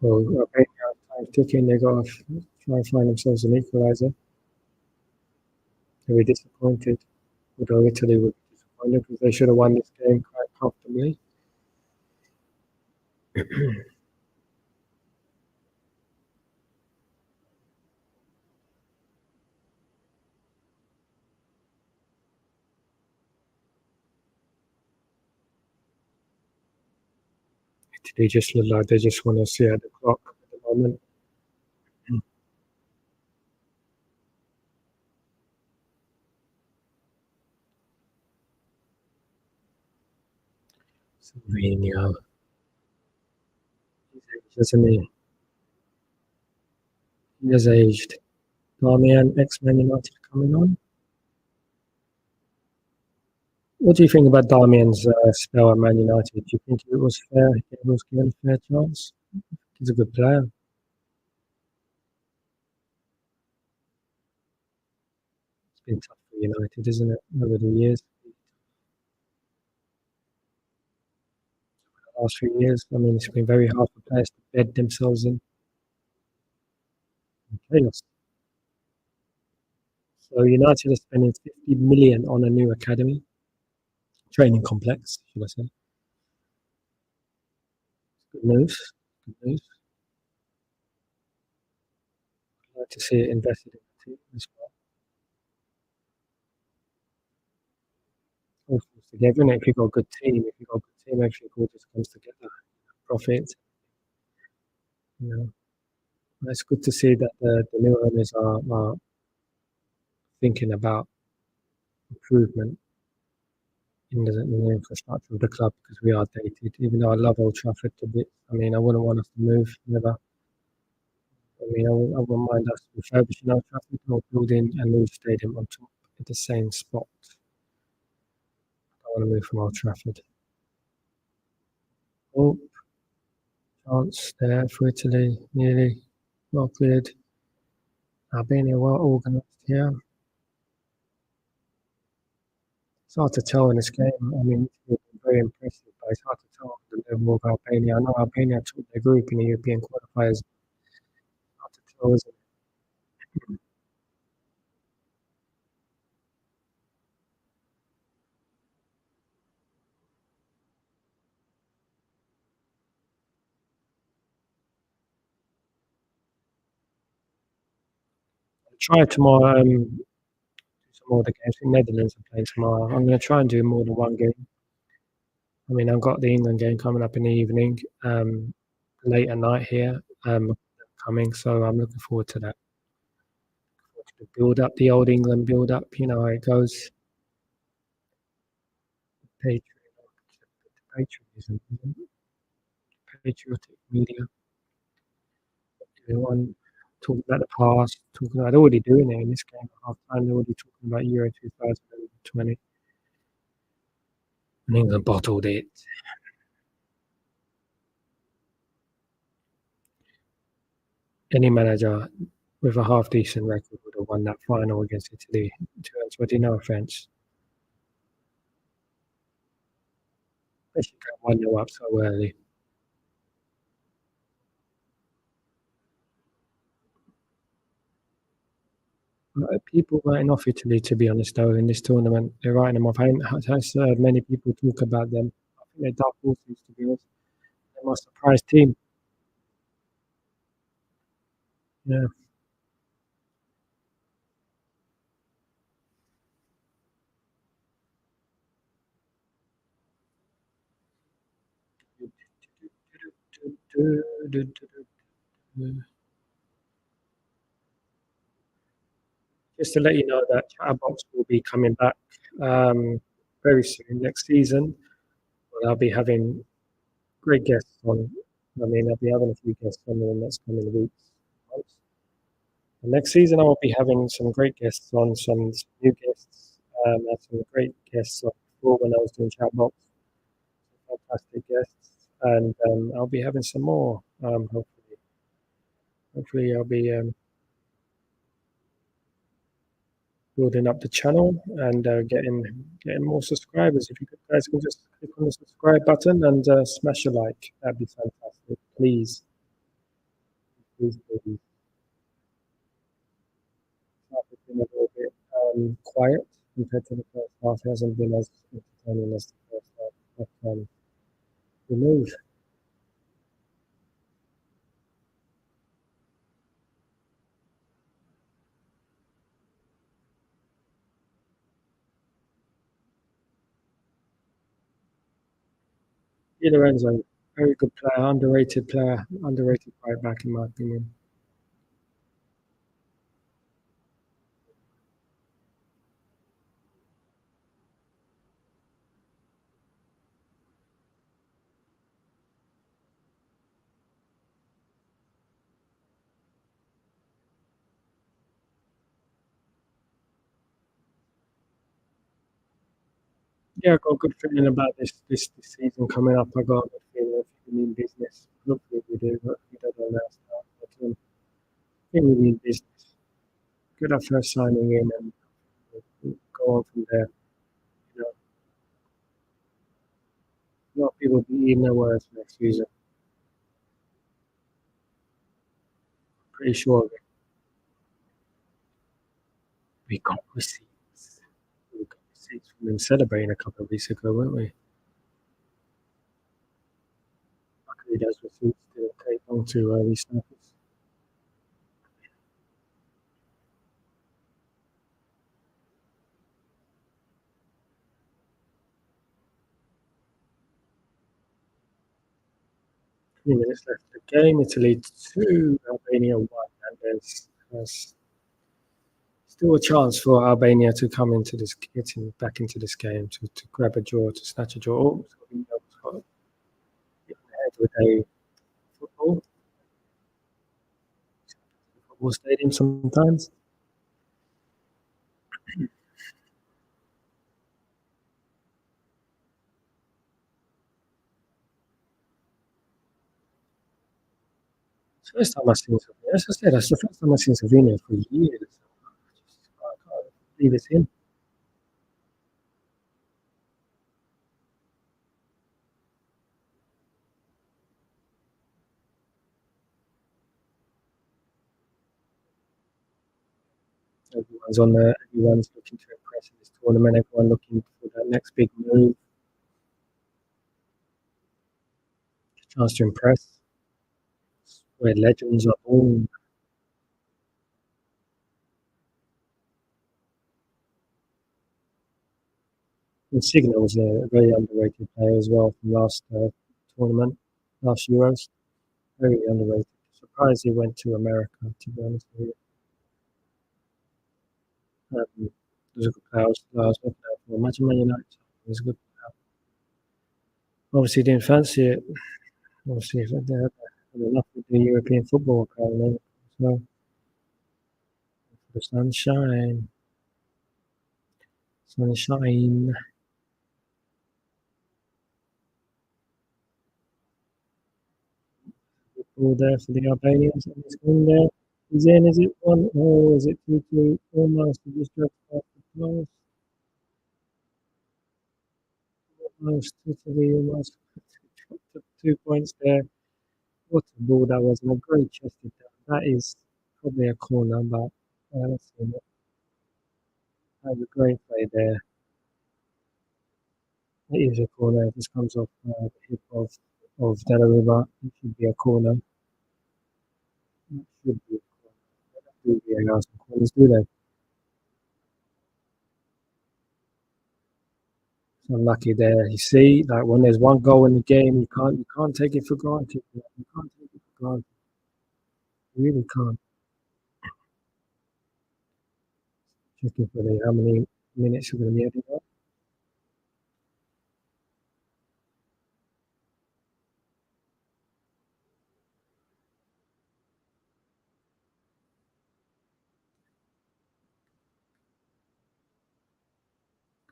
Well, Albania time ticking. They got to try and find themselves an equaliser. They were disappointed, although Italy were disappointed because they should have won this game quite comfortably. Italy just look like they just want to see at the clock at the moment. Slovenia, isn't he? He has aged. Darmian, ex-Man United, coming on. What do you think about Darmian's spell at Man United? Do you think it was fair? He was given a fair chance? He's a good player. It's been tough for United, isn't it, over the years? The last few years, I mean, it's been very hard for players to bed themselves in chaos. So United are spending 50 million on a new academy, training complex, should I say? Good news. Good news. I'd like to see it invested in the team as well. All comes together, and if you've got a good team, everything all just comes together. Profit, you know. It's good to see that the new owners are thinking about improvement in the infrastructure of the club because we are dated. Even though I love Old Trafford a bit, I mean, I wouldn't want us to move, never. I mean, I wouldn't mind us refurbishing Old Trafford or building a new stadium on top at the same spot. I want to move from Old Trafford. Oh, chance there for Italy, nearly. Not good. Albania well organised here. It's hard to tell in this game. I mean, it's been very impressive, but it's hard to tell the level of Albania. I know Albania took their group in the European qualifiers. Hard to tell, isn't it? Try tomorrow. Do some more of the games. The Netherlands are playing tomorrow. I'm going to try and do more than one game. I mean, I've got the England game coming up in the evening, late at night here. Coming, so I'm looking forward to that. To build up the old England build up. You know how it goes. Patriotism, patriotic media. Everyone talking about the past, talking about they're already doing it in this game at half time. They're already talking about Euro 2020. And England bottled it. Any manager with a half decent record would have won that final against Italy. 2020, no offence. They should go 1-0 up so early. People writing off Italy, to be honest, though, in this tournament. They're writing them off. I haven't heard many people talk about them. I think they're dark horses, to be honest. They're my surprise team. Yeah. Just to let you know that Chatterbox will be coming back very soon next season. I'll be having great guests on. I mean, I'll be having a few guests on in the next coming weeks. Months. And next season, I will be having some great guests on, some new guests. I had some great guests on before when I was doing Chatbox. Fantastic guests, and I'll be having some more. Hopefully, I'll be building up the channel and getting more subscribers. If you guys can just click on the subscribe button and smash a like, that'd be fantastic. Please, please, please. Half has been a little bit quiet compared to the first half. It hasn't been as entertaining as the first half. But we move. Di Lorenzo, very good player, underrated right back in my opinion. Yeah, I got a good feeling about this season coming up. I got a good feeling if we mean business. Hopefully we do, but we don't know now. But, I think we mean business. Good our first signing in and we'll go on from there. You know, a lot of people be eating their words next season. Pretty sure of it. We got receipts. We got receipts from them celebrating a couple of weeks ago, weren't we? Luckily, those receipts didn't take long to resurface. Three minutes left of the game. Italy 2, Albania 1, and there's still a chance for Albania to come into this, back into this game to grab a draw, to snatch a draw. Oh, Slovenia got hit in the head with a football stadium sometimes. It's the first time I've seen Slovenia. As I said, that's the first time I've seen Slovenia for years. I can't believe it's him. Everyone's looking to impress in this tournament. Everyone looking for that next big move, chance to impress. Where legends are born. Insigne was a very underrated player as well from last tournament, last Euros. Very underrated. Surprised he went to America, to be honest with you. It was a good player. I was looking out for. Imagine Man United. It was a good player. Obviously, didn't fancy it. Obviously, they had enough with the European football, apparently. So, the sunshine. Sunshine. Good ball there for the Albanians. And it's in there. He's in. Is it 1 or is it 2-2? Almost. He just drove past the post. Almost. Italy almost. 2 points there. What a ball that was, and a great chested down. That is probably a corner, but let's see. That was a great play there. It is a corner. This comes off the hip of Donnarumma. It should be a corner. It should be a corner. They don't do VAR some corners, do they? It's unlucky there. You see, like when there's one goal in the game, you can't take it for granted. You can't take it for granted. You really can't. Checking for how many minutes you're going to be adding up.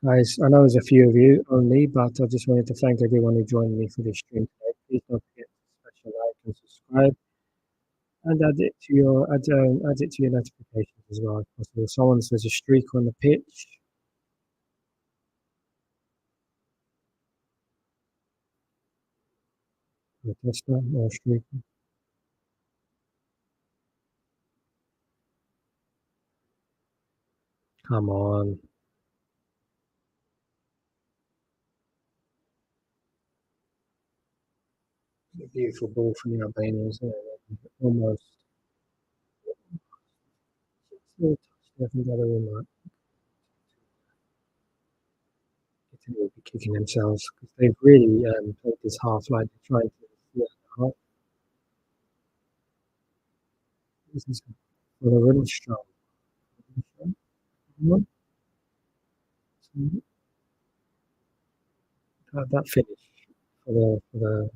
Guys, I know there's a few of you only, but I just wanted to thank everyone who joined me for this stream today. Please don't forget to smash a like and subscribe. And add it to your notifications as well if possible. Someone says a streak on the pitch. A tester or a streak. Come on. A beautiful ball from the Albanians. Almost. Still touched the other remote. Italy will be kicking themselves because they've really played this half like they're trying to. Yeah, this is for the really strong. That finish for the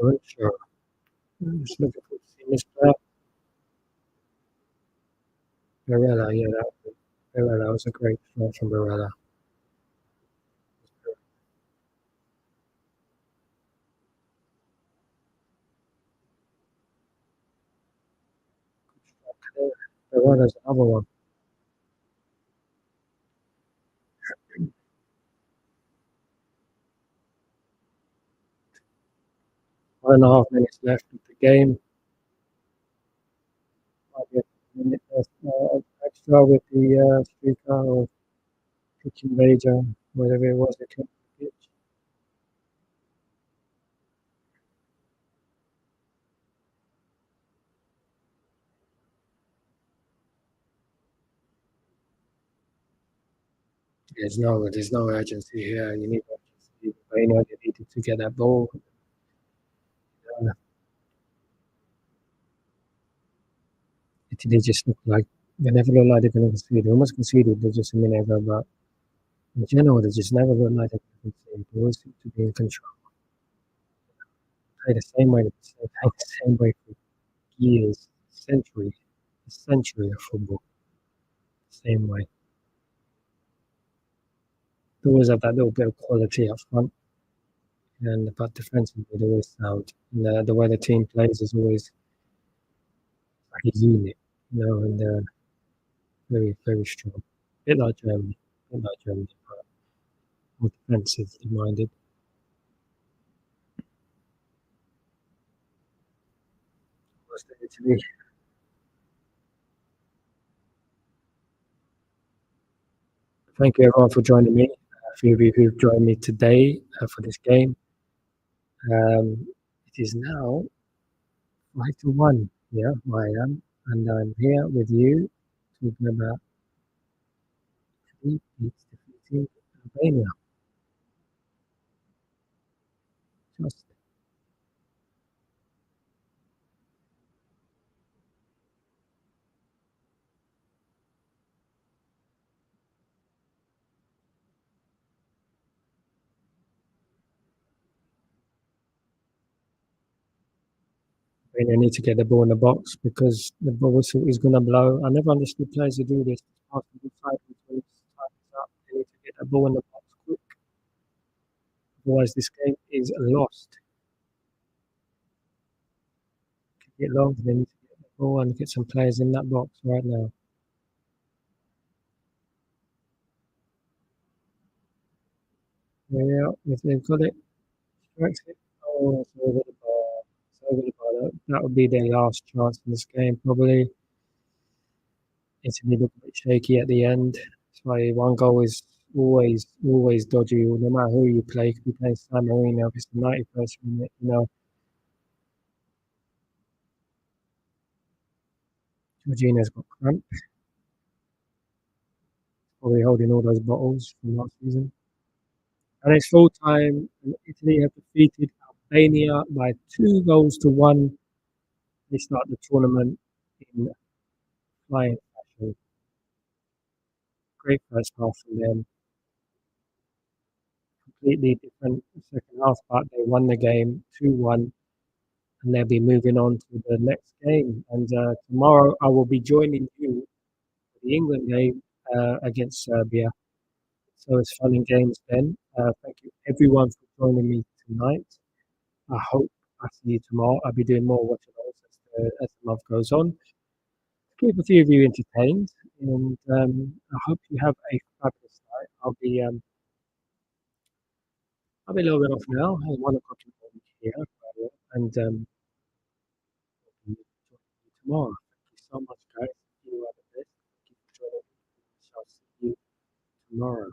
really strong. Just looking forward to seeing this player. Barella, yeah, Barella was a great shot from Barella. Barella's another one. 1.5 minutes left of the game. Might be a minute extra with the speaker or kitchen major, whatever it was that came to the pitch. There's no urgency here. You need urgency. They know they needed to get that ball. Italy just look like they never look like they're going to concede. They almost conceded just a minute ago, but in general, they just never look like they're going to concede. They always seem to be in control. Play the same way. They play the same way for years, a century of football. Same way. They always have that little bit of quality up front, and but defensively they're always sound. And the way the team plays is always like a unit, and they're very, very strong. Bit like Germany, but more defensively minded. What's there to be? Thank you everyone for joining me. A few of you who've joined me today for this game. It is now 5-1. Yeah, I am, and I'm here with you talking about three beats defeating Albania. Just Albania need to get the ball in the box because the ball whistle is going to blow. I never understood players who do this. Pass the ball sideways when time is up. They need to get the ball in the box quick. Otherwise, this game is lost. Get long. They need to get the ball and get some players in that box right now. Yeah, if they've got it, strikes it. Oh, it's over the bar. It's over the bar. That would be their last chance in this game, probably. Italy look a bit shaky at the end. That's why one goal is always dodgy. No matter who you play, you could be playing San Marino if it's the 91st minute. Jorginho's got cramp, probably holding all those bottles from last season. And it's full time, and Italy have defeated Albania by 2 goals to 1. They start the tournament in flying fashion. Great first half from them. Completely different second half, but they won the game 2-1. and they'll be moving on to the next game. And tomorrow I will be joining you for the England game against Serbia. So it's fun and games then. Thank you everyone for joining me tonight. I hope I see you tomorrow. I'll be doing more watching as the month goes on. Keep a few of you entertained, and I hope you have a fabulous night. I'll be logging off now. At 1 o'clock in the morning here, and we'll be talking to you tomorrow. Thank you so much, guys. You are the best. Thank you for joining me. We shall see you tomorrow.